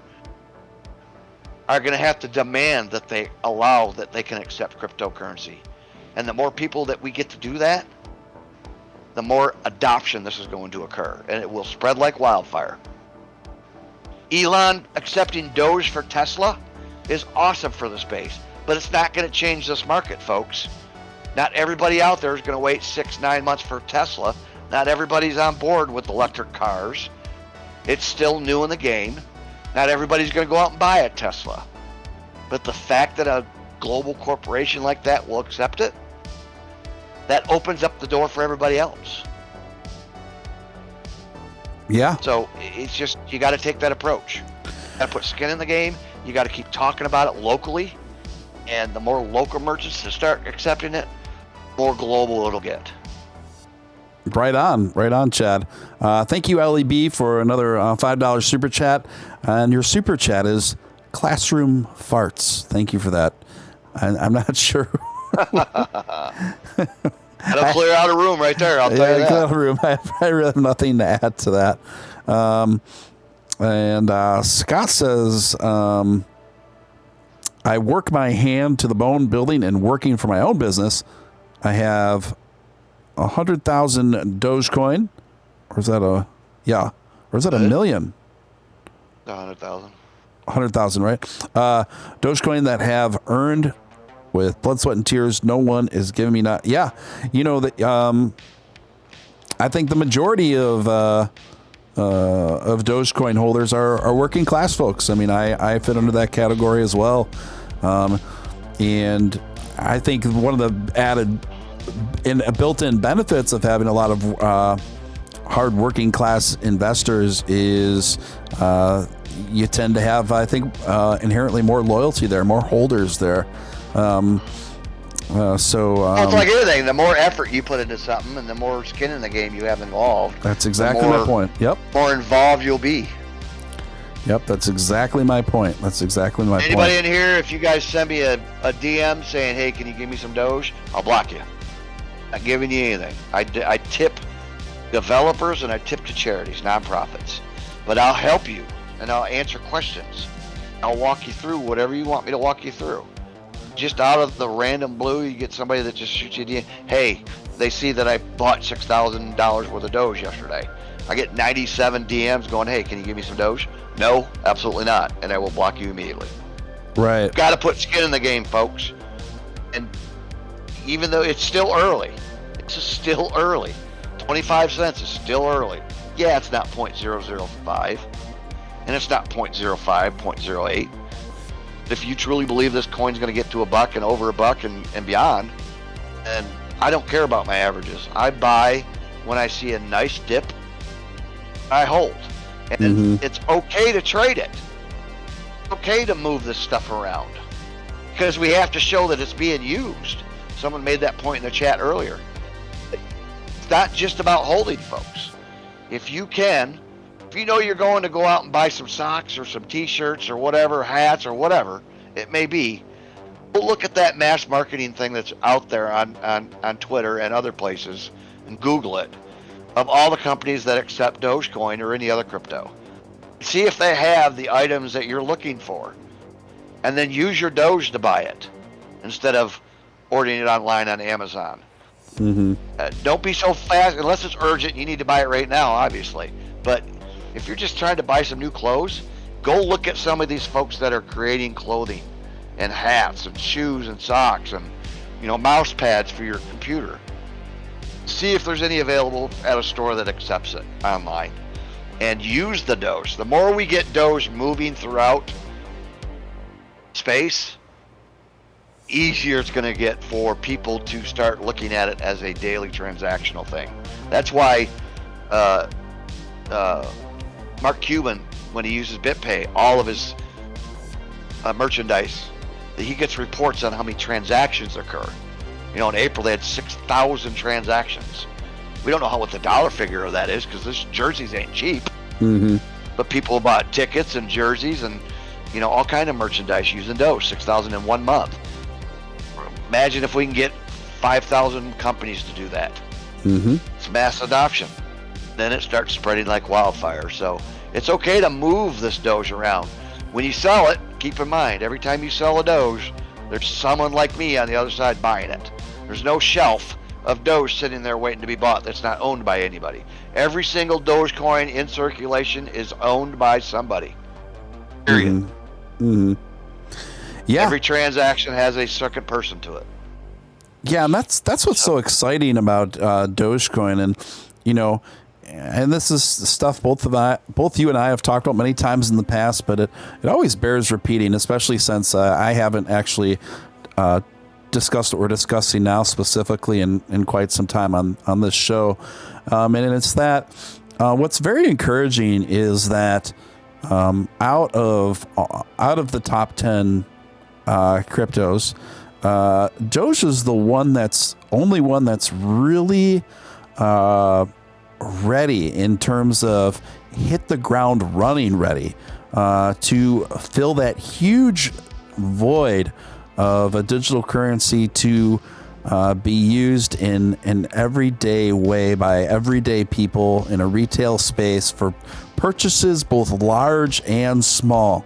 are going to have to demand that they allow that they can accept cryptocurrency. And the more people that we get to do that, the more adoption this is going to occur, and it will spread like wildfire. Elon accepting Doge for Tesla is awesome for the space, but it's not going to change this market, folks. Not everybody out there is going to wait 6-9 months for Tesla. Not everybody's on board with electric cars. It's still new in the game. Not everybody's going to go out and buy a Tesla. But the fact that a global corporation like that will accept it, that opens up the door for everybody else. Yeah. So it's just, you got to take that approach. You got to put skin in the game. You got to keep talking about it locally. And the more local merchants that start accepting it, the more global it'll get. Right on, Chad. Thank you, LEB, for another $5 super chat. And your super chat is classroom farts. Thank you for that. I'm not sure. That'll clear out a room right there. I'll tell you that. Clear out a room. I really have nothing to add to that. And Scott says, I work my hand to the bone building and working for my own business. I have 100,000 Dogecoin, or is that a million? 100,000. 100,000, right? Dogecoin that have earned with blood, sweat, and tears. No one is giving me not. Yeah, you know that. I think the majority of Dogecoin holders are working class folks. I mean, I fit under that category as well, and I think one of the added built-in benefits of having a lot of hard-working class investors is you tend to have, I think, inherently more loyalty there, more holders there. Well, it's like anything. The more effort you put into something, and the more skin in the game you have involved. That's exactly my point. Yep. More involved you'll be. Yep, that's exactly my point. Anybody in here, if you guys send me a DM saying, "Hey, can you give me some Doge?" I'll block you. Not giving you anything. I tip developers and I tip to charities, nonprofits. But I'll help you and I'll answer questions. I'll walk you through whatever you want me to walk you through. Just out of the random blue, you get somebody that just shoots you a DM. Hey, they see that I bought $6,000 worth of Doge yesterday. I get 97 DMs going, "Hey, can you give me some Doge?" No, absolutely not. And I will block you immediately. Right. Got to put skin in the game, folks. And even though it's still early, 25 cents is still early. Yeah, it's not 0.005, and it's not 0.05, 0.08. If you truly believe this coin's going to get to $1 and over $1 and beyond, and I don't care about my averages. I buy when I see a nice dip. I hold, and it's okay to trade it. It's okay to move this stuff around because we have to show that it's being used. Someone made that point in the chat earlier. It's not just about holding, folks. If you know you're going to go out and buy some socks or some t-shirts or whatever, hats or whatever it may be, go look at that mass marketing thing that's out there on Twitter and other places and Google it, of all the companies that accept Dogecoin or any other crypto. See if they have the items that you're looking for, and then use your Doge to buy it instead of ordering it online on Amazon. Don't be so fast, unless it's urgent, you need to buy it right now, obviously. But if you're just trying to buy some new clothes, go look at some of these folks that are creating clothing and hats and shoes and socks and mouse pads for your computer. See if there's any available at a store that accepts it online, and use the Doge. The more we get Doge moving throughout space, easier it's going to get for people to start looking at it as a daily transactional thing. That's why Mark Cuban, when he uses BitPay, all of his merchandise, he gets reports on how many transactions occur. In April they had 6,000 transactions. We don't know what the dollar figure of that is because this jerseys ain't cheap. But people bought tickets and jerseys and all kind of merchandise using Doge. 6,000 in 1 month. Imagine if we can get 5,000 companies to do that. It's mass adoption. Then it starts spreading like wildfire. So it's okay to move this Doge around. When you sell it, keep in mind, every time you sell a Doge, there's someone like me on the other side buying it. There's no shelf of Doge sitting there waiting to be bought that's not owned by anybody. Every single Dogecoin in circulation is owned by somebody. Period. Yeah. Every transaction has a second person to it. Yeah, and that's what's so exciting about Dogecoin, and this is stuff both you and I have talked about many times in the past, but it always bears repeating, especially since I haven't actually discussed what we're discussing now specifically in quite some time on this show. And it's that what's very encouraging is that out of the top 10 cryptos, Doge is the only one that's really ready in terms of hit the ground running ready to fill that huge void of a digital currency to be used in an everyday way by everyday people in a retail space for purchases both large and small.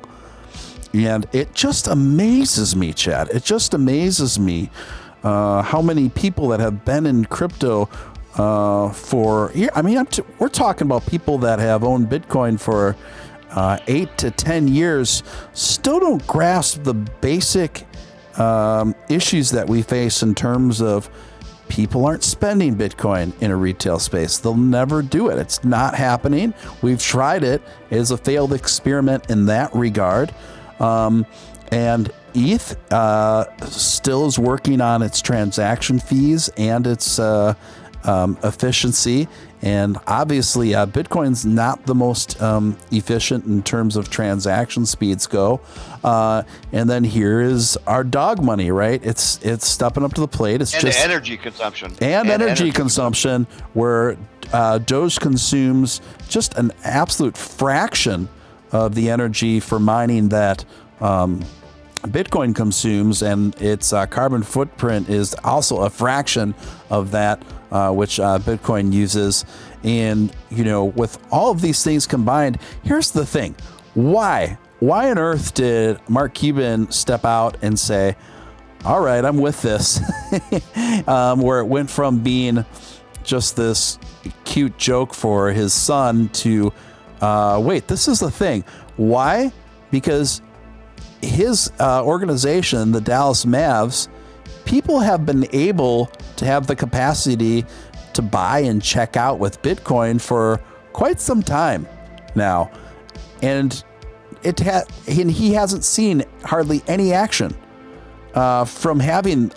And it just amazes me, Chad. It just amazes me how many people that have been in crypto we're talking about people that have owned Bitcoin for 8 to 10 years, still don't grasp the basic issues that we face in terms of people aren't spending Bitcoin in a retail space. They'll never do it. It's not happening. We've tried it. It is a failed experiment in that regard. And ETH still is working on its transaction fees and its efficiency. And obviously, Bitcoin's not the most efficient in terms of transaction speeds go. And then here is our dog money, right? It's stepping up to the plate. It's and just energy consumption. And energy consumption, where Doge consumes just an absolute fraction of the energy for mining that Bitcoin consumes, and its carbon footprint is also a fraction of that which Bitcoin uses. And, with all of these things combined, here's the thing. Why on earth did Mark Cuban step out and say, all right, I'm with this, where it went from being just this cute joke for his son to, wait, this is the thing. Why? Because his organization, the Dallas Mavs, people have been able to have the capacity to buy and check out with Bitcoin for quite some time now. And and he hasn't seen hardly any action from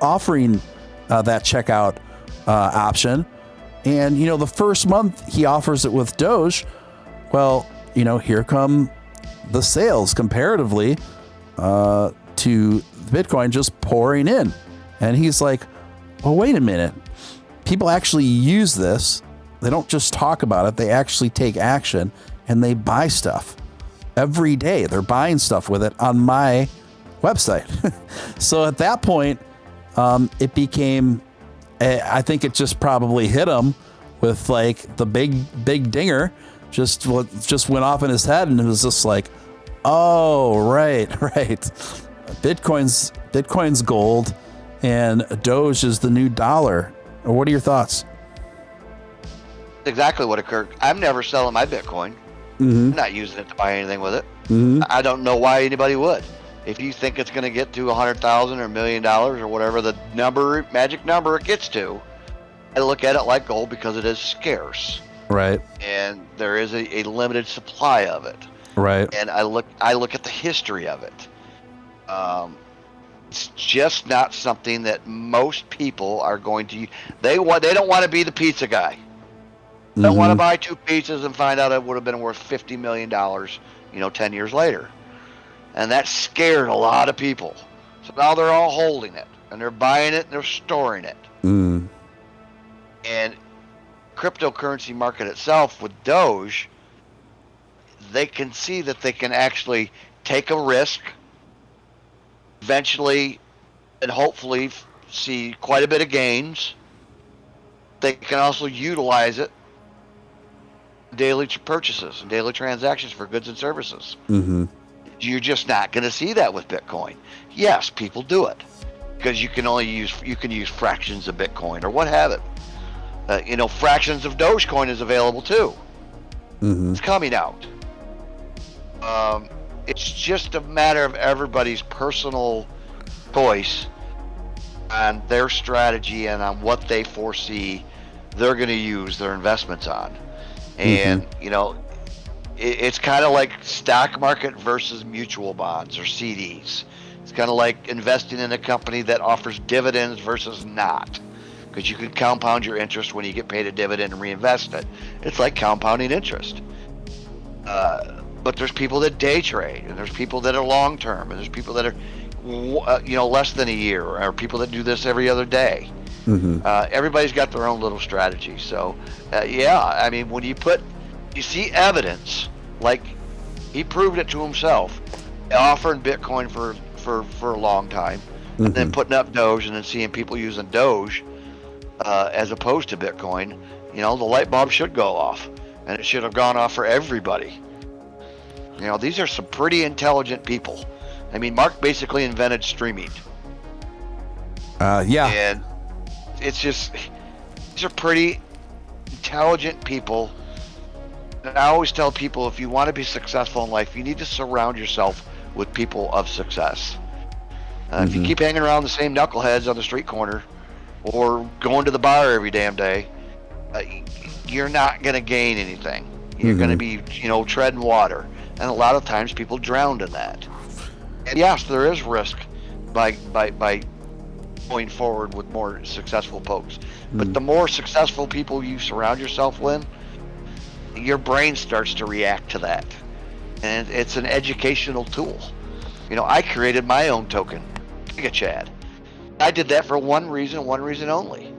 offering that checkout option. And, the first month he offers it with Doge. Well, here come the sales comparatively to Bitcoin just pouring in. And he's like, well, wait a minute. People actually use this. They don't just talk about it. They actually take action and they buy stuff every day. They're buying stuff with it on my website. So at that point, it became, I think it just probably hit him with like the big dinger just went off in his head. And it was just like, oh, right. Bitcoin's gold and Doge is the new dollar. What are your thoughts? Exactly what occurred. I'm never selling my Bitcoin. Mm-hmm. I'm not using it to buy anything with it. Mm-hmm. I don't know why anybody would. If you think it's going to get to $100,000 or $1 million or whatever the magic number it gets to, I look at it like gold because it is scarce. Right. And there is a limited supply of it. Right. And I look at the history of it. It's just not something that most people are going to use. They don't want to be the pizza guy. They don't want to buy 2 pizzas and find out it would have been worth $50 million, 10 years later. And that scared a lot of people. So now they're all holding it and they're buying it and they're storing it. Mm. And cryptocurrency market itself with Doge, they can see that they can actually take a risk, eventually and hopefully see quite a bit of gains. They can also utilize it daily purchases and daily transactions for goods and services. Mm-hmm. You're just not going to see that with Bitcoin. Yes, people do it because you can use fractions of Bitcoin or what have it. Fractions of Dogecoin is available too. Mm-hmm. It's coming out. It's just a matter of everybody's personal choice on their strategy and on what they foresee they're going to use their investments on. And, it's kind of like stock market versus mutual bonds or CDs. It's kind of like investing in a company that offers dividends versus not. Because you can compound your interest when you get paid a dividend and reinvest it. It's like compounding interest. But there's people that day trade, and there's people that are long term, and there's people that are, less than a year, or people that do this every other day. Mm-hmm. Everybody's got their own little strategy. So, when you see evidence, like he proved it to himself, offering Bitcoin for a long time, Mm-hmm. and then putting up Doge, and then seeing people using Doge as opposed to Bitcoin, the light bulb should go off, and it should have gone off for everybody. These are some pretty intelligent people. Mark basically invented streaming. Yeah. And it's just, these are pretty intelligent people. And I always tell people, if you want to be successful in life, you need to surround yourself with people of success. If you keep hanging around the same knuckleheads on the street corner or going to the bar every damn day, you're not going to gain anything. You're going to be, treading water. And a lot of times people drown in that. And yes, there is risk by going forward with more successful folks. But the more successful people you surround yourself with, your brain starts to react to that. And it's an educational tool. I created my own token, Chad. I did that for one reason only.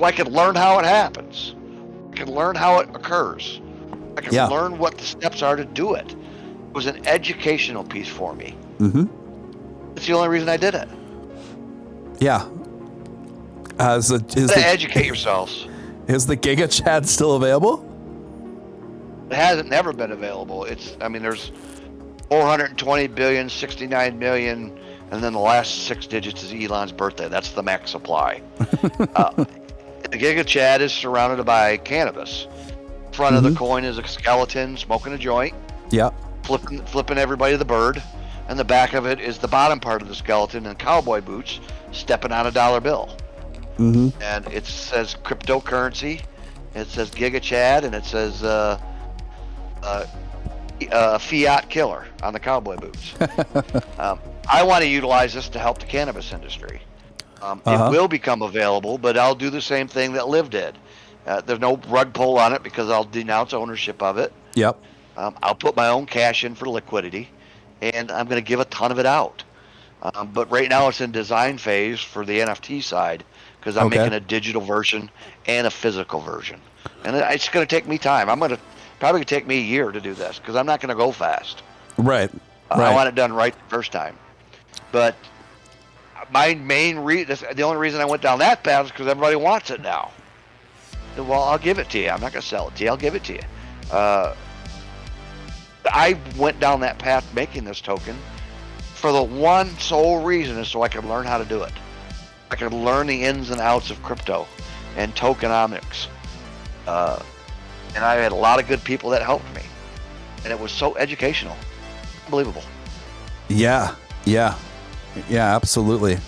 I could learn how it happens. I could learn how it occurs. I could learn what the steps are to do it. It was an educational piece for me. Mm-hmm. That's the only reason I did it. Yeah. Educate yourselves. Is the Giga Chad still available? It hasn't never been available. There's 420 billion, 69 million, and then the last 6 digits is Elon's birthday. That's the max supply. The Giga Chad is surrounded by cannabis. Front of the coin is a skeleton smoking a joint. Yeah. Flipping everybody the bird. And the back of it is the bottom part of the skeleton in cowboy boots stepping on a dollar bill. Mm-hmm. And it says cryptocurrency. It says Giga Chad, and it says fiat killer on the cowboy boots. I want to utilize this to help the cannabis industry. It will become available, but I'll do the same thing that Liv did. There's no rug pull on it because I'll denounce ownership of it. Yep. I'll put my own cash in for liquidity, and I'm going to give a ton of it out. But right now it's in design phase for the NFT side because I'm making a digital version and a physical version. And it's going to take me time. Probably take me a year to do this because I'm not going to go fast. Right. I want it done right the first time. But my main the only reason I went down that path is because everybody wants it now. Well, I'll give it to you. I'm not going to sell it to you. I'll give it to you. I went down that path making this token for the one sole reason is so I could learn how to do it. I could learn the ins and outs of crypto and tokenomics. And I had a lot of good people that helped me. And it was so educational. Unbelievable. Yeah, absolutely.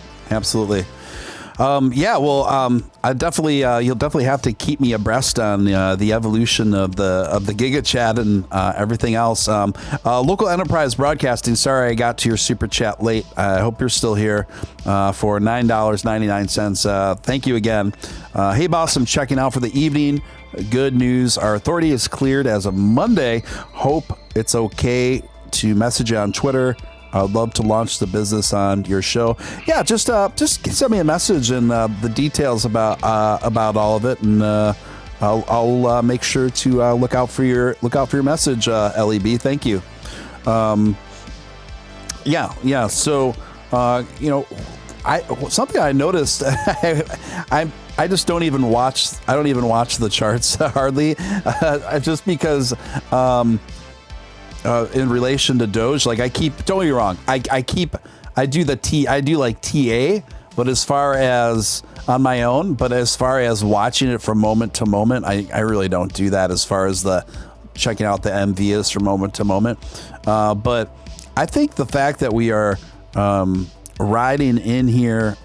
I definitely you'll definitely have to keep me abreast on the evolution of the Giga Chat and everything else. Local Enterprise Broadcasting. Sorry, I got to your super chat late. I hope you're still here for $9.99. Thank you again. Hey, boss, I'm checking out for the evening. Good news. Our authority is cleared as of Monday. Hope it's okay to message you on Twitter. I'd love to launch the business on your show. Yeah, just send me a message and the details about all of it, and I'll make sure to look out for your message, LEB. Thank you. Yeah. So something I noticed. I just don't even watch. I don't even watch the charts hardly, just because. In relation to Doge, like don't get me wrong, I do like TA, but as far as on my own, but as far as watching it from moment to moment, I really don't do that as far as the checking out the MV is from moment to moment. But I think the fact that we are riding in here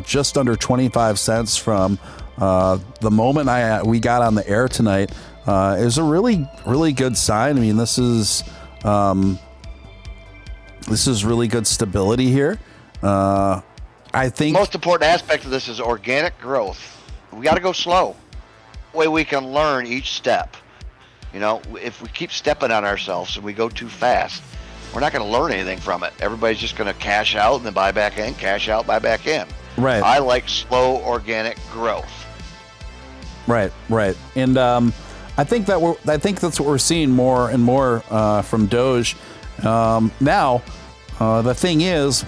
just under 25 cents from the moment we got on the air tonight is a really, really good sign. I mean, this is really good stability here. I think the most important aspect of this is organic growth. We got to go slow. That way we can learn each step. If we keep stepping on ourselves and we go too fast, we're not going to learn anything from it. Everybody's just going to cash out and then buy back in, cash out, buy back in. Right. I like slow organic growth. Right. And I think that's what we're seeing more and more from Doge. Now, the thing is,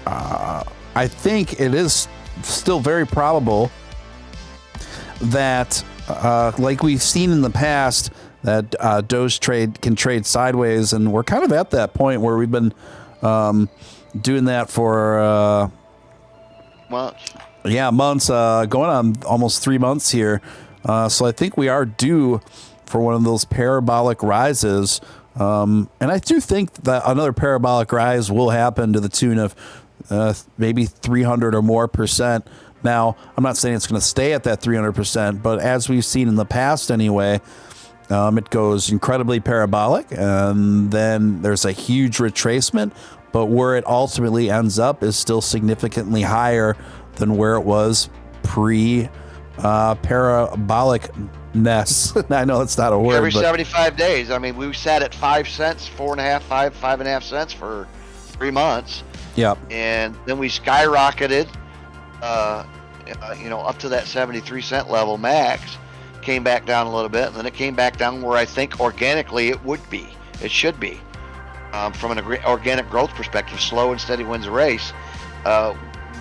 I think it is still very probable that, like we've seen in the past, that Doge can trade sideways, and we're kind of at that point where we've been doing that for months. Yeah, months, going on almost 3 months here. So I think we are due for one of those parabolic rises. And I do think that another parabolic rise will happen to the tune of maybe 300 or more %. Now, I'm not saying it's going to stay at that 300%, but as we've seen in the past anyway, it goes incredibly parabolic, and then there's a huge retracement, but where it ultimately ends up is still significantly higher than where it was parabolicness. I know it's not a word. Every 75 days. I mean, we sat at 5 cents, 5.5 cents for 3 months. Yep. And then we skyrocketed, up to that 73-cent level max. Came back down a little bit, and then it came back down where I think organically it should be. From an organic growth perspective, slow and steady wins the race.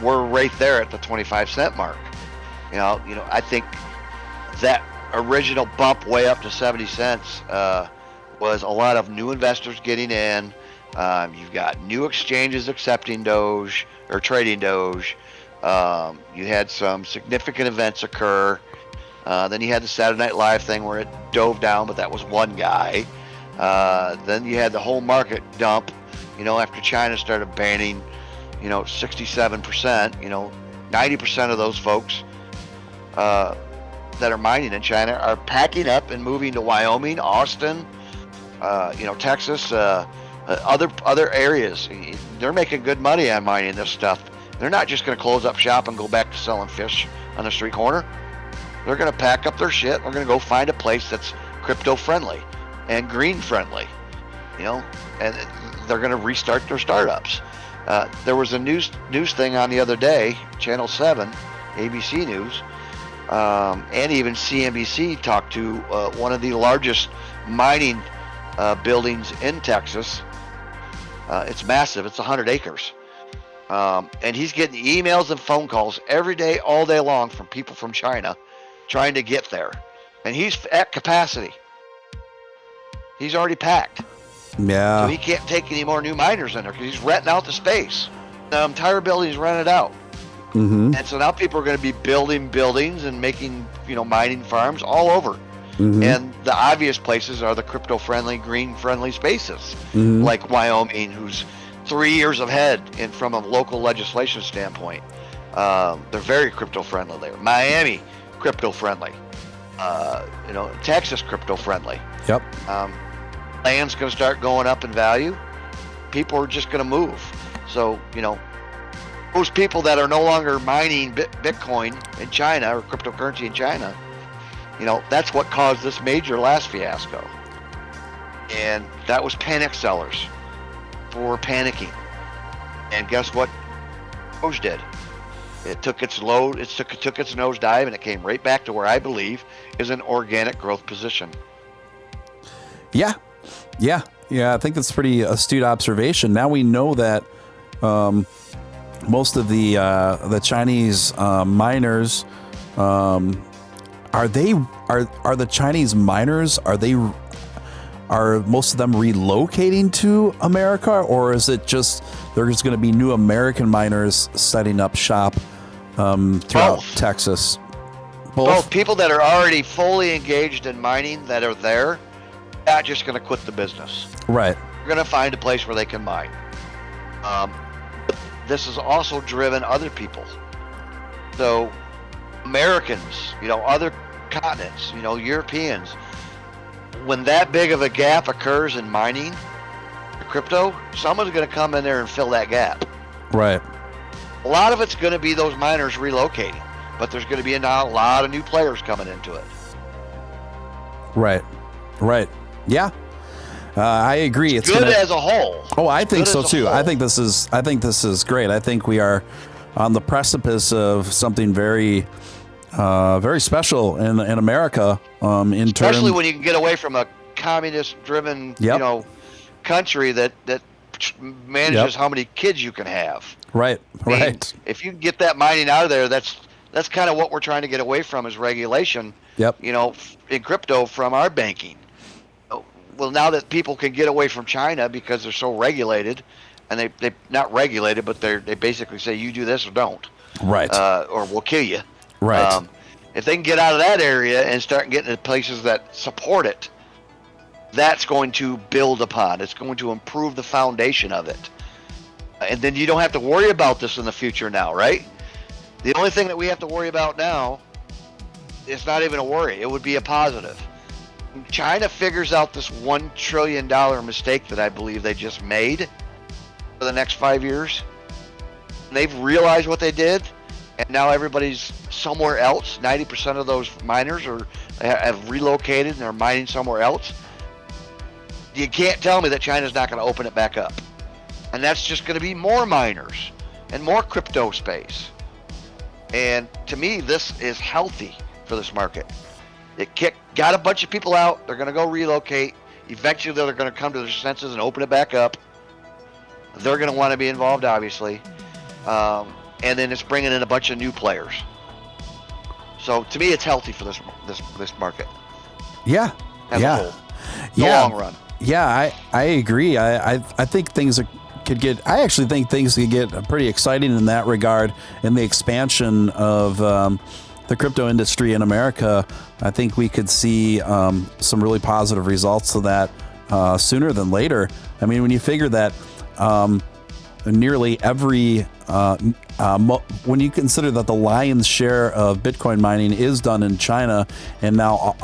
We're right there at the 25-cent mark. I think that original bump way up to 70 cents was a lot of new investors getting in. You've got new exchanges accepting Doge or trading Doge. You had some significant events occur. Then you had the Saturday Night Live thing where it dove down, but that was one guy. Then you had the whole market dump, after China started banning, 67%, 90% of those folks that are mining in China are packing up and moving to Wyoming, Austin, Texas, other areas. They're making good money on mining this stuff. They're not just going to close up shop and go back to selling fish on the street corner. They're going to pack up their shit. They're going to go find a place that's crypto friendly and green friendly, and they're going to restart their startups. There was a news thing on the other day, Channel 7, ABC News, and even CNBC talked to one of the largest mining buildings in Texas. It's massive. It's 100 acres. And he's getting emails and phone calls every day, all day long from people from China trying to get there. And he's at capacity. He's already packed. Yeah. So he can't take any more new miners in there because he's renting out the space. The entire building is rented out. Mm-hmm. And so now people are going to be building buildings and making, mining farms all over. Mm-hmm. And the obvious places are the crypto-friendly, green-friendly spaces, Mm-hmm. like Wyoming, who's 3 years ahead from a local legislation standpoint. They're very crypto-friendly there. Miami, crypto-friendly. Texas, crypto-friendly. Yep. Land's going to start going up in value. People are just going to move. So, those people that are no longer mining Bitcoin in China or cryptocurrency in China, that's what caused this major last fiasco. And that was panic sellers for panicking. And guess what Doge did? It took its nosedive, and it came right back to where I believe is an organic growth position. Yeah. I think that's pretty astute observation. Now we know that most of the Chinese miners are the Chinese miners, are most of them relocating to America, or is it just there's going to be new American miners setting up shop throughout Both. Texas? Both people that are already fully engaged in mining that are there, not just going to quit the business. Right. They're going to find a place where they can mine. This has also driven other people. So Americans, other continents, Europeans, when that big of a gap occurs in mining, crypto, someone's going to come in there and fill that gap. Right. A lot of it's going to be those miners relocating, but there's going to be now a lot of new players coming into it. Right. Yeah. I agree. It's good as a whole. Oh, I think so too. Whole. I think this is great. I think we are on the precipice of something very, very special in America. Especially when you can get away from a communist-driven, country that manages how many kids you can have. Right. Right. If you can get that mining out of there, that's kind of what we're trying to get away from is regulation. Yep. In crypto from our banking. Well, now that people can get away from China because they're so regulated, and they not regulated, but they basically say you do this or don't. Right. Or we'll kill you. Right. If they can get out of that area and start getting to places that support it, that's going to build upon. It's going to improve the foundation of it. And then you don't have to worry about this in the future now, right? The only thing that we have to worry about now, it's not even a worry. It would be a positive. China figures out this $1 trillion mistake that I believe they just made for the next 5 years. And they've realized what they did, and now everybody's somewhere else. 90% of those miners have relocated and are mining somewhere else. You can't tell me that China's not going to open it back up. And that's just going to be more miners and more crypto space. And to me, this is healthy for this market. It got a bunch of people out. They're going to go relocate. Eventually, they're going to come to their senses and open it back up. They're going to want to be involved, obviously. And then it's bringing in a bunch of new players. So to me, it's healthy for this market. Yeah. As a whole. The long run. Yeah, I agree. I think things could get. I actually think things could get pretty exciting in that regard. In the expansion of the crypto industry in America, I think we could see some really positive results of that sooner than later. I mean, when you figure that nearly every when you consider that the lion's share of Bitcoin mining is done in China, and now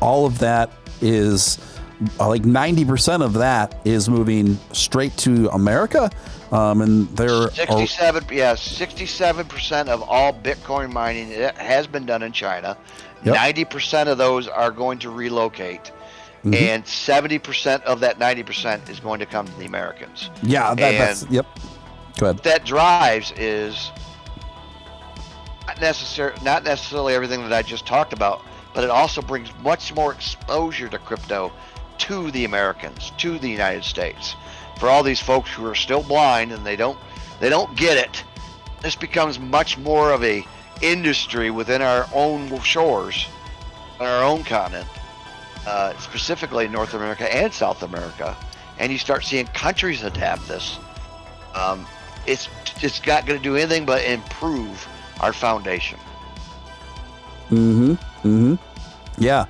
all of that is like 90% of that is moving straight to America. And there 67% of all Bitcoin mining has been done in China. Yep. 90% of those are going to relocate. Mhm. And 70% of that 90% is going to come to the Americans. Yeah, that's yep. Go ahead. That drives is not necessarily everything that I just talked about, but it also brings much more exposure to crypto to the Americans, to the United States. For all these folks who are still blind and they don't get it, this becomes much more of a industry within our own shores, on our own continent, specifically North America and South America. And you start seeing countries adapt this. It's not going to do anything but improve our foundation. Yeah,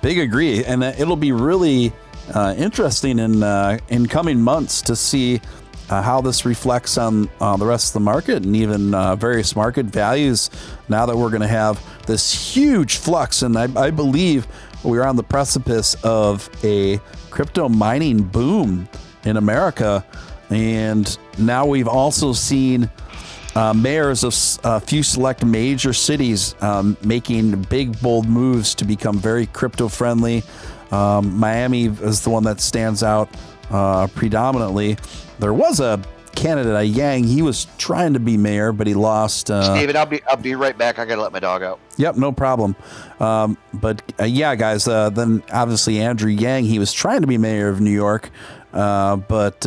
big agree, and it'll be really interesting in coming months to see how this reflects on the rest of the market and even various market values. Now that we're going to have this huge flux, and I believe we're on the precipice of a crypto mining boom in America, and now we've also seen mayors of a few select major cities making big, bold moves to become very crypto friendly. Miami is the one that stands out predominantly. There was a candidate, a Yang. He was trying to be mayor, but he lost. Steven, I'll be right back. I gotta let my dog out. Yep, no problem. But yeah, guys. Then obviously Andrew Yang. He was trying to be mayor of New York. But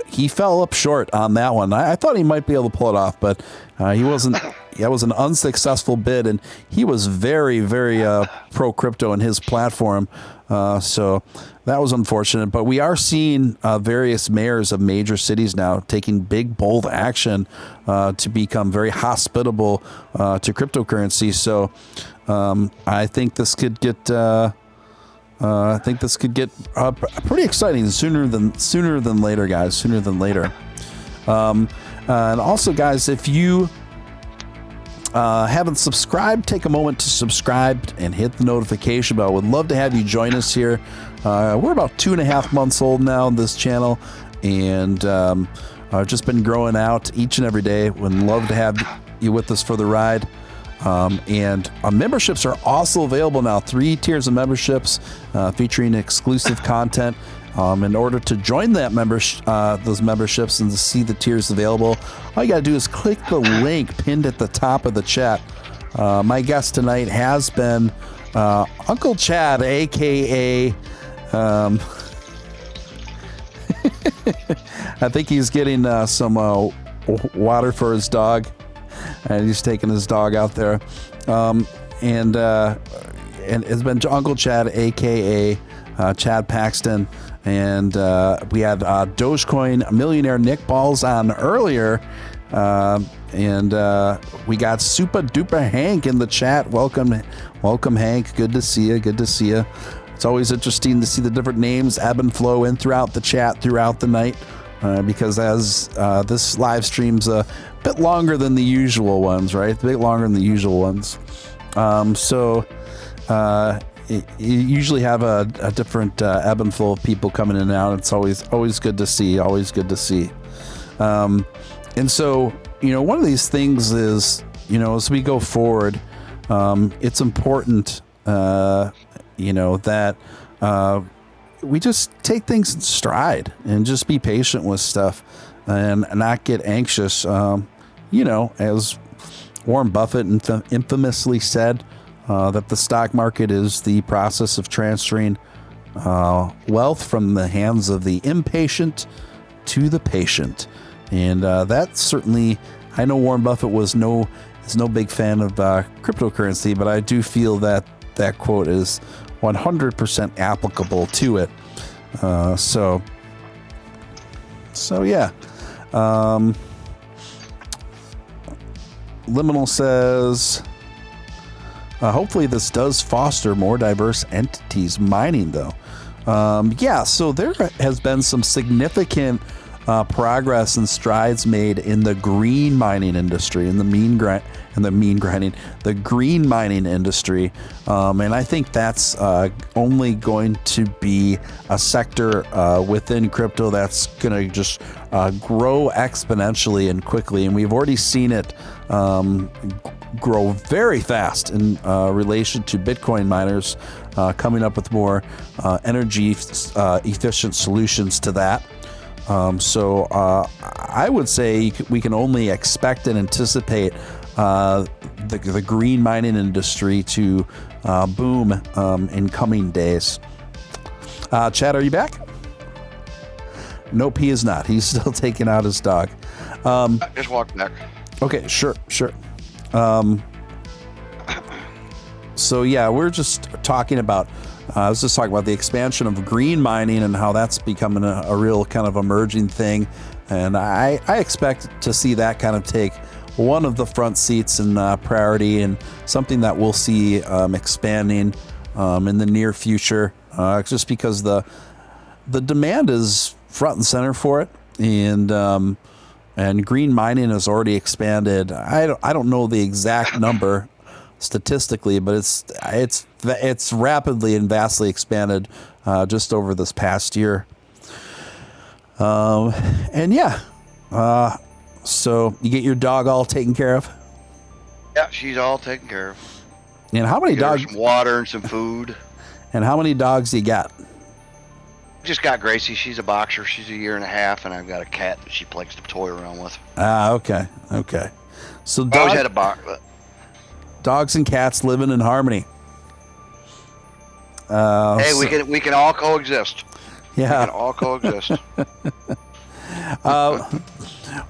he fell up short on that one. I thought he might be able to pull it off, but he wasn't. That was an unsuccessful bid, and he was very, very pro crypto in his platform. So that was unfortunate. But we are seeing various mayors of major cities now taking big, bold action to become very hospitable to cryptocurrency. So I think this could get. Pretty exciting sooner than later, guys. Sooner than later. And also, guys, if you haven't subscribed, take a moment to subscribe and hit the notification bell. Would love to have you join us here. We're about 2.5 months old now on this channel, and I've just been growing out each and every day. Would love to have you with us for the ride. And memberships are also available now. 3 tiers of memberships featuring exclusive content. In order to join that those memberships and to see the tiers available, all you got to do is click the link pinned at the top of the chat. My guest tonight has been Uncle Chad, aka I think he's getting some water for his dog. And he's taking his dog out there, and it's been Uncle Chad, aka Chad Paxton, and we had Dogecoin millionaire Nick Ballz on earlier, and we got Super Duper Hank in the chat. Welcome, Hank. Good to see you. Good to see you. It's always interesting to see the different names ebb and flow in throughout the chat throughout the night. Because as this live stream's a bit longer than the usual ones, right? A bit longer than the usual ones. So you usually have a different ebb and flow of people coming in and out. It's always good to see. Always good to see. And so, one of these things is, as we go forward, it's important, that we just take things in stride and just be patient with stuff and not get anxious. As Warren Buffett infamously said, that the stock market is the process of transferring wealth from the hands of the impatient to the patient. And that certainly, I know Warren Buffett is no big fan of cryptocurrency, but I do feel that quote is 100% applicable to it. So yeah. Liminal says, hopefully this does foster more diverse entities mining, though. Yeah, so there has been some significant progress and strides made in the green mining industry, the green mining industry, and I think that's only going to be a sector within crypto that's going to just grow exponentially and quickly, and we've already seen it grow very fast in relation to Bitcoin miners coming up with more energy efficient solutions to that. So I would say we can only expect and anticipate the green mining industry to boom in coming days. Chad, are you back? Nope, he is not. He's still taking out his dog. Just walk back. Okay, sure. So yeah, we're just talking about, I was just talking about the expansion of green mining and how that's becoming a real kind of emerging thing. And I expect to see that kind of take one of the front seats in priority, and something that we'll see expanding in the near future, just because the demand is front and center for it. And green mining has already expanded. I don't know the exact number statistically, but it's rapidly and vastly expanded just over this past year. And yeah, so you get your dog all taken care of? Yeah, she's all taken care of. And how many Get her dogs? some water and some food. And how many dogs you got? Just got Gracie. She's a boxer. She's 1.5 years, and I've got a cat that she likes to toy around with. Okay. So I always had a box. dogs and cats living in harmony. Hey, we can all coexist. Yeah. We can all coexist.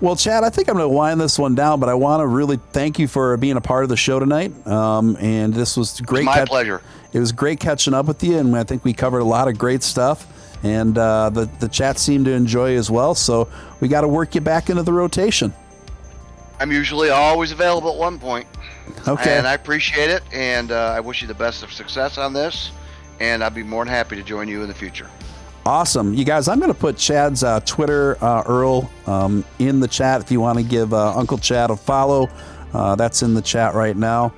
Well, Chad, I think I'm going to wind this one down, but I want to really thank you for being a part of the show tonight. And this was great. My pleasure. It was great catching up with you, and I think we covered a lot of great stuff. And the chat seemed to enjoy as well, so we got to work you back into the rotation. I'm usually always available at one point. Okay. And I appreciate it, and I wish you the best of success on this, and I'd be more than happy to join you in the future. Awesome. You guys, I'm going to put Chad's Twitter, Earl, in the chat if you want to give Uncle Chad a follow. That's in the chat right now.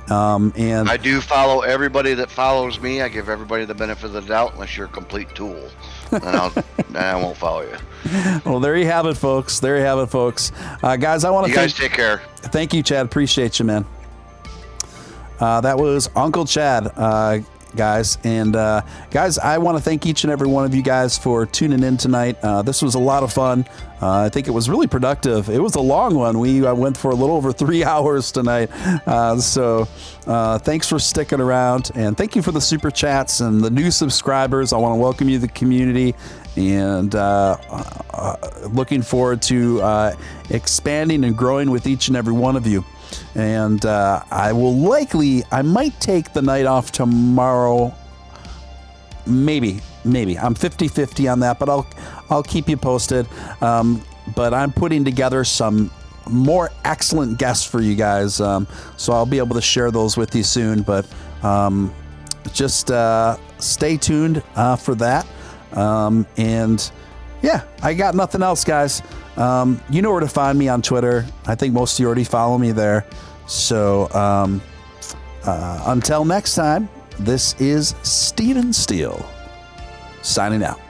And I do follow everybody that follows me. I give everybody the benefit of the doubt, unless you're a complete tool. Then I won't follow you. Well, there you have it, folks. Guys, I want to You guys take care. Thank you, Chad. Appreciate you, man. That was Uncle Chad, guys. And guys, I want to thank each and every one of you guys for tuning in tonight. This was a lot of fun. I think it was really productive. It was a long one. We went for a little over 3 hours tonight. So thanks for sticking around, and thank you for the super chats and the new subscribers. I want to welcome you to the community, and looking forward to expanding and growing with each and every one of you. And I might take the night off tomorrow. Maybe. I'm 50-50 on that, but I'll keep you posted. But I'm putting together some more excellent guests for you guys. So I'll be able to share those with you soon, but just stay tuned for that. And yeah, I got nothing else, guys. You know where to find me on Twitter. I think most of you already follow me there. So until next time, this is Steele signing out.